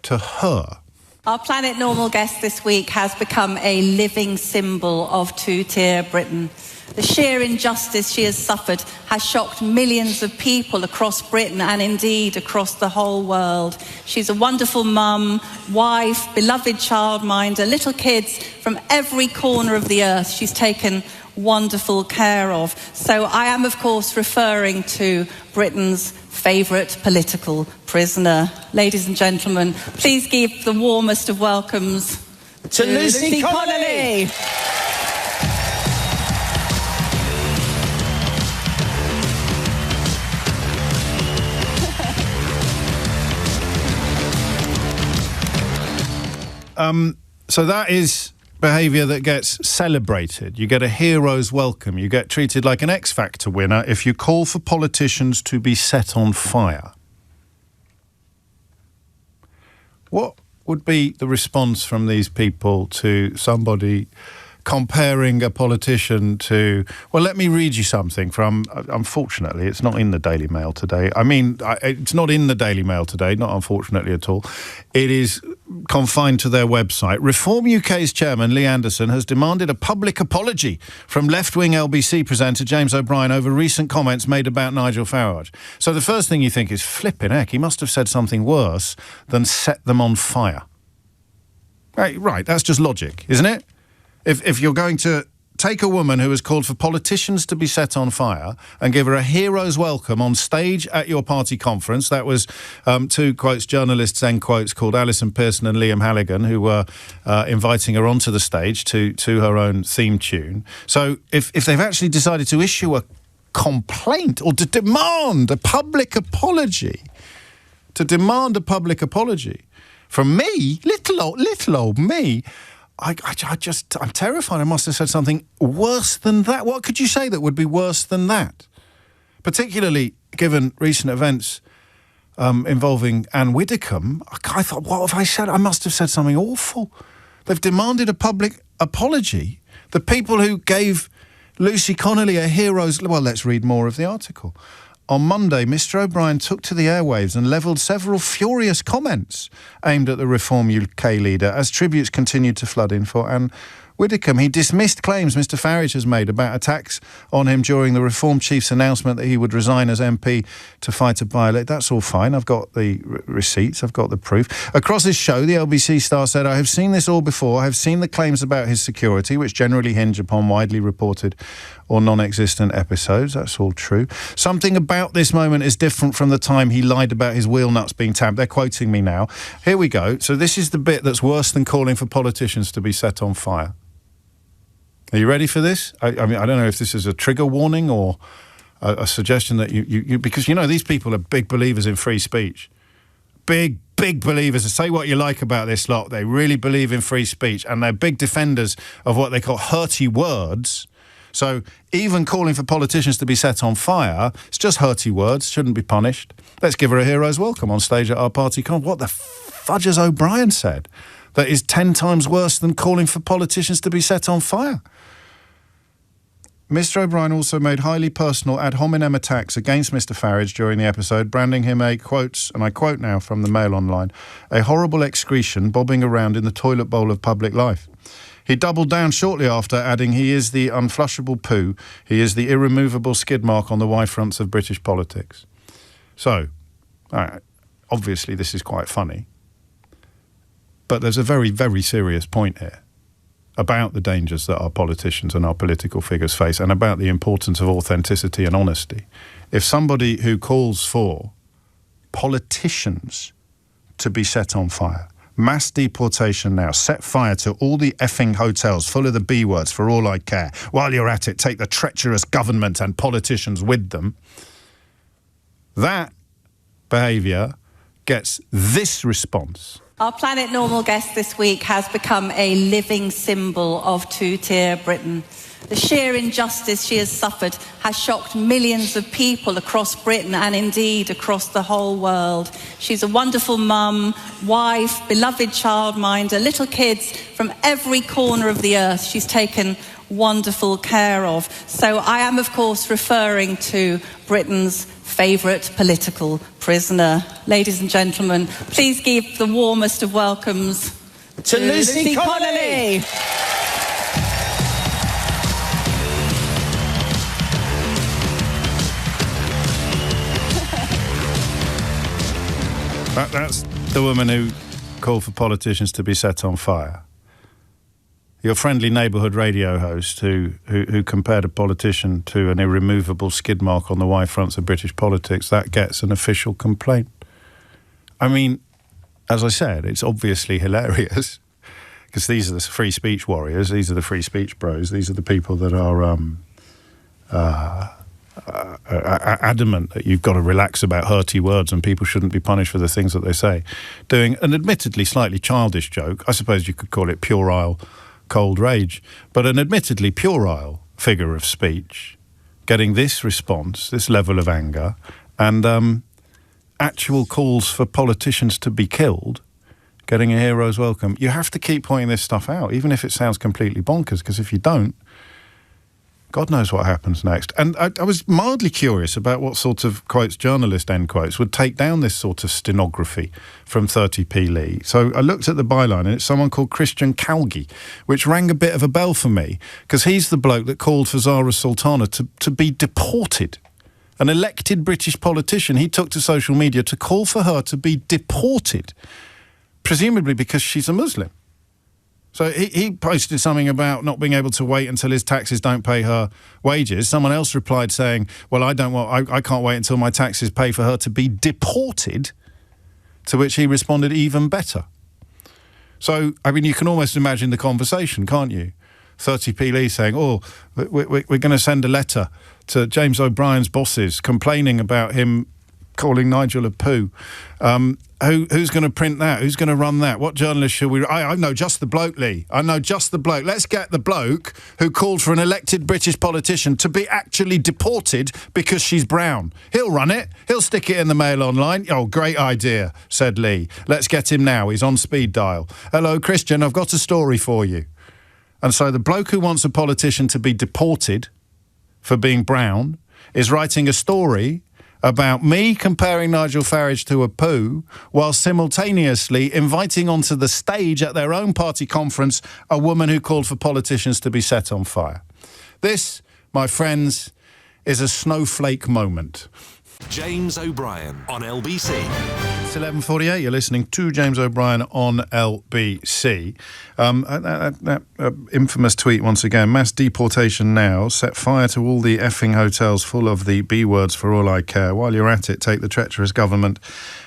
to her. Our Planet Normal guest this week has become a living symbol of two-tier Britain. The sheer injustice she has suffered has shocked millions of people across Britain and indeed across the whole world. She's a wonderful mum, wife, beloved childminder, little kids from every corner of the earth she's taken wonderful care of. So I am, of course, referring to Britain's favourite political prisoner. Ladies and gentlemen, please give the warmest of welcomes to Lucy Connolly. So that is behaviour that gets celebrated. You get a hero's welcome. You get treated like an X Factor winner if you call for politicians to be set on fire. What would be the response from these people to somebody comparing a politician to... Well, let me read you something from... Unfortunately, it's not in the Daily Mail today. I mean, it's not in the Daily Mail today, not unfortunately at all. It is confined to their website. Reform UK's chairman, Lee Anderson, has demanded a public apology from left-wing LBC presenter James O'Brien over recent comments made about Nigel Farage. So the first thing you think is, flipping heck, he must have said something worse than set them on fire. Right, that's just logic, isn't it? If you're going to take a woman who has called for politicians to be set on fire and give her a hero's welcome on stage at your party conference, that was two quotes, journalists, end quotes, called Alison Pearson and Liam Halligan, who were inviting her onto the stage to her own theme tune. So if they've actually decided to issue a complaint or to demand a public apology, from me, little old me, I'm terrified I must have said something worse than that. What could you say that would be worse than that? Particularly given recent events involving Anne Widdecombe, I thought, what have I said? I must have said something awful. They've demanded a public apology. The people who gave Lucy Connolly a hero's... Well, let's read more of the article. On Monday, Mr O'Brien took to the airwaves and levelled several furious comments aimed at the Reform UK leader as tributes continued to flood in for Anne Widdecombe. He dismissed claims Mr Farage has made about attacks on him during the Reform chief's announcement that he would resign as MP to fight a by-election. That's all fine. I've got the receipts. I've got the proof. Across his show, the LBC star said, "I have seen this all before. I have seen the claims about his security, which generally hinge upon widely reported or non-existent episodes." That's all true. "Something about this moment is different from the time he lied about his wheel nuts being tapped." They're quoting me now. Here we go. So this is the bit that's worse than calling for politicians to be set on fire. Are you ready for this? I mean, I don't know if this is a trigger warning or a suggestion that you because, you know, these people are big believers in free speech. Big believers. Say what you like about this lot. They really believe in free speech, and they're big defenders of what they call hurty words. So even calling for politicians to be set on fire, it's just hurty words, shouldn't be punished. Let's give her a hero's welcome on stage at our party con. What the fudge has O'Brien said that is 10 times worse than calling for politicians to be set on fire? Mr O'Brien also made highly personal ad hominem attacks against Mr Farage during the episode, branding him a, quotes, and I quote now from the Mail Online, "a horrible excretion bobbing around in the toilet bowl of public life." He doubled down shortly after, adding, "He is the unflushable poo. He is the irremovable skid mark on the Y-fronts of British politics." So, obviously this is quite funny, but there's a very, very serious point here about the dangers that our politicians and our political figures face, and about the importance of authenticity and honesty. If somebody who calls for politicians to be set on fire, mass deportation now, set fire to all the effing hotels full of the B words, for all I care, while you're at it, take the treacherous government and politicians with them, that behaviour gets this response. Our Planet Normal guest this week has become a living symbol of two-tier Britain. The sheer injustice she has suffered has shocked millions of people across Britain and indeed across the whole world. She's a wonderful mum, wife, beloved childminder, little kids from every corner of the earth she's taken wonderful care of. So I am, of course, referring to Britain's favourite political prisoner. Ladies and gentlemen, please give the warmest of welcomes to Lucy Connolly. That's the woman who called for politicians to be set on fire. Your friendly neighbourhood radio host who compared a politician to an irremovable skid mark on the Y-fronts of British politics, that gets an official complaint. I mean, as I said, it's obviously hilarious, because these are the free speech warriors, these are the free speech bros, these are the people that are adamant that you've got to relax about hurty words and people shouldn't be punished for the things that they say. Doing an admittedly slightly childish joke, I suppose you could call it puerile cold rage, but an admittedly puerile figure of speech getting this response, this level of anger, and actual calls for politicians to be killed getting a hero's welcome. You have to keep pointing this stuff out, even if it sounds completely bonkers, because if you don't, God knows what happens next. And I was mildly curious about what sort of quotes, journalist end quotes, would take down this sort of stenography from 30p Lee. So I looked at the byline, and it's someone called Christian Calgi, which rang a bit of a bell for me, because he's the bloke that called for Zara Sultana to be deported. An elected British politician, he took to social media to call for her to be deported, presumably because she's a Muslim. So he posted something about not being able to wait until his taxes don't pay her wages. Someone else replied saying, well, I can't wait until my taxes pay for her to be deported, to which he responded even better. So, I mean, you can almost imagine the conversation, can't you? 30p Lee saying, we're going to send a letter to James O'Brien's bosses complaining about him calling Nigel a poo. Who's going to print that? Who's going to run that? What journalist should we... I know just the bloke, Lee. I know just the bloke. Let's get the bloke who called for an elected British politician to be actually deported because she's brown. He'll run it. He'll stick it in the Mail Online. Oh, great idea, said Lee. Let's get him now. He's on speed dial. Hello, Christian, I've got a story for you. And so the bloke who wants a politician to be deported for being brown is writing a story about me comparing Nigel Farage to a poo while simultaneously inviting onto the stage at their own party conference a woman who called for politicians to be set on fire. This, my friends, is a snowflake moment. James O'Brien on LBC. It's 11:48. You're listening to James O'Brien on LBC. That infamous tweet once again. Mass deportation now. Set fire to all the effing hotels full of the B words for all I care. While you're at it, take the treacherous government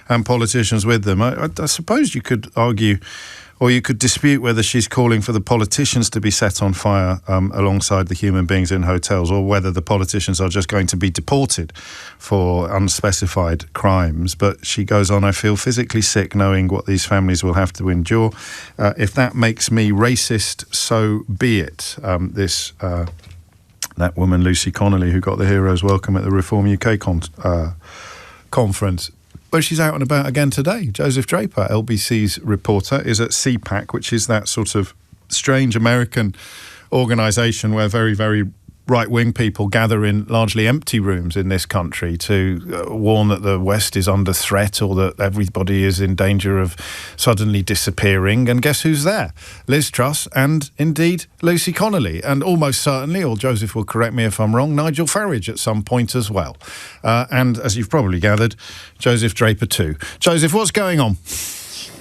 and politicians with them. I suppose you could argue, or you could dispute whether she's calling for the politicians to be set on fire alongside the human beings in hotels, or whether the politicians are just going to be deported for unspecified crimes. But she goes on, I feel physically sick knowing what these families will have to endure. If that makes me racist, so be it. That woman, Lucy Connolly, who got the hero's welcome at the Reform UK conference. Well, she's out and about again today. Joseph Draper, LBC's reporter, is at CPAC, which is that sort of strange American organisation where very, very right-wing people gather in largely empty rooms in this country to warn that the West is under threat or that everybody is in danger of suddenly disappearing. And guess who's there? Liz Truss and, indeed, Lucy Connolly. And almost certainly, or Joseph will correct me if I'm wrong, Nigel Farage at some point as well. And, as you've probably gathered, Joseph Draper too. Joseph, what's going on?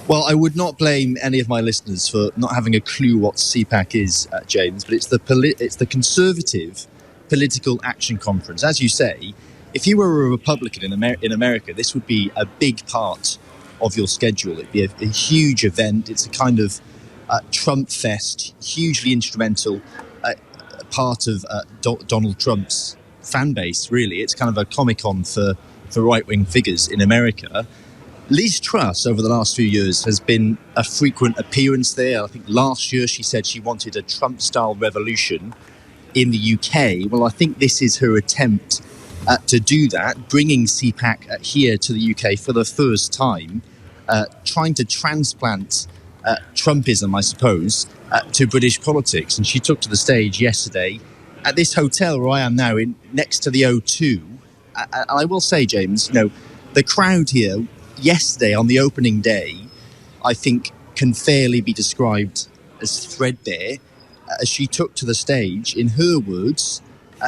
Well, I would not blame any of my listeners for not having a clue what CPAC is, James, but it's the Conservative Political Action Conference. As you say, if you were a Republican in America, this would be a big part of your schedule. It'd be a huge event. It's a kind of Trump fest, hugely instrumental part of Donald Trump's fan base, really. It's kind of a Comic-Con for right-wing figures in America. Liz Truss, over the last few years, has been a frequent appearance there. I think last year she said she wanted a Trump-style revolution in the UK. Well, I think this is her attempt to do that, bringing CPAC here to the UK for the first time, trying to transplant Trumpism, I suppose, to British politics. And she took to the stage yesterday at this hotel where I am now, next to the O2. And I will say, James, the crowd here yesterday on the opening day, I think, can fairly be described as threadbare, as she took to the stage, in her words,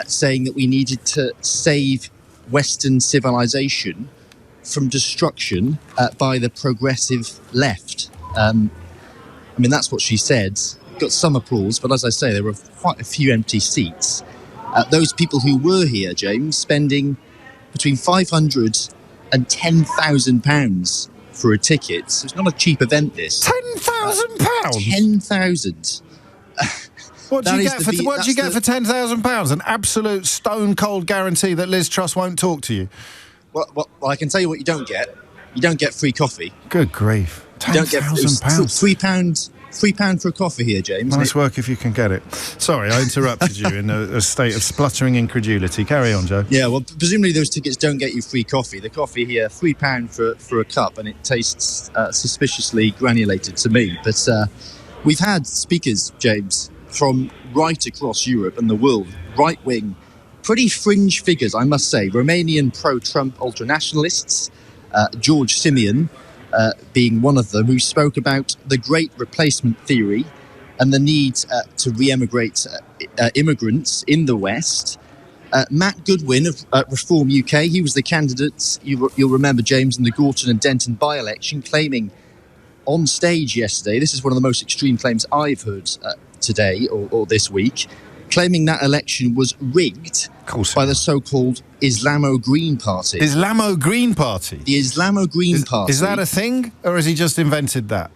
saying that we needed to save Western civilization from destruction by the progressive left. That's what she said. Got some applause, but as I say, there were quite a few empty seats. Those people who were here, James, spending between £500 and £10,000 for a ticket. So it's not a cheap event, this. £10,000? 10,000. What do you get for £10,000? An absolute stone-cold guarantee that Liz Truss won't talk to you? Well, I can tell you what you don't get. You don't get free coffee. Good grief. £10,000. £3 £3 for a coffee here, James. Nice work if you can get it. Sorry, I interrupted you in a state of spluttering incredulity. Carry on, Joe. Yeah, well, presumably those tickets don't get you free coffee. The coffee here, £3 for a cup, and it tastes suspiciously granulated to me. But we've had speakers, James, from right across Europe and the world, right-wing, pretty fringe figures, I must say. Romanian pro-Trump ultranationalists, George Simeon being one of them, who spoke about the great replacement theory and the need to re-emigrate immigrants in the West. Matt Goodwin of Reform UK, he was the candidate, you'll remember, James, in the Gorton and Denton by-election, claiming on stage yesterday, this is one of the most extreme claims I've heard today or this week, claiming that election was rigged by the so-called Islamo Green Party. Islamo Green Party? The Islamo Green Party. Is that a thing, or has he just invented that?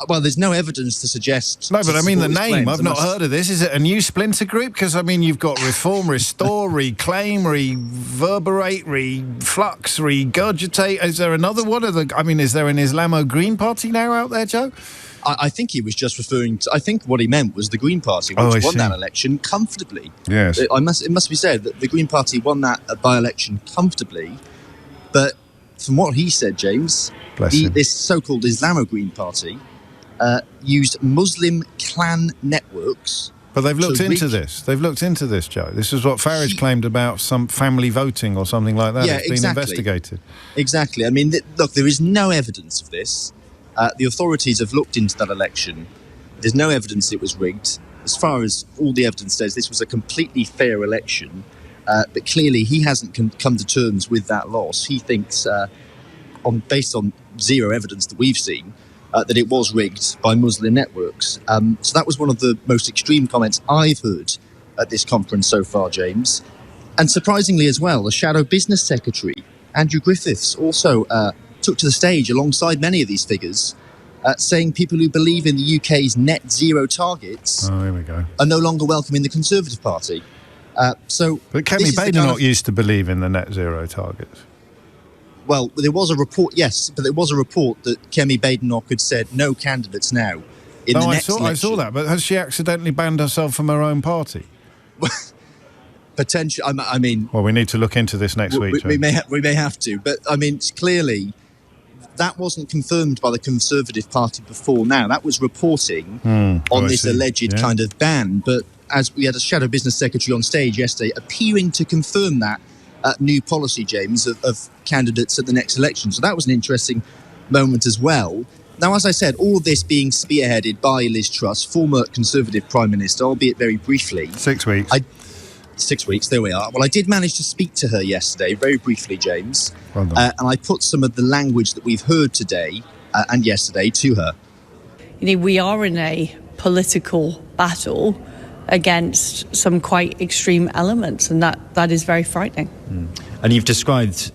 Well, there's no evidence to suggest... No, but I mean the name. I've not heard of this. Is it a new splinter group? Because, I mean, you've got Reform, Restore, Reclaim, Reverberate, Reflux, Regurgitate. Is there another one? Is there an Islamo Green Party now out there, Joe? I think he was just referring to... I think what he meant was the Green Party, which won that election comfortably. Yes. It must be said that the Green Party won that by-election comfortably, but from what he said, James, this so-called Islamo Green Party used Muslim clan networks... But they've looked into this. They've looked into this, Joe. This is what Farage claimed about some family voting or something like that. Yeah, it's been investigated. Exactly. I mean, look, there is no evidence of this. The authorities have looked into that election. There's no evidence it was rigged. As far as all the evidence says, this was a completely fair election. But clearly he hasn't come to terms with that loss. He thinks, based on zero evidence that we've seen, that it was rigged by Muslim networks. So that was one of the most extreme comments I've heard at this conference so far, James. And surprisingly as well, the Shadow Business Secretary, Andrew Griffiths, also took to the stage alongside many of these figures, saying people who believe in the UK's net zero targets here we go. are no longer welcome in the Conservative Party. But Kemi Badenoch used to believe in the net zero targets. Well, there was a report, yes, but there was a report that Kemi Badenoch had said no candidates now in the next election. I saw that, but has she accidentally banned herself from her own party? Potentially, I mean... Well, we need to look into this next week. We may have to, but I mean, clearly, that wasn't confirmed by the Conservative Party before now. That was reporting on this alleged kind of ban, but as we had a Shadow Business Secretary on stage yesterday appearing to confirm that new policy, James, of candidates at the next election. So that was an interesting moment as well. Now, as I said, all of this being spearheaded by Liz Truss, former Conservative Prime Minister, albeit very briefly. 6 weeks. 6 weeks, there we are. Well, I did manage to speak to her yesterday, very briefly, James. Well done. And I put some of the language that we've heard today and yesterday to her. You know, we are in a political battle against some quite extreme elements, and that is very frightening. And you've described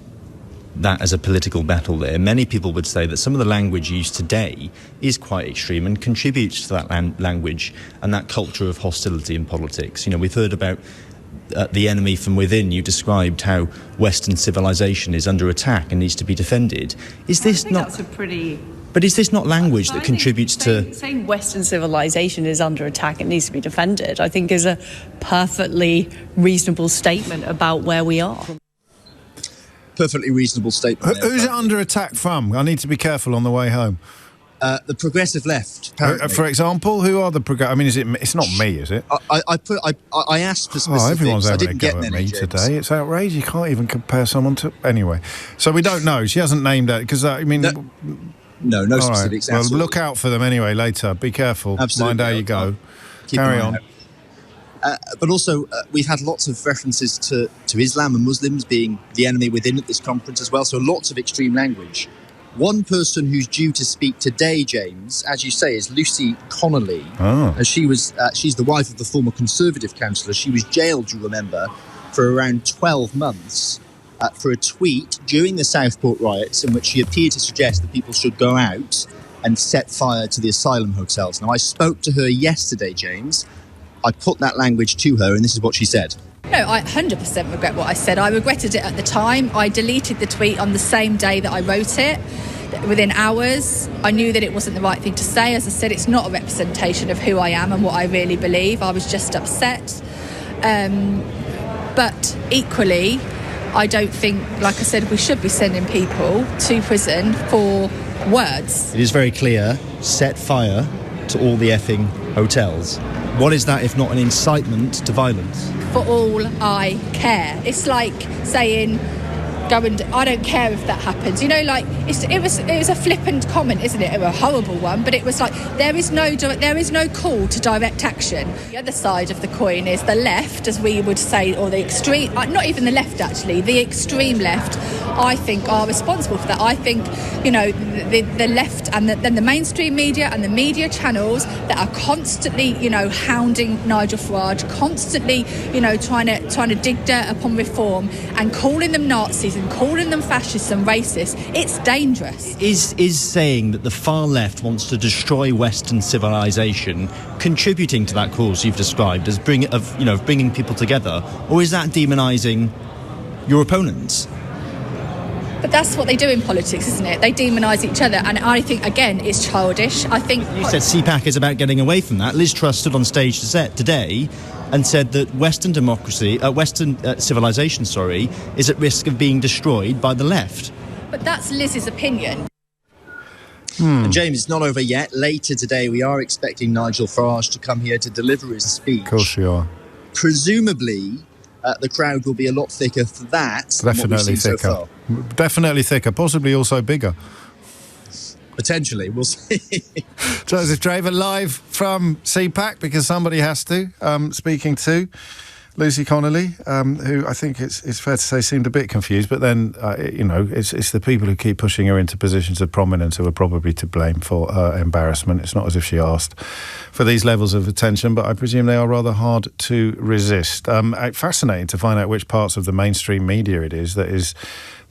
that as a political battle there. Many people would say that some of the language used today is quite extreme and contributes to that language and that culture of hostility in politics. You know, we've heard about the enemy from within. You described how Western civilization is under attack and needs to be defended. Is this not... That's a pretty... But is this not language that contributes to... Saying Western civilization is under attack and needs to be defended, I think is a perfectly reasonable statement about where we are. Perfectly reasonable statement. Who's it under attack from? I need to be careful on the way home. The progressive left, apparently. For example, who are the progressive... I mean, it's not me, is it? I asked for specifics. Everyone's having a go at me James. today. It's outrageous. You can't even compare someone to... Anyway, so we don't know. She hasn't named that because, I mean... No specifics. Well, look out for them anyway later. Be careful. Absolutely. Mind how you go. Carry on. But also, we've had lots of references to Islam and Muslims being the enemy within at this conference as well. So lots of extreme language. One person who's due to speak today, James, as you say, is Lucy Connolly. She's the wife of the former Conservative councillor. She was jailed, you remember, for around 12 months. For a tweet during the Southport riots in which she appeared to suggest that people should go out and set fire to the asylum hotels. Now, I spoke to her yesterday, James. I put that language to her, and this is what she said. No, I 100% regret what I said. I regretted it at the time. I deleted the tweet on the same day that I wrote it. within hours. I knew that it wasn't the right thing to say. As I said, it's not a representation of who I am and what I really believe. I was just upset. But equally, I don't think, like I said, we should be sending people to prison for words. It is very clear, set fire to all the effing hotels. What is that if not an incitement to violence? For all I care. It's like saying, I don't care if that happens. You know, like, it was a flippant comment, isn't it? A horrible one, but it was like, there is no call to direct action. The other side of the coin is the left, as we would say, or the extreme, not even the left actually, the extreme left, I think are responsible for that. I think, you know, the left and then the mainstream media and the media channels that are constantly, you know, hounding Nigel Farage, constantly, you know, trying to dig dirt upon reform and calling them Nazis and calling them fascists and racists. It's dangerous. Is saying that the far left wants to destroy Western civilization contributing to that cause you've described as bringing people together, or is that demonising your opponents? But that's what they do in politics, isn't it? They demonise each other, and I think, again, it's childish. I think you said CPAC is about getting away from that. Liz Truss stood on stage today and said that Western civilization, is at risk of being destroyed by the left. But that's Liz's opinion. And James, it's not over yet. Later today, we are expecting Nigel Farage to come here to deliver his speech. Of course you are. Presumably, the crowd will be a lot thicker for that. Definitely thicker. So definitely thicker. Possibly also bigger. Potentially, we'll see. Joseph Draver live from CPAC, because somebody has to, speaking to Lucy Connolly, who I think it's fair to say seemed a bit confused, but then, it's the people who keep pushing her into positions of prominence who are probably to blame for her embarrassment. It's not as if she asked for these levels of attention, but I presume they are rather hard to resist. Fascinating to find out which parts of the mainstream media it is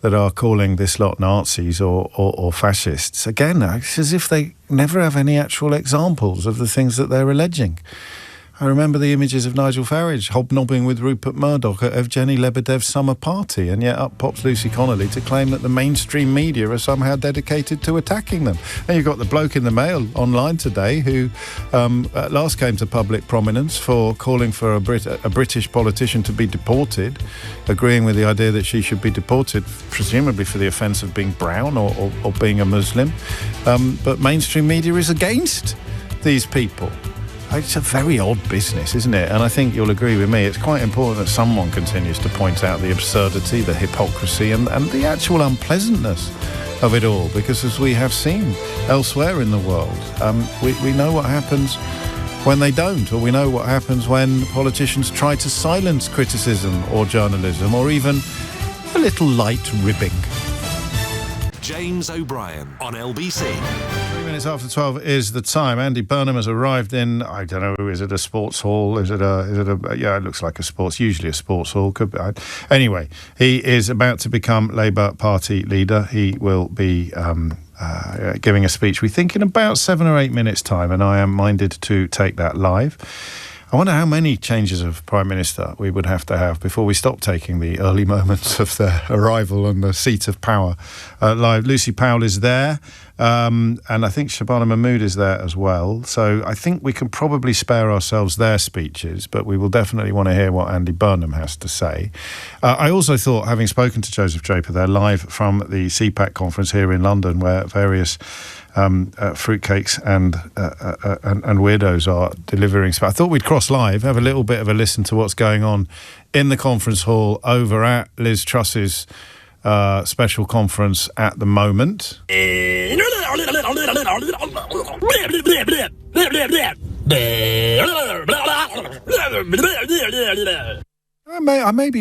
that are calling this lot Nazis or fascists. Again, it's as if they never have any actual examples of the things that they're alleging. I remember the images of Nigel Farage hobnobbing with Rupert Murdoch at Evgeny Lebedev's summer party, and yet up pops Lucy Connolly to claim that the mainstream media are somehow dedicated to attacking them. And you've got the bloke in the Mail online today who at last came to public prominence for calling for a British politician to be deported, agreeing with the idea that she should be deported, presumably for the offence of being brown or being a Muslim. But mainstream media is against these people. It's a very odd business, isn't it? And I think you'll agree with me, it's quite important that someone continues to point out the absurdity, the hypocrisy and the actual unpleasantness of it all, because as we have seen elsewhere in the world, we know what happens when they don't, or we know what happens when politicians try to silence criticism or journalism, or even a little light ribbing. James O'Brien on LBC. 3 minutes after 12 is the time. Andy Burnham has arrived in, I don't know, is it a sports hall? Is it yeah, it looks like usually a sports hall. Could be. Anyway, he is about to become Labour Party leader. He will be giving a speech, we think, in about 7 or 8 minutes' time, and I am minded to take that live. I wonder how many changes of Prime Minister we would have to have before we stop taking the early moments of their arrival on the seat of power live. Lucy Powell is there, and I think Shabana Mahmood is there as well. So I think we can probably spare ourselves their speeches, but we will definitely want to hear what Andy Burnham has to say. I also thought, having spoken to Joseph Draper there live from the CPAC conference here in London, where various fruitcakes and weirdos are delivering. I thought we'd cross live, have a little bit of a listen to what's going on in the conference hall over at Liz Truss's special conference at the moment. Maybe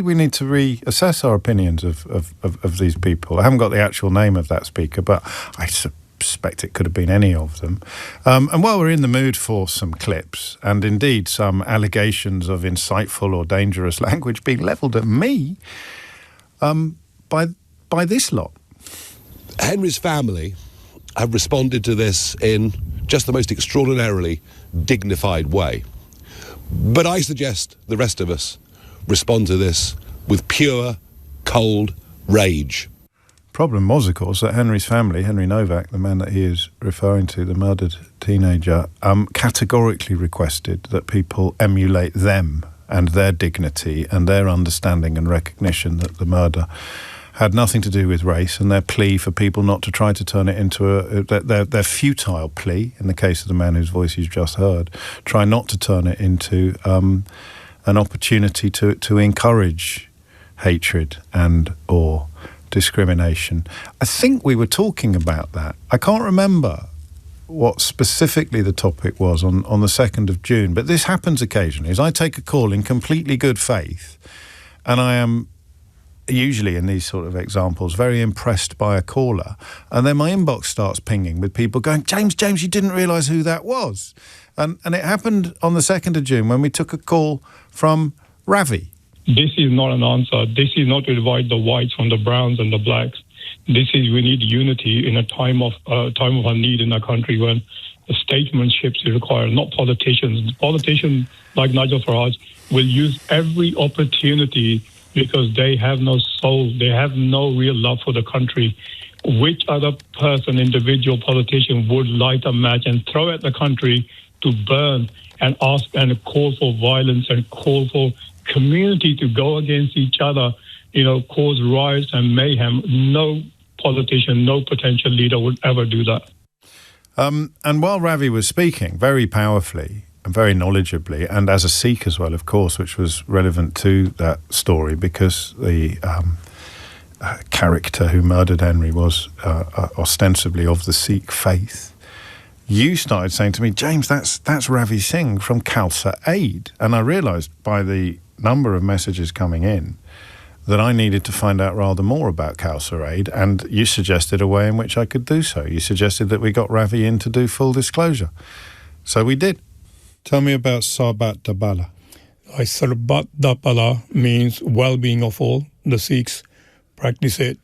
we need to reassess our opinions of these people. I haven't got the actual name of that speaker, but I suspect it could have been any of them. And while we're in the mood for some clips, and indeed some allegations of insightful or dangerous language being levelled at me by this lot. Henry's family have responded to this in just the most extraordinarily dignified way. But I suggest the rest of us respond to this with pure, cold rage. problem was, of course, that Henry's family, Henry Novak, the man that he is referring to, the murdered teenager, categorically requested that people emulate them and their dignity and their understanding and recognition that the murder had nothing to do with race, and their plea for people not to try to turn it into their futile plea, in the case of the man whose voice you've just heard, try not to turn it into an opportunity to encourage hatred and or discrimination. I think we were talking about that. I can't remember what specifically the topic was on the 2nd of June, but this happens occasionally. As I take a call in completely good faith, and I am usually in these sort of examples very impressed by a caller, and then my inbox starts pinging with people going, James, you didn't realise who that was. And it happened on the 2nd of June when we took a call from Ravi. This is not an answer. This is not to divide the whites from the browns and the blacks. This is, we need unity in a time of our need in our country when statesmanship is required, not politicians. Politicians like Nigel Farage will use every opportunity because they have no soul. They have no real love for the country. Which other person, individual politician would light a match and throw at the country to burn and ask and call for violence and call for community to go against each other, cause riots and mayhem? No politician, no potential leader would ever do that. And while Ravi was speaking very powerfully and very knowledgeably, and as a Sikh as well, of course, which was relevant to that story because the character who murdered Henry was ostensibly of the Sikh faith, you started saying to me, James, that's Ravi Singh from Khalsa Aid. And I realised by the number of messages coming in that I needed to find out rather more about Khalsa Aid, and you suggested a way in which I could do so. You suggested that we got Ravi in to do full disclosure. So we did. Tell me about Sarbat Dabala. Sarbat Dabala means well-being of all. The Sikhs practice it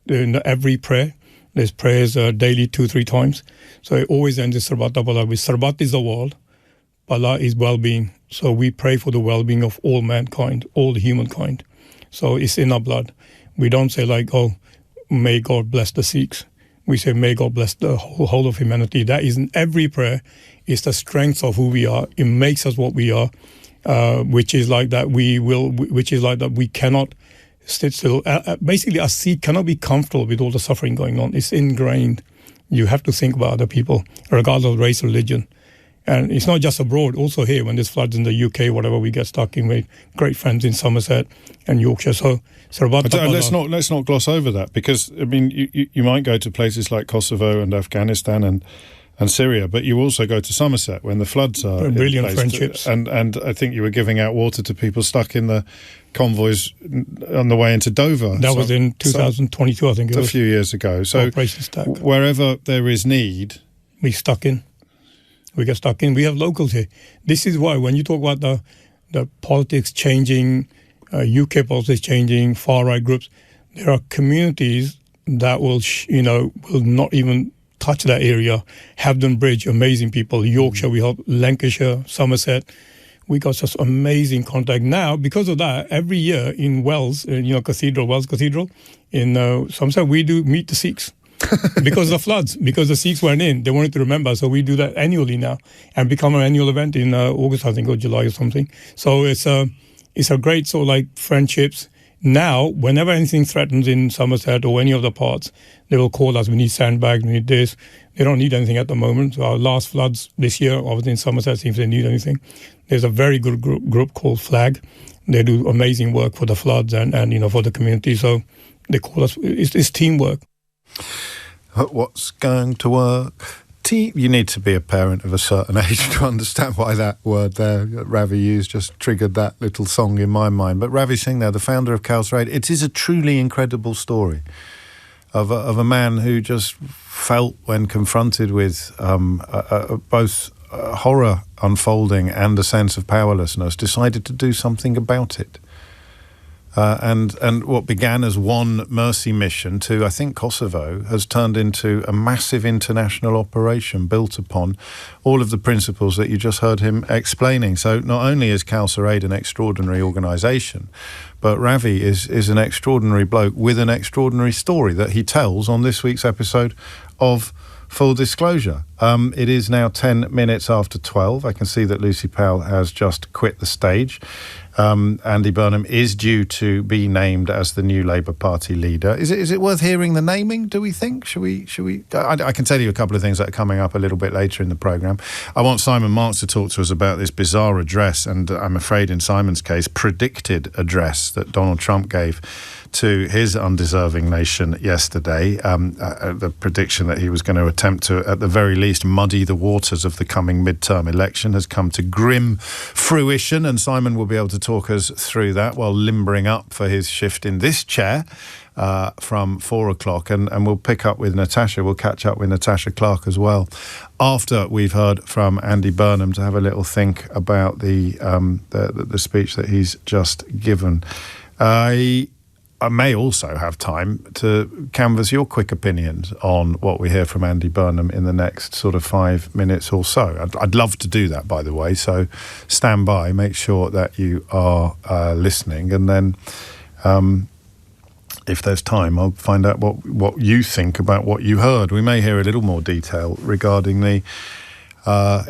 in every prayer. There's prayers daily 2-3 times. So it always ends with Sarbat Dabala. Sarbat is the world. Bala is well-being. So we pray for the well-being of all mankind, all the humankind. So it's in our blood. We don't say like, oh, may God bless the Sikhs. We say, may God bless the whole of humanity. That is in every prayer. It's the strength of who we are. It makes us what we are, which is like that we cannot sit still. Basically, a Sikh cannot be comfortable with all the suffering going on. It's ingrained. You have to think about other people, regardless of race or religion. And it's not just abroad, also here, when there's floods in the UK, whatever, we get stuck in with great friends in Somerset and Yorkshire. So let's not gloss over that, because, I mean, you might go to places like Kosovo and Afghanistan and Syria, but you also go to Somerset when the floods are brilliant friendships. And I think you were giving out water to people stuck in the convoys on the way into Dover. That was in 2022, I think it was. A few years ago. So wherever there is need, we get stuck in. We have locals here. This is why when you talk about the politics changing, UK politics changing, far-right groups, there are communities that will not even touch that area. Hampton Bridge, amazing people. Yorkshire, we help. Lancashire, Somerset. We got such amazing contact. Now, because of that, every year in Wells, Wells Cathedral, in Somerset, we do meet the Sikhs. Because of the floods, because the Sikhs weren't in, they wanted to remember, so we do that annually now and become an annual event in August, I think, or July or something. So it's a great sort of like friendships. Now, whenever anything threatens in Somerset or any other parts, they will call us. We need sandbags, we need this. They don't need anything at the moment. So our last floods this year, I was in Somerset, see if they need anything. There's a very good group called Flag. They do amazing work for the floods and for the community. So they call us. It's teamwork. What's going to work? You need to be a parent of a certain age to understand why that word there, Ravi used, just triggered that little song in my mind. But Ravi Singh there, the founder of Khalsa Aid, it is a truly incredible story of a man who just felt, when confronted with both horror unfolding and a sense of powerlessness, decided to do something about it. And what began as one mercy mission to, I think, Kosovo, has turned into a massive international operation built upon all of the principles that you just heard him explaining. So not only is Khalsa Aid an extraordinary organisation, but Ravi is an extraordinary bloke with an extraordinary story that he tells on this week's episode of Full Disclosure. It is now 10 minutes after 12. I can see that Lucy Powell has just quit the stage. Andy Burnham is due to be named as the new Labour Party leader. Is it worth hearing the naming, do we think? Should we? I can tell you a couple of things that are coming up a little bit later in the programme. I want Simon Marks to talk to us about this bizarre address, and I'm afraid in Simon's case, predicted address that Donald Trump gave to his undeserving nation yesterday. The prediction that he was going to attempt to, at the very least, muddy the waters of the coming midterm election has come to grim fruition, and Simon will be able to talk us through that while limbering up for his shift in this chair from 4 o'clock, and we'll pick up with Natasha. We'll catch up with Natasha Clark as well after we've heard from Andy Burnham to have a little think about the speech that he's just given. I may also have time to canvass your quick opinions on what we hear from Andy Burnham in the next sort of 5 minutes or so. I'd love to do that, by the way, so stand by, make sure that you are listening, and then if there's time, I'll find out what you think about what you heard. We may hear a little more detail regarding the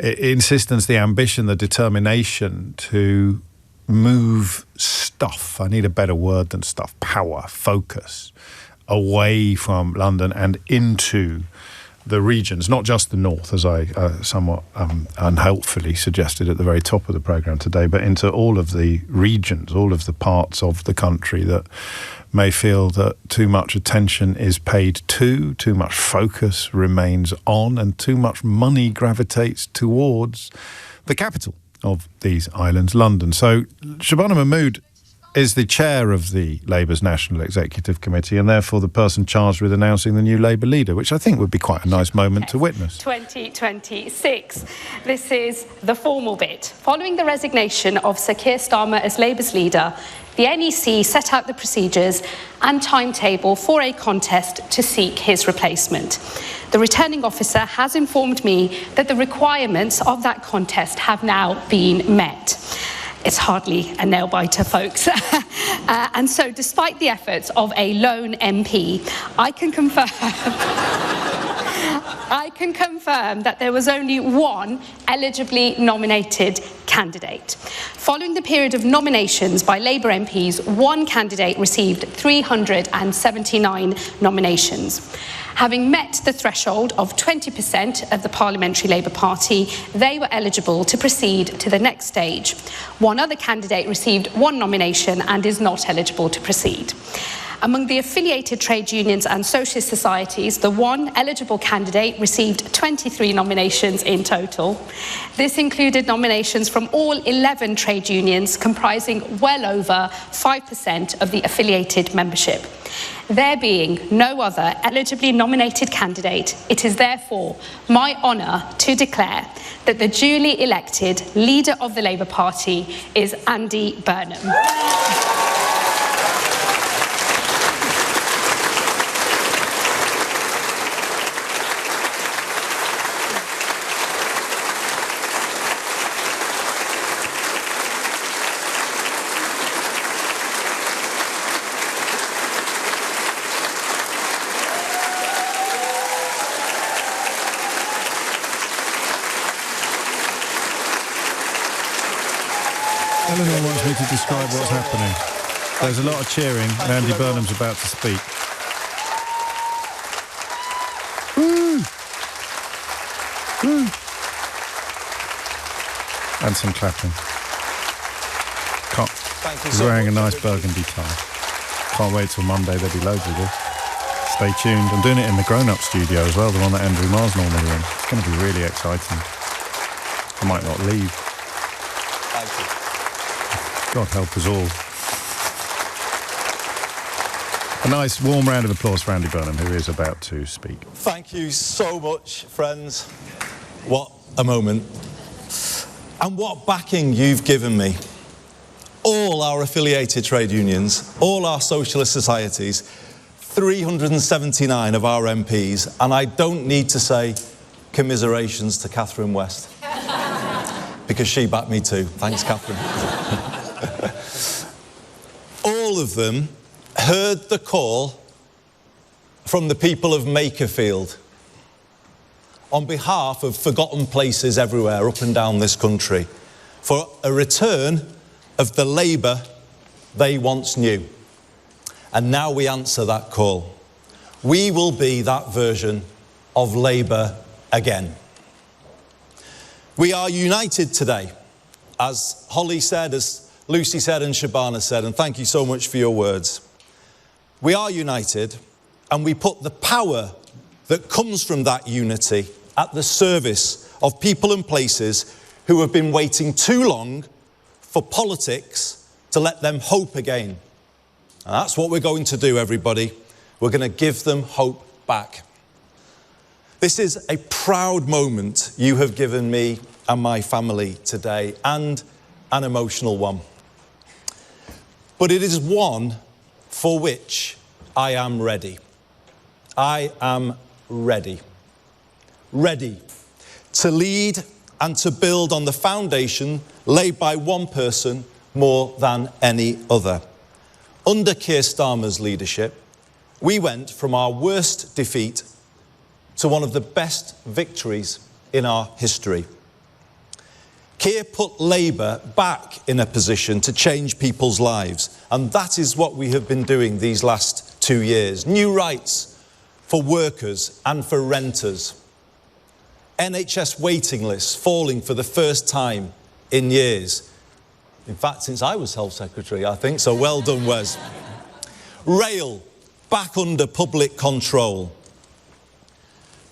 insistence, the ambition, the determination to move stuff, I need a better word than stuff, power, focus, away from London and into the regions, not just the north, as I somewhat unhelpfully suggested at the very top of the programme today, but into all of the regions, all of the parts of the country that may feel that too much attention is paid to, too much focus remains on, and too much money gravitates towards the capital of these islands, London. So Shabana Mahmood is the chair of the Labour's National Executive Committee, and therefore the person charged with announcing the new Labour leader, which I think would be quite a nice moment to witness. 2026. This is the formal bit. Following the resignation of Sir Keir Starmer as Labour's leader, the NEC set out the procedures and timetable for a contest to seek his replacement. The returning officer has informed me that the requirements of that contest have now been met. It's hardly a nail-biter, folks. And so, despite the efforts of a lone MP, I can confirm that there was only one eligibly nominated candidate. Following the period of nominations by Labour MPs, one candidate received 379 nominations. Having met the threshold of 20% of the Parliamentary Labour Party, they were eligible to proceed to the next stage. One other candidate received one nomination and is not eligible to proceed. Among the affiliated trade unions and socialist societies, the one eligible candidate received 23 nominations in total. This included nominations from all 11 trade unions, comprising well over 5% of the affiliated membership. There being no other eligibly nominated candidate, it is therefore my honour to declare that the duly elected leader of the Labour Party is Andy Burnham. Eleanor wants me to describe what's happening. There's a lot of cheering, and Andy Burnham's about to speak. Woo! Woo! And some clapping. He's wearing a nice burgundy tie. Can't wait till Monday, there'll be loads of this. Stay tuned. I'm doing it in the grown-up studio as well, the one that Andrew Marr's normally in. It's going to be really exciting. I might not leave. God help us all. A nice warm round of applause for Andy Burnham, who is about to speak. Thank you so much, friends. What a moment. And what backing you've given me. All all our affiliated trade unions, all our socialist societies, 379 of our MPs, and I don't need to say commiserations to Catherine West, because she backed me too. Thanks, Catherine. All of them heard the call from the people of Makerfield on behalf of forgotten places everywhere up and down this country for a return of the Labour they once knew. And now we answer that call. We will be that version of Labour again. We are united today, as Holly said, as Lucy said and Shabana said, and thank you so much for your words. We are united, and we put the power that comes from that unity at the service of people and places who have been waiting too long for politics to let them hope again. And that's what we're going to do, everybody. We're going to give them hope back. This is a proud moment you have given me and my family today, and an emotional one. But it is one for which I am ready. I am ready. Ready to lead and to build on the foundation laid by one person more than any other. Under Keir Starmer's leadership, we went from our worst defeat to one of the best victories in our history. Keir put Labour back in a position to change people's lives, and that is what we have been doing these last 2 years. New rights for workers and for renters. NHS waiting lists falling for the first time in years. In fact, since I was Health Secretary, I think, so well done, Wes. Rail back under public control.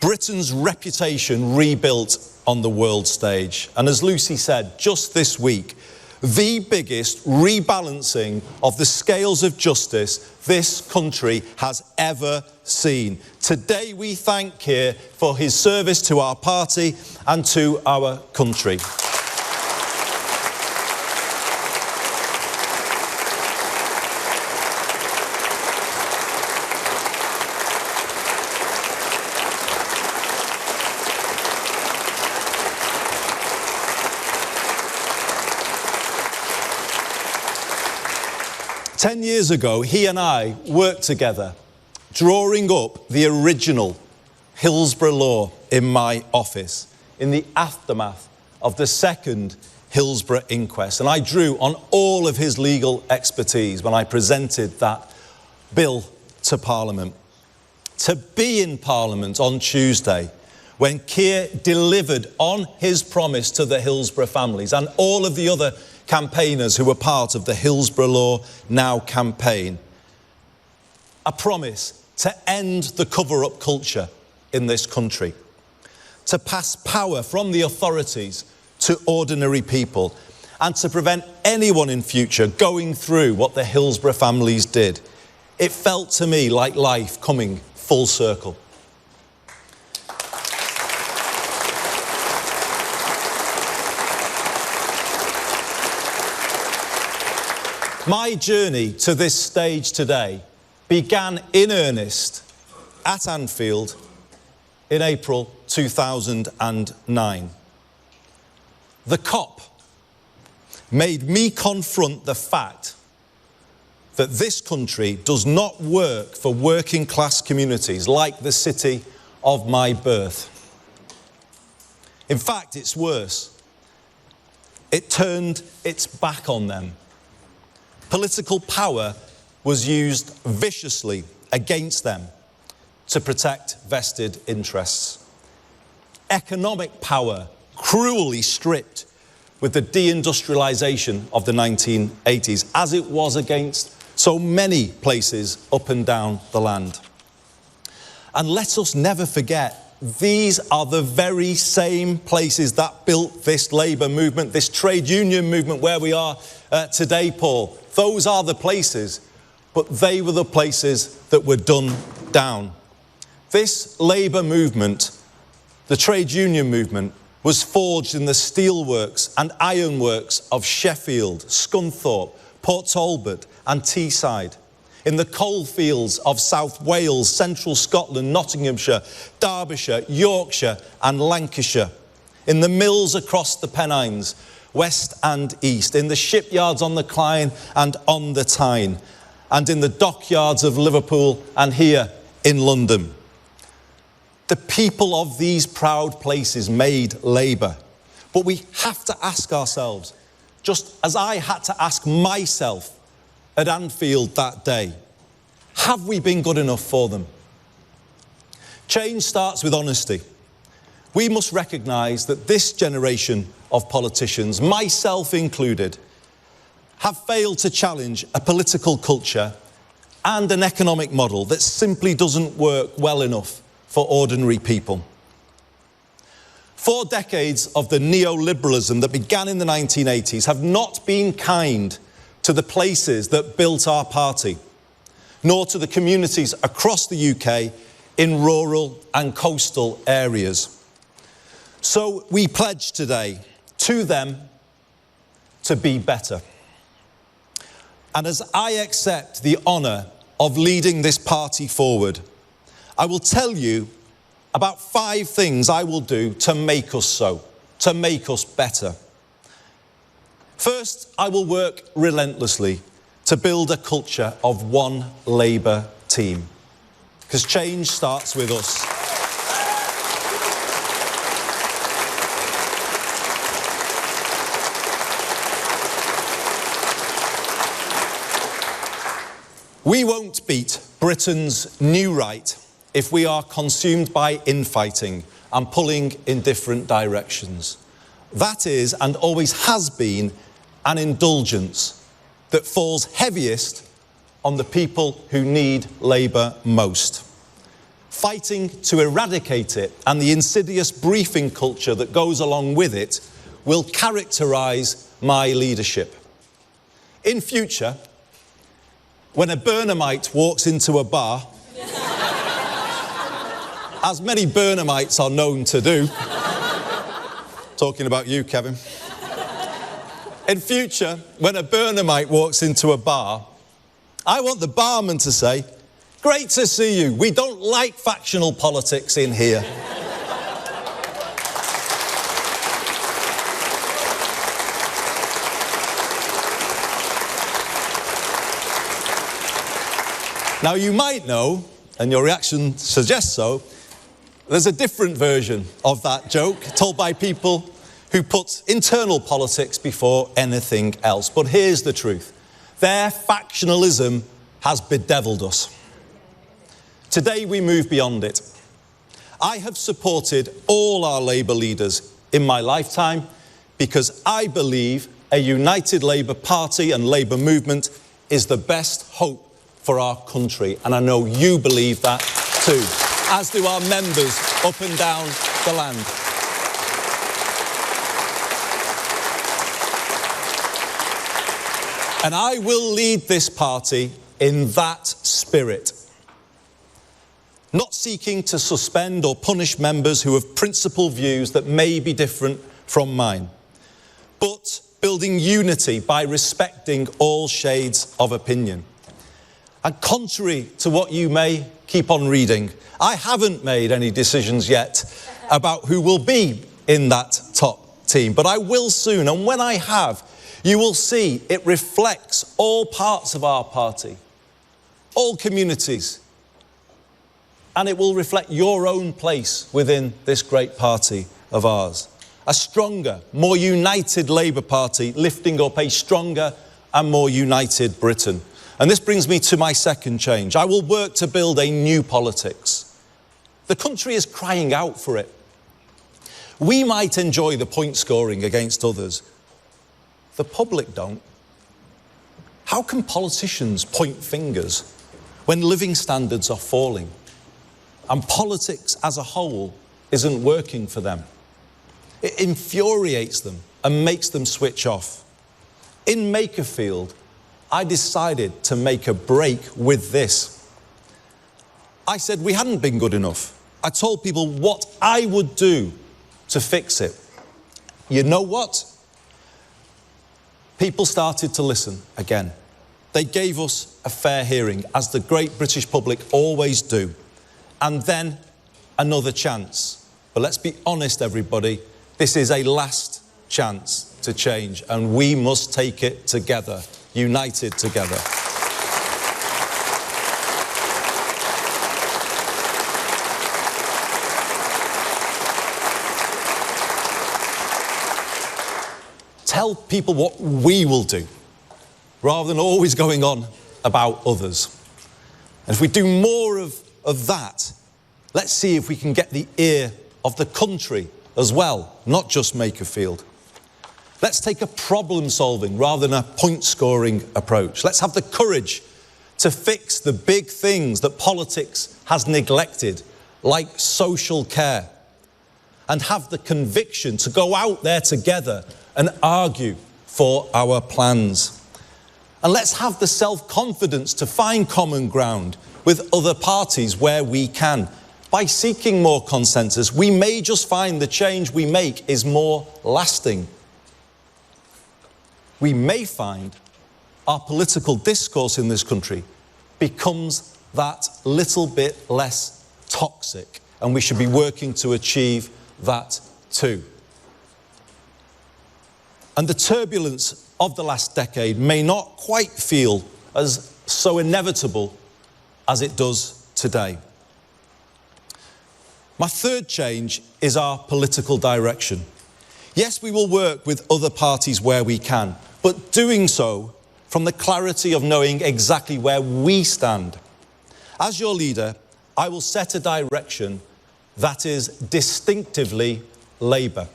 Britain's reputation rebuilt on the world stage. And as Lucy said, just this week, the biggest rebalancing of the scales of justice this country has ever seen. Today we thank Keir for his service to our party and to our country. Ten years ago, he and I worked together, drawing up the original Hillsborough law in my office in the aftermath of the second Hillsborough inquest. And I drew on all of his legal expertise when I presented that bill to Parliament. To be in Parliament on Tuesday, when Keir delivered on his promise to the Hillsborough families and all of the other campaigners who were part of the Hillsborough Law Now campaign. A promise to end the cover-up culture in this country, to pass power from the authorities to ordinary people, and to prevent anyone in future going through what the Hillsborough families did. It felt to me like life coming full circle. My journey to this stage today began in earnest at Anfield in April 2009. The COP made me confront the fact that this country does not work for working class communities like the city of my birth. In fact, it's worse. It turned its back on them. Political power was used viciously against them to protect vested interests. Economic power cruelly stripped with the deindustrialisation of the 1980s, as it was against so many places up and down the land. And let us never forget, these are the very same places that built this labour movement, this trade union movement where we are today, Paul. Those are the places, but they were the places that were done down. This labour movement, the trade union movement, was forged in the steelworks and ironworks of Sheffield, Scunthorpe, Port Talbot and Teesside, in the coalfields of South Wales, Central Scotland, Nottinghamshire, Derbyshire, Yorkshire and Lancashire, in the mills across the Pennines, west and east, in the shipyards on the Clyde and on the Tyne, and in the dockyards of Liverpool and here in London. The people of these proud places made Labour. But we have to ask ourselves, just as I had to ask myself at Anfield that day, have we been good enough for them? Change starts with honesty. We must recognise that this generation of politicians, myself included, have failed to challenge a political culture and an economic model that simply doesn't work well enough for ordinary people. 4 decades of the neoliberalism that began in the 1980s have not been kind to the places that built our party, nor to the communities across the UK in rural and coastal areas. So we pledge today to them to be better. And as I accept the honour of leading this party forward, I will tell you about 5 things I will do to make us so, to make us better. First, I will work relentlessly to build a culture of one Labour team, because change starts with us. We won't beat Britain's new right if we are consumed by infighting and pulling in different directions. That is, and always has been, an indulgence that falls heaviest on the people who need Labour most. Fighting to eradicate it and the insidious briefing culture that goes along with it will characterise my leadership. In future, when a Burnhamite walks into a bar, as many Burnhamites are known to do, talking about you, Kevin. In future, when a Burnhamite walks into a bar, I want the barman to say, "Great to see you. We don't like factional politics in here." Now, you might know, and your reaction suggests so, there's a different version of that joke told by people who put internal politics before anything else. But here's the truth. Their factionalism has bedevilled us. Today we move beyond it. I have supported all our Labour leaders in my lifetime because I believe a united Labour Party and Labour movement is the best hope for our country. And I know you believe that too, as do our members up and down the land. And I will lead this party in that spirit, not seeking to suspend or punish members who have principled views that may be different from mine, but building unity by respecting all shades of opinion. And contrary to what you may keep on reading, I haven't made any decisions yet about who will be in that top team, but I will soon. And when I have, you will see it reflects all parts of our party, all communities, and it will reflect your own place within this great party of ours. A stronger, more united Labour Party lifting up a stronger and more united Britain. And this brings me to my second change. I will work to build a new politics. The country is crying out for it. We might enjoy the point scoring against others. The public don't. How can politicians point fingers when living standards are falling and politics as a whole isn't working for them? It infuriates them and makes them switch off. In Makerfield, I decided to make a break with this. I said we hadn't been good enough. I told people what I would do to fix it. You know what? people started to listen again. They gave us a fair hearing, as the great British public always do. And then another chance. But let's be honest, everybody, this is a last chance to change, and we must take it together, united together. Tell people what we will do, rather than always going on about others. And if we do more of that, let's see if we can get the ear of the country as well, not just Makerfield. Let's take a problem-solving rather than a point-scoring approach. Let's have the courage to fix the big things that politics has neglected, like social care, and have the conviction to go out there together and argue for our plans. And let's have the self-confidence to find common ground with other parties where we can. By seeking more consensus, we may just find the change we make is more lasting. We may find our political discourse in this country becomes that little bit less toxic, and we should be working to achieve that too. And the turbulence of the last decade may not quite feel as so inevitable as it does today. My third change is our political direction. Yes, we will work with other parties where we can, but doing so from the clarity of knowing exactly where we stand. As your leader, I will set a direction that is distinctively Labour.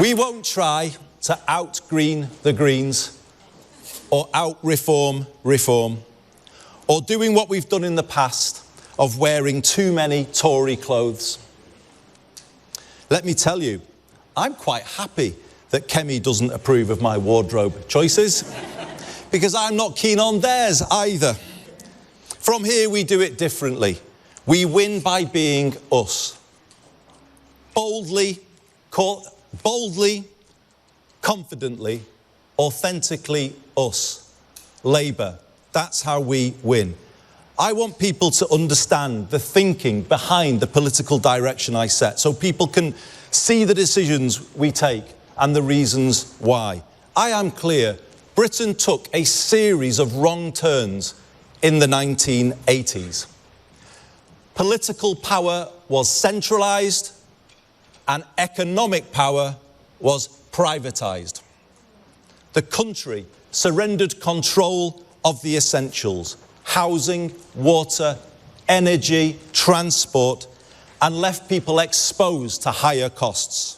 We won't try to out-green the Greens or out-reform reform, or doing what we've done in the past of wearing too many Tory clothes. Let me tell you, I'm quite happy that Kemi doesn't approve of my wardrobe choices, because I'm not keen on theirs either. From here, we do it differently. We win by being us. Boldly, confidently, authentically us. Labour. That's how we win. I want people to understand the thinking behind the political direction I set, so people can see the decisions we take and the reasons why. I am clear, Britain took a series of wrong turns in the 1980s. Political power was centralised and economic power was privatised. The country surrendered control of the essentials: housing, water, energy, transport, and left people exposed to higher costs.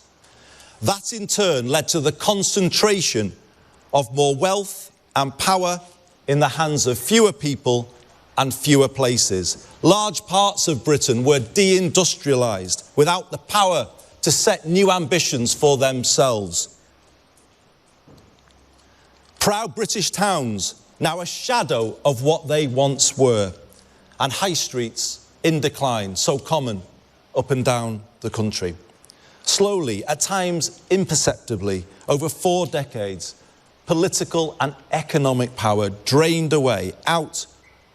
That in turn led to the concentration of more wealth and power in the hands of fewer people and fewer places. Large parts of Britain were deindustrialised without the power to set new ambitions for themselves. Proud British towns, now a shadow of what they once were, and high streets in decline, so common up and down the country. Slowly, at times imperceptibly, over 4 decades, political and economic power drained away out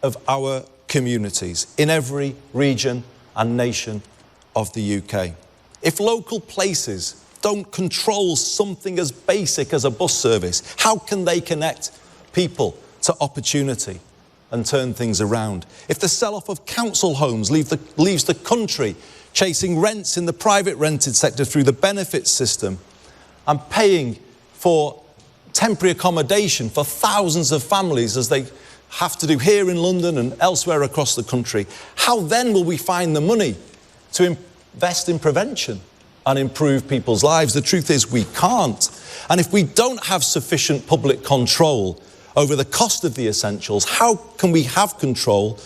of our communities in every region and nation of the UK. If local places don't control something as basic as a bus service, how can they connect people to opportunity and turn things around? If the sell-off of council homes leaves the country chasing rents in the private rented sector through the benefits system and paying for temporary accommodation for thousands of families as they have to do here in London and elsewhere across the country, how then will we find the money to invest in prevention and improve people's lives? The truth is we can't. And if we don't have sufficient public control over the cost of the essentials, how can we have control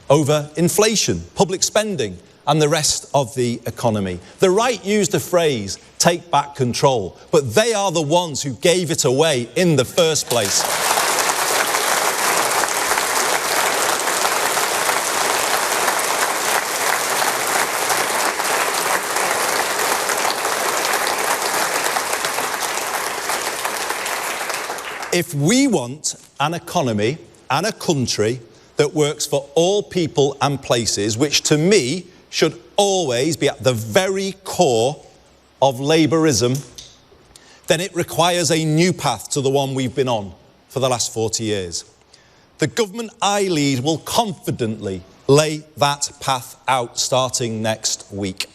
over inflation, public spending, and the rest of the economy? The right used the phrase, take back control, but they are the ones who gave it away in the first place. If we want an economy and a country that works for all people and places, which to me should always be at the very core of Labourism, then it requires a new path to the one we've been on for the last 40 years. The government I lead will confidently lay that path out starting next week.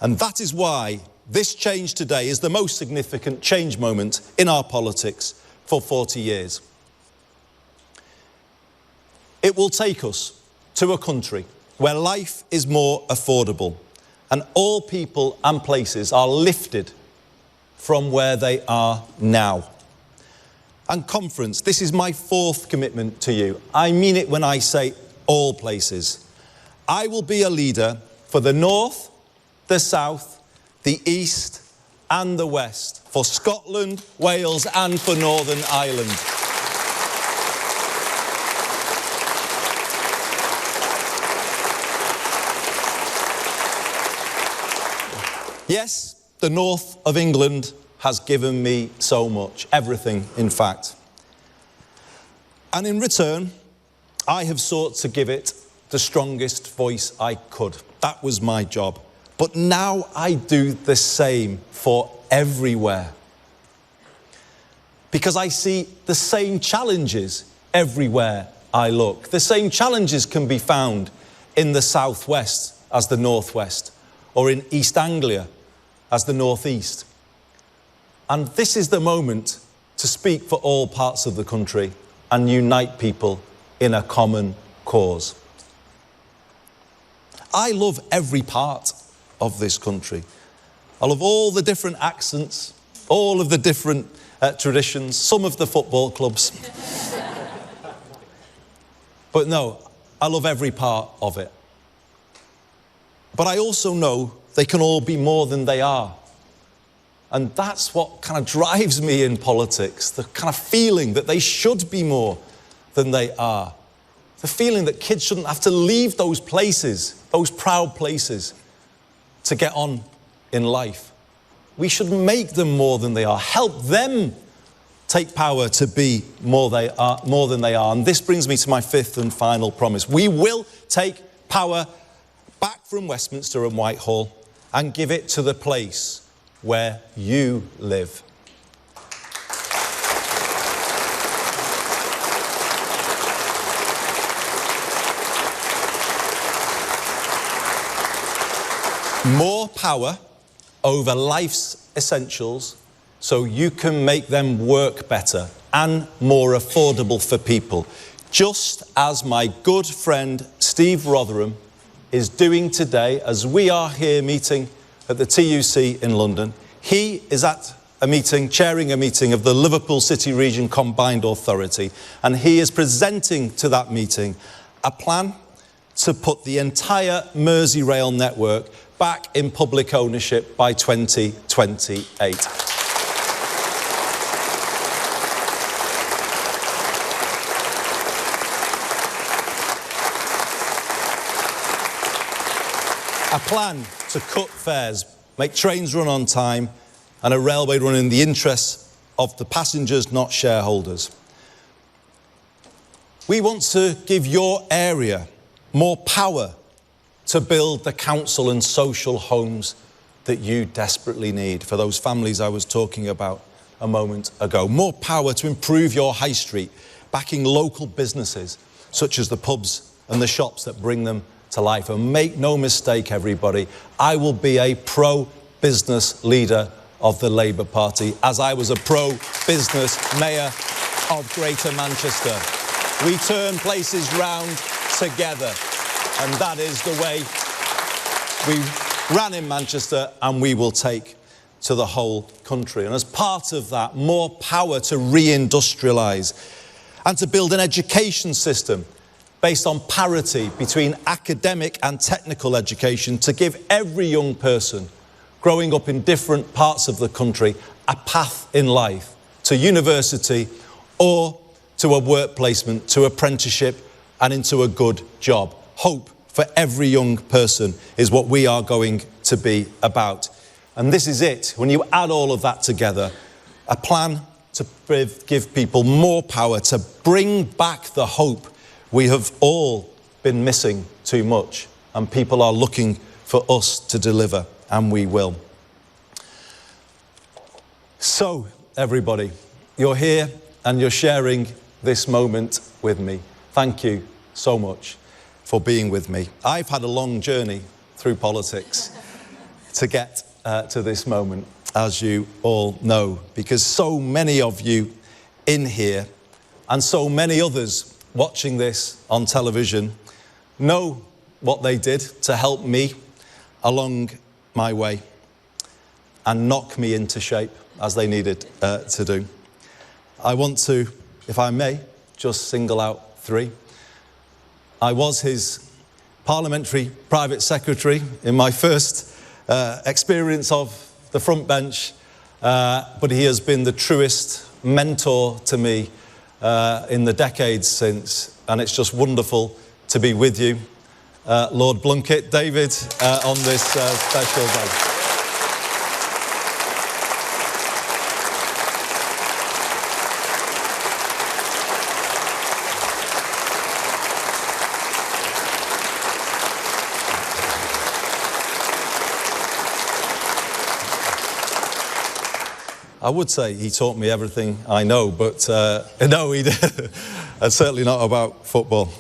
And that is why this change today is the most significant change moment in our politics for 40 years. It will take us to a country where life is more affordable and all people and places are lifted from where they are now. And conference, this is my fourth commitment to you. I mean it when I say all places. I will be a leader for the North, the South, the East and the West, for Scotland, Wales and for Northern Ireland. Yes, the north of England has given me so much, everything, in fact. And in return, I have sought to give it the strongest voice I could. That was my job. But now I do the same for everywhere. Because I see the same challenges everywhere I look. The same challenges can be found in the southwest as the northwest, or in East Anglia as the northeast. And this is the moment to speak for all parts of the country and unite people in a common cause. I love every part of this country. I love all the different accents, all of the different traditions, some of the football clubs. But no, I love every part of it. But I also know they can all be more than they are. And that's what kind of drives me in politics, the kind of feeling that they should be more than they are. The feeling that kids shouldn't have to leave those places, those proud places, to get on in life. We should make them more than they are, help them take power to be more than they are. And this brings me to my fifth and final promise. We will take power back from Westminster and Whitehall and give it to the place where you live. More power over life's essentials so you can make them work better and more affordable for people. Just as my good friend Steve Rotherham is doing today as we are here meeting at the TUC in London. He is at a meeting, chairing a meeting of the Liverpool City Region Combined Authority, and he is presenting to that meeting a plan to put the entire Merseyrail network back in public ownership by 2028. A plan to cut fares, make trains run on time, and a railway run in the interests of the passengers, not shareholders. We want to give your area more power to build the council and social homes that you desperately need for those families I was talking about a moment ago. More power to improve your high street, backing local businesses such as the pubs and the shops that bring them to life. And make no mistake, everybody, I will be a pro-business leader of the Labour Party, as I was a pro-business mayor of Greater Manchester. We turn places round together, and that is the way we ran in Manchester, and we will take to the whole country. And as part of that, more power to reindustrialise and to build an education system based on parity between academic and technical education, to give every young person growing up in different parts of the country a path in life to university or to a work placement, to apprenticeship and into a good job. Hope for every young person is what we are going to be about. And this is it. When you add all of that together, a plan to give people more power, to bring back the hope we have all been missing too much, and people are looking for us to deliver, and we will. So, everybody, you're here and you're sharing this moment with me. Thank you so much for being with me. I've had a long journey through politics to get to this moment, as you all know, because so many of you in here and so many others watching this on television know what they did to help me along my way and knock me into shape as they needed to do. I want to, if I may, just single out three. I was his parliamentary private secretary in my first experience of the front bench, but he has been the truest mentor to me in the decades since, and it's just wonderful to be with you, Lord Blunkett, David, on this special day. I would say he taught me everything I know, but no, he did. And certainly not about football.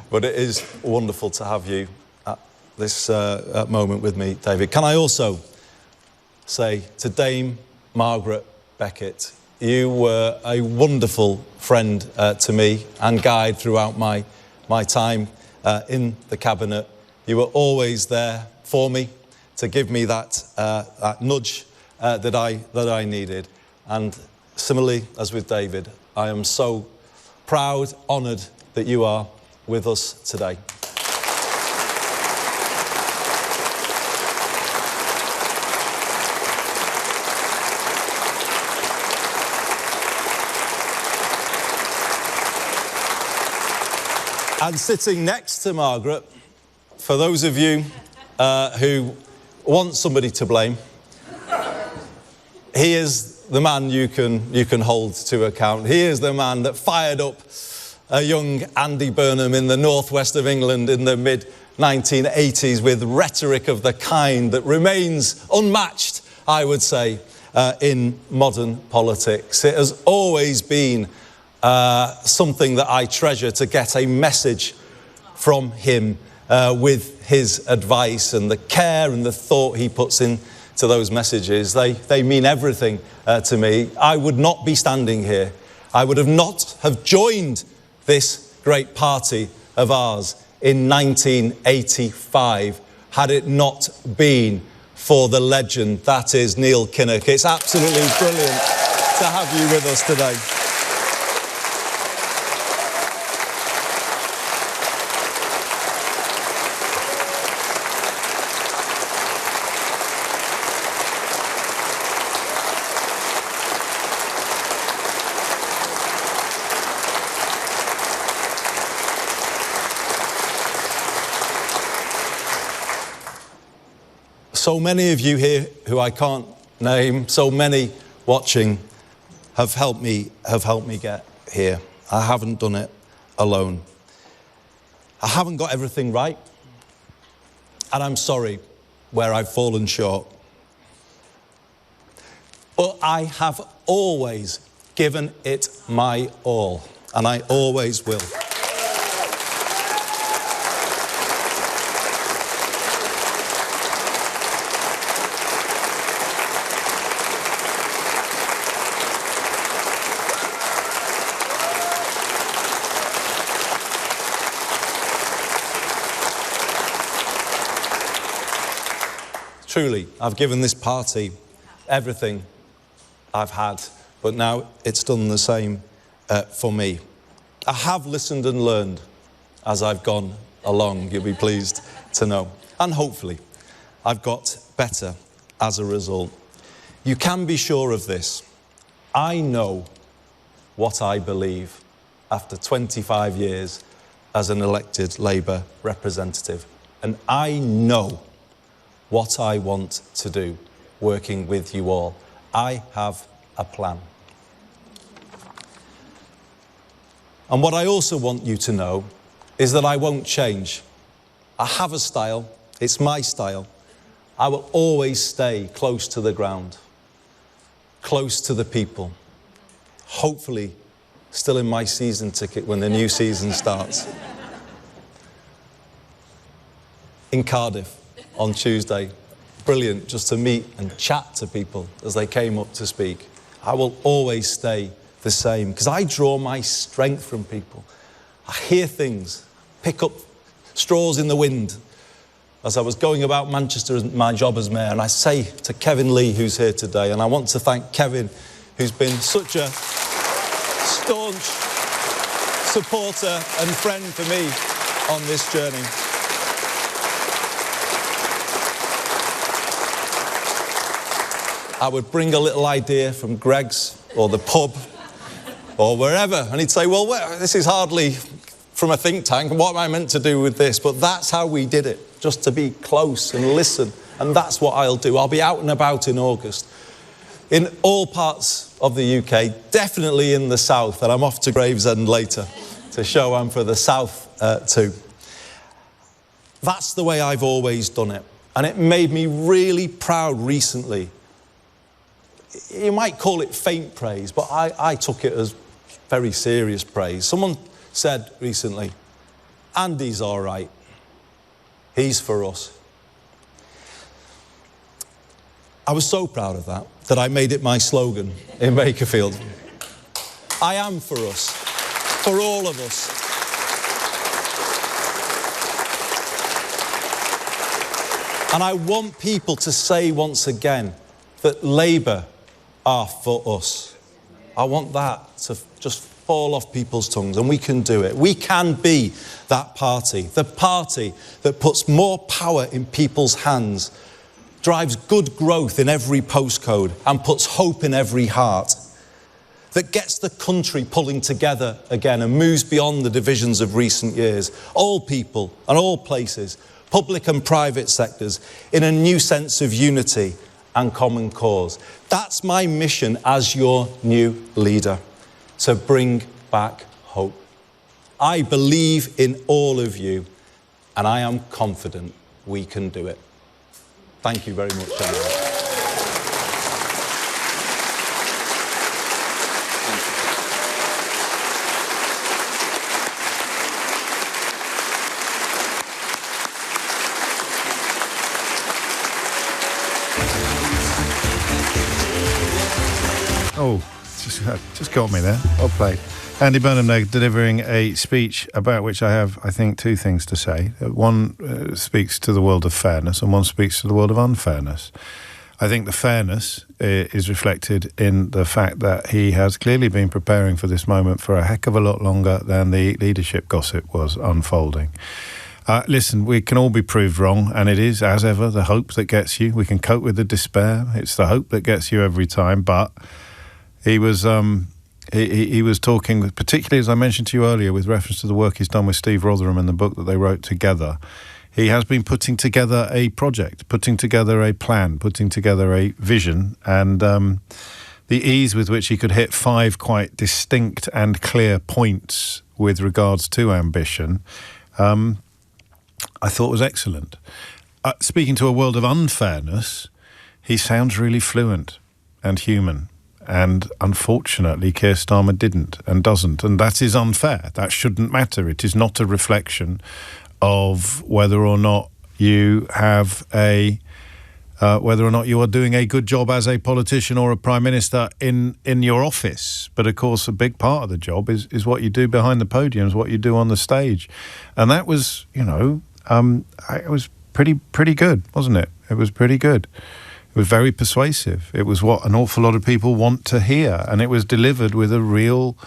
But it is wonderful to have you at this moment with me, David. Can I also say to Dame Margaret Beckett, you were a wonderful friend to me and guide throughout my time in the cabinet. You were always there for me to give me that nudge that I needed. And similarly, as with David, I am so proud, honoured that you are with us today. And sitting next to Margaret, for those of you who want somebody to blame, he is the man you can hold to account. He is the man that fired up a young Andy Burnham in the northwest of England in the mid-1980s with rhetoric of the kind that remains unmatched, I would say, in modern politics. It has always been something that I treasure to get a message from him with his advice and the care and the thought he puts in to those messages. They mean everything to me. I would not be standing here. I would not have joined this great party of ours in 1985 had it not been for the legend that is Neil Kinnock. It's absolutely brilliant to have you with us today. So many of you here who I can't name, so many watching, have helped me get here. I haven't done it alone. I haven't got everything right, and I'm sorry where I've fallen short. But I have always given it my all, and I always will. Truly, I've given this party everything I've had, but now it's done the same for me. I have listened and learned as I've gone along, you'll be pleased to know. And hopefully, I've got better as a result. You can be sure of this. I know what I believe after 25 years as an elected Labour representative. And I know what I want to do, working with you all. I have a plan. And what I also want you to know is that I won't change. I have a style. It's my style. I will always stay close to the ground, close to the people. Hopefully, still in my season ticket when the new season starts. In Cardiff on Tuesday. Brilliant just to meet and chat to people as they came up to speak. I will always stay the same because I draw my strength from people. I hear things, pick up straws in the wind as I was going about Manchester as my job as mayor, and I say to Kevin Lee, who's here today, and I want to thank Kevin, who's been such a staunch supporter and friend for me on this journey. I would bring a little idea from Greg's or the pub or wherever, and he'd say, well, this is hardly from a think tank, and what am I meant to do with this? But that's how we did it, just to be close and listen, and that's what I'll do. I'll be out and about in August in all parts of the UK, definitely in the south, and I'm off to Gravesend later to show I'm for the south too. That's the way I've always done it, and it made me really proud recently. You might call it faint praise, but I took it as very serious praise. Someone said recently, Andy's all right. He's for us. I was so proud of that I made it my slogan in Bakerfield. I am for us, for all of us. And I want people to say once again that Labour are for us. I want that to just fall off people's tongues, and we can do it. We can be that party, the party that puts more power in people's hands, drives good growth in every postcode, and puts hope in every heart, that gets the country pulling together again and moves beyond the divisions of recent years. All people and all places, public and private sectors, in a new sense of unity and common cause. That's my mission as your new leader, to bring back hope. I believe in all of you, and I am confident we can do it. Thank you very much, everyone. Oh, just got me there. Well played. Andy Burnham there delivering a speech about which I have, I think, two things to say. One speaks to the world of fairness and one speaks to the world of unfairness. I think the fairness is reflected in the fact that he has clearly been preparing for this moment for a heck of a lot longer than the leadership gossip was unfolding. Listen, we can all be proved wrong, and it is, as ever, the hope that gets you. We can cope with the despair. It's the hope that gets you every time, but he was talking, particularly as I mentioned to you earlier, with reference to the work he's done with Steve Rotherham and the book that they wrote together. He has been putting together a project, putting together a plan, putting together a vision, and the ease with which he could hit 5 quite distinct and clear points with regards to ambition, I thought was excellent. Speaking to a world of unfairness, he sounds really fluent and human. And unfortunately, Keir Starmer didn't and doesn't. And that is unfair. That shouldn't matter. It is not a reflection of whether or not you have whether or not you are doing a good job as a politician or a prime minister in your office. But of course, a big part of the job is what you do behind the podium, is what you do on the stage. And that was, it was pretty good, wasn't it? It was pretty good. It was very persuasive. It was what an awful lot of people want to hear, and it was delivered with a real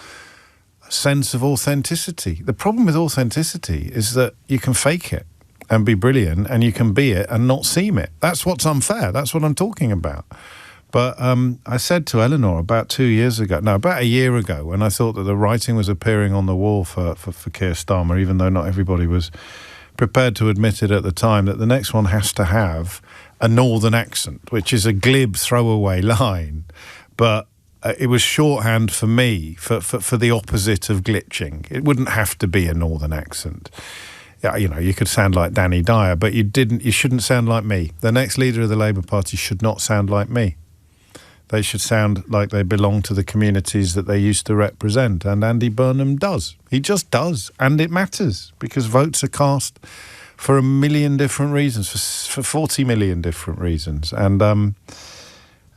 sense of authenticity. The problem with authenticity is that you can fake it and be brilliant, and you can be it and not seem it. That's what's unfair. That's what I'm talking about. But I said to Eleanor about a year ago, when I thought that the writing was appearing on the wall for Keir Starmer, even though not everybody was prepared to admit it at the time, that the next one has to have a northern accent, which is a glib throwaway line, but it was shorthand for me for the opposite of glitching. It wouldn't have to be a northern accent. Yeah, you know, you could sound like Danny Dyer, but you shouldn't sound like me. The next leader of the Labour Party should not sound like me. They should sound like they belong to the communities that they used to represent, and Andy Burnham does. He just does, and it matters, because votes are cast for 1 million different reasons, for 40 million different reasons. And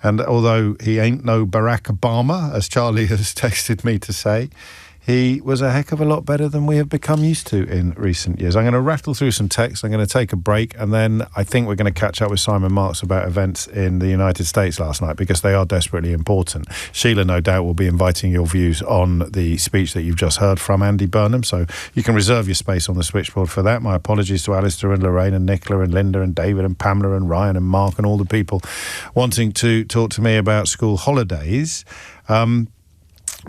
although he ain't no Barack Obama, as Charlie has texted me to say, he was a heck of a lot better than we have become used to in recent years. I'm going to rattle through some texts. I'm going to take a break, and then I think we're going to catch up with Simon Marks about events in the United States last night, because they are desperately important. Sheila, no doubt, will be inviting your views on the speech that you've just heard from Andy Burnham, so you can reserve your space on the switchboard for that. My apologies to Alistair and Lorraine and Nicola and Linda and David and Pamela and Ryan and Mark and all the people wanting to talk to me about school holidays.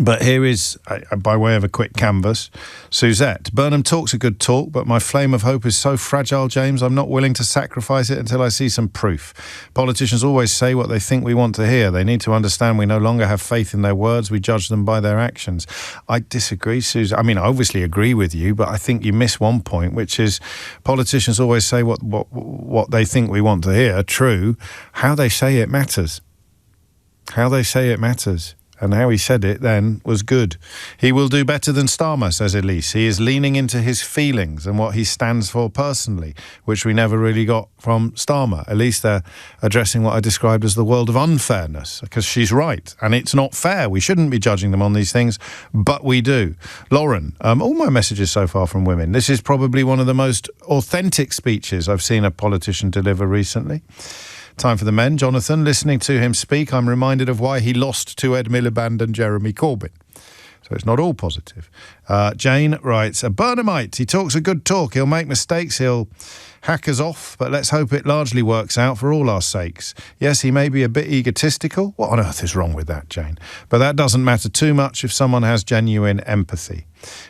But here is, by way of a quick canvas, Suzette. Burnham talks a good talk, but my flame of hope is so fragile, James, I'm not willing to sacrifice it until I see some proof. Politicians always say what they think we want to hear. They need to understand we no longer have faith in their words. We judge them by their actions. I disagree, Suzette. I mean, I obviously agree with you, but I think you miss one point, which is politicians always say what they think we want to hear. True. How they say it matters. How they say it matters. And how he said it then was good. He will do better than Starmer, says Elise. He is leaning into his feelings and what he stands for personally, which we never really got from Starmer. Elise, they're addressing what I described as the world of unfairness, because she's right. And it's not fair. We shouldn't be judging them on these things, but we do. Lauren, all my messages so far from women. This is probably one of the most authentic speeches I've seen a politician deliver recently. Time for the men. Jonathan, listening to him speak, I'm reminded of why he lost to Ed Miliband and Jeremy Corbyn. So it's not all positive. Jane writes, a Burnhamite. He talks a good talk. He'll make mistakes. He'll hack us off, but let's hope it largely works out for all our sakes. Yes, he may be a bit egotistical. What on earth is wrong with that, Jane? But that doesn't matter too much if someone has genuine empathy.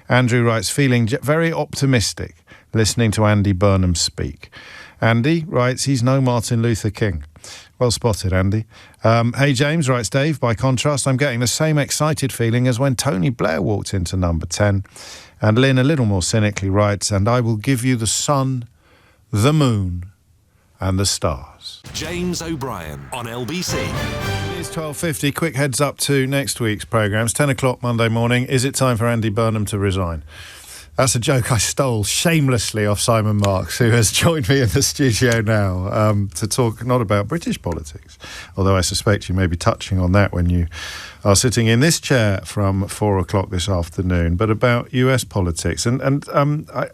Andrew writes, feeling very optimistic listening to Andy Burnham speak. Andy writes, he's no Martin Luther King. Well spotted, Andy. Hey, James, writes Dave, by contrast, I'm getting the same excited feeling as when Tony Blair walked into number 10. And Lynn, a little more cynically, writes, and I will give you the sun, the moon, and the stars. James O'Brien on LBC. It is 12:50. Quick heads up to next week's programmes. 10 o'clock Monday morning. Is it time for Andy Burnham to resign? That's a joke I stole shamelessly off Simon Marks, who has joined me in the studio now to talk not about British politics, although I suspect you may be touching on that when you are sitting in this chair from 4 o'clock this afternoon, but about US politics. And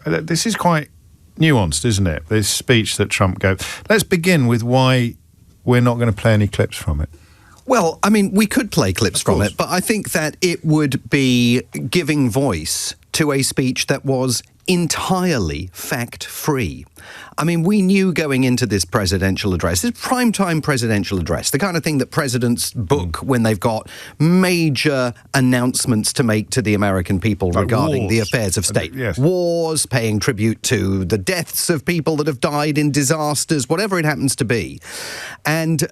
this is quite nuanced, isn't it, this speech that Trump gave? Let's begin with why we're not going to play any clips from it. Well, I mean, we could play clips from it, but I think that it would be giving voice to a speech that was entirely fact-free. I mean, we knew going into this presidential address, this primetime presidential address, the kind of thing that presidents book when they've got major announcements to make to the American people regarding the affairs of state. Yes. Wars, paying tribute to the deaths of people that have died in disasters, whatever it happens to be. And,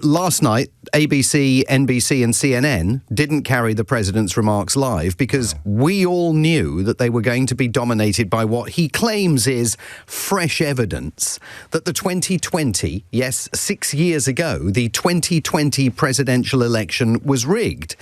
last night, ABC, NBC and CNN didn't carry the president's remarks live because we all knew that they were going to be dominated by what he claims is fresh evidence that the 2020, yes, 6 years ago, the 2020 presidential election was rigged.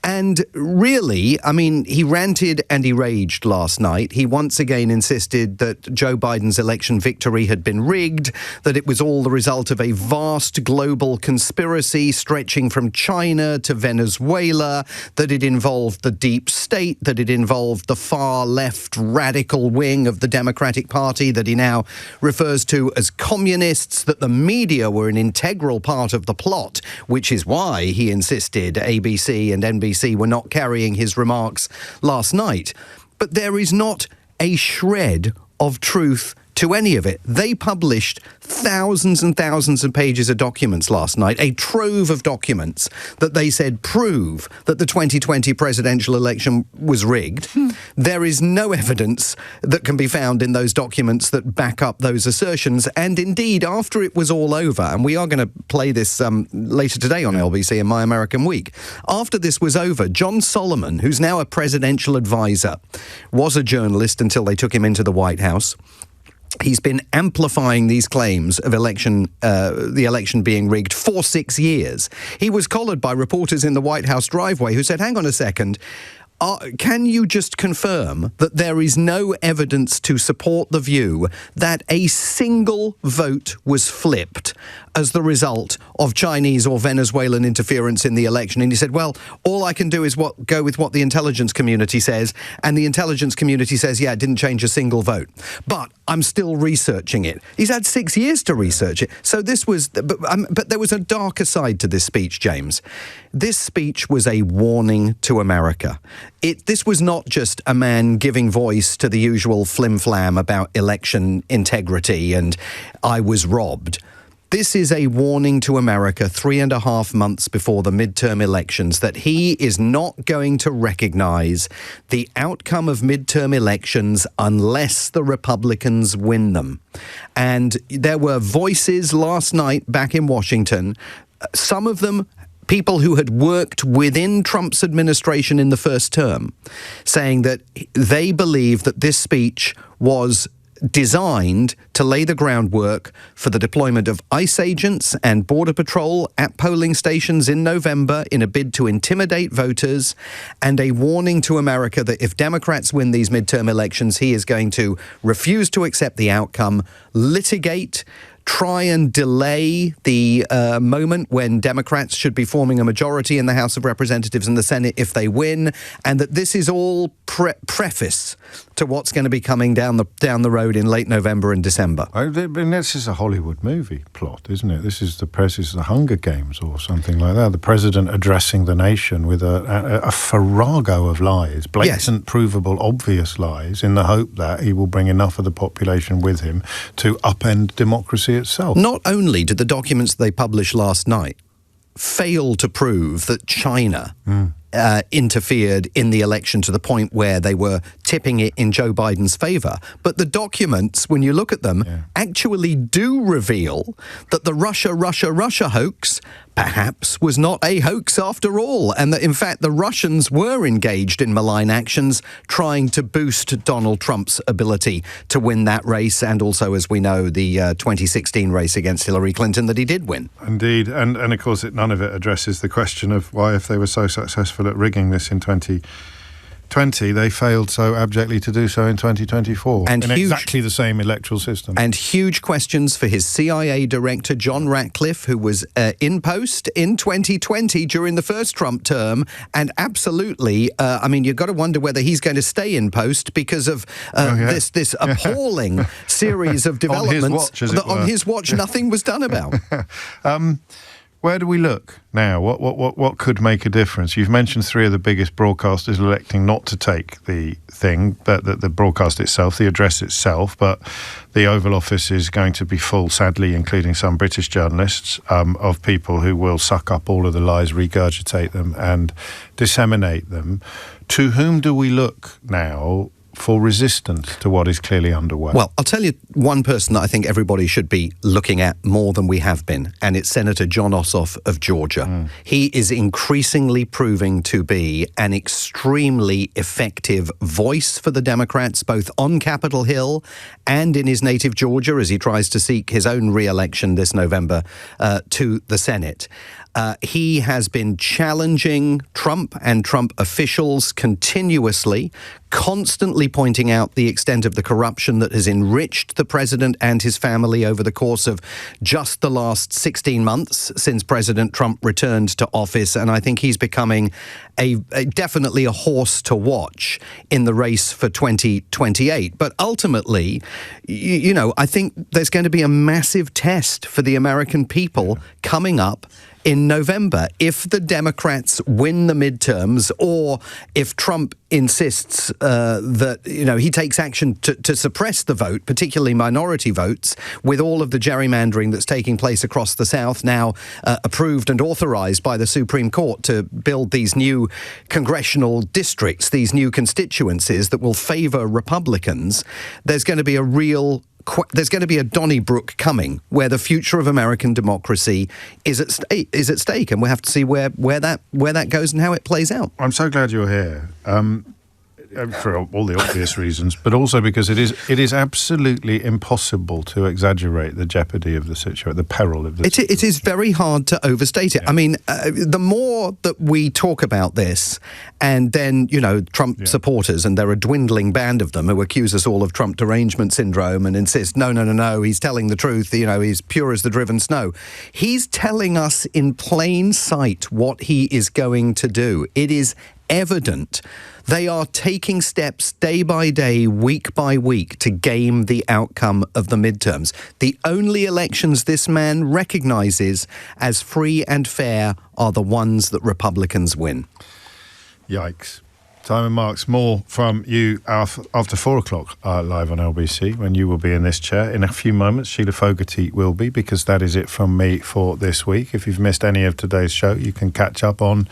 And really, I mean, he ranted and he raged last night. He once again insisted that Joe Biden's election victory had been rigged, that it was all the result of a vast global conspiracy stretching from China to Venezuela, that it involved the deep state, that it involved the far left radical wing of the Democratic Party that he now refers to as communists, that the media were an integral part of the plot, which is why he insisted ABC and NBC were not carrying his remarks last night. But there is not a shred of truth to any of it. They published thousands and thousands of pages of documents last night, a trove of documents that they said prove that the 2020 presidential election was rigged. There is no evidence that can be found in those documents that back up those assertions. And indeed, after it was all over, and we are going to play this later today on LBC in My American Week, after this was over, John Solomon, who's now a presidential advisor, was a journalist until they took him into the White House. He's been amplifying these claims of the election being rigged for 6 years. He was collared by reporters in the White House driveway who said, hang on a second, can you just confirm that there is no evidence to support the view that a single vote was flipped as the result of Chinese or Venezuelan interference in the election? And he said, well, all I can do is go with what the intelligence community says, and the intelligence community says, yeah, it didn't change a single vote. But I'm still researching it. He's had 6 years to research it. So this was, but there was a darker side to this speech, James. This speech was a warning to America. This was not just a man giving voice to the usual flim-flam about election integrity and I was robbed. This is a warning to America 3.5 months before the midterm elections that he is not going to recognize the outcome of midterm elections unless the Republicans win them. And there were voices last night back in Washington, some of them people who had worked within Trump's administration in the first term, saying that they believe that this speech was designed to lay the groundwork for the deployment of ICE agents and Border Patrol at polling stations in November in a bid to intimidate voters, and a warning to America that if Democrats win these midterm elections, he is going to refuse to accept the outcome, litigate, try and delay the moment when Democrats should be forming a majority in the House of Representatives and the Senate if they win, and that this is all preface to what's going to be coming down the road in late November and December. I mean, this is a Hollywood movie plot, isn't it? This is the Hunger Games or something like that. The president addressing the nation with a farrago of lies, blatant, provable, obvious lies, in the hope that he will bring enough of the population with him to upend democracy itself. Not only did the documents they published last night fail to prove that China interfered in the election to the point where they were tipping it in Joe Biden's favor, but the documents, when you look at them, actually do reveal that the Russia hoax perhaps was not a hoax after all, and that in fact the Russians were engaged in malign actions trying to boost Donald Trump's ability to win that race, and also, as we know, the 2016 race against Hillary Clinton that he did win. Indeed, and of course none of it addresses the question of why, if they were so successful at rigging this in 2020, they failed so abjectly to do so in 2024 in exactly the same electoral system. And huge questions for his CIA director, John Ratcliffe, who was in post in 2020 during the first Trump term. And absolutely, I mean, you've got to wonder whether he's going to stay in post because of this appalling series of developments on his watch nothing was done about. Where do we look now? What could make a difference? You've mentioned three of the biggest broadcasters electing not to take the thing, the broadcast itself, the address itself, but the Oval Office is going to be full, sadly, including some British journalists, of people who will suck up all of the lies, regurgitate them and disseminate them. To whom do we look now for resistance to what is clearly underway? Well, I'll tell you one person that I think everybody should be looking at more than we have been, and it's Senator Jon Ossoff of Georgia. He is increasingly proving to be an extremely effective voice for the Democrats, both on Capitol Hill and in his native Georgia, as he tries to seek his own re-election this November to the Senate. He has been challenging Trump and Trump officials continuously, constantly pointing out the extent of the corruption that has enriched the president and his family over the course of just the last 16 months since President Trump returned to office. And I think he's becoming definitely a horse to watch in the race for 2028. But ultimately, I think there's going to be a massive test for the American people coming up in November. If the Democrats win the midterms, or if Trump insists that, he takes action to suppress the vote, particularly minority votes, with all of the gerrymandering that's taking place across the South now approved and authorised by the Supreme Court to build these new congressional districts, these new constituencies that will favour Republicans, there's going to be a Donnybrook coming where the future of American democracy is at stake, and we'll have to see where that goes and how it plays out. I'm so glad you're here. For all the obvious reasons, but also because it is absolutely impossible to exaggerate the jeopardy of the situation, the peril of the situation. It is very hard to overstate it. Yeah. I mean, the more that we talk about this, and then, Trump supporters, and they're a dwindling band of them who accuse us all of Trump derangement syndrome and insist, no, he's telling the truth, he's pure as the driven snow. He's telling us in plain sight what he is going to do. It is evident. They are taking steps day by day, week by week, to game the outcome of the midterms. The only elections this man recognises as free and fair are the ones that Republicans win. Yikes. Simon Marks, more from you after 4 o'clock live on LBC, when you will be in this chair. In a few moments, Sheila Fogarty will be, because that is it from me for this week. If you've missed any of today's show, you can catch up on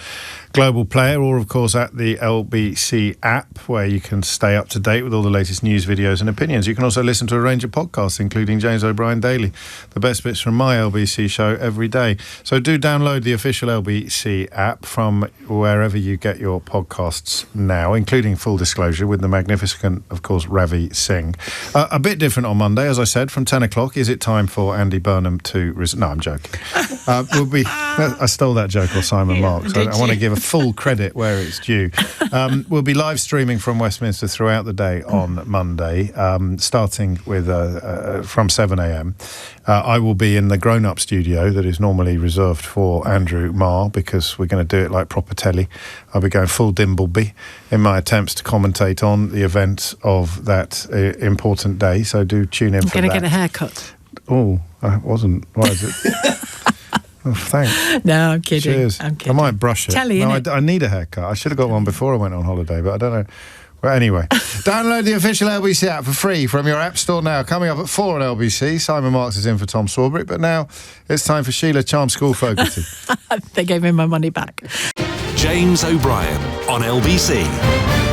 Global Player, or of course at the LBC app, where you can stay up to date with all the latest news, videos and opinions. You can also listen to a range of podcasts, including James O'Brien Daily, the best bits from my LBC show every day. So do download the official LBC app from wherever you get your podcasts now, including Full Disclosure with the magnificent, of course, Ravi Singh. A bit different on Monday, as I said, from 10 o'clock. Is it time for Andy Burnham to... No, I'm joking. I stole that joke off Simon Marks. I want to give a full credit where it's due. We'll be live streaming from Westminster throughout the day on Monday, starting with from 7 a.m. I will be in the grown-up studio that is normally reserved for Andrew Marr, because we're going to do it like proper telly. I'll be going full Dimbleby in my attempts to commentate on the events of that important day, so do tune in for that. Going to get a haircut. Oh, I wasn't. Why is it? Oh, thanks. No, I'm kidding. Cheers. I'm kidding. I might brush it. Telly, I need a haircut. I should have got one before I went on holiday, but I don't know. Well, anyway, download the official LBC app for free from your app store now. Coming up at 4 on LBC, Simon Marks is in for Tom Swarbrick, but now it's time for Sheila Charm School Fogarty. They gave me my money back. James O'Brien on LBC.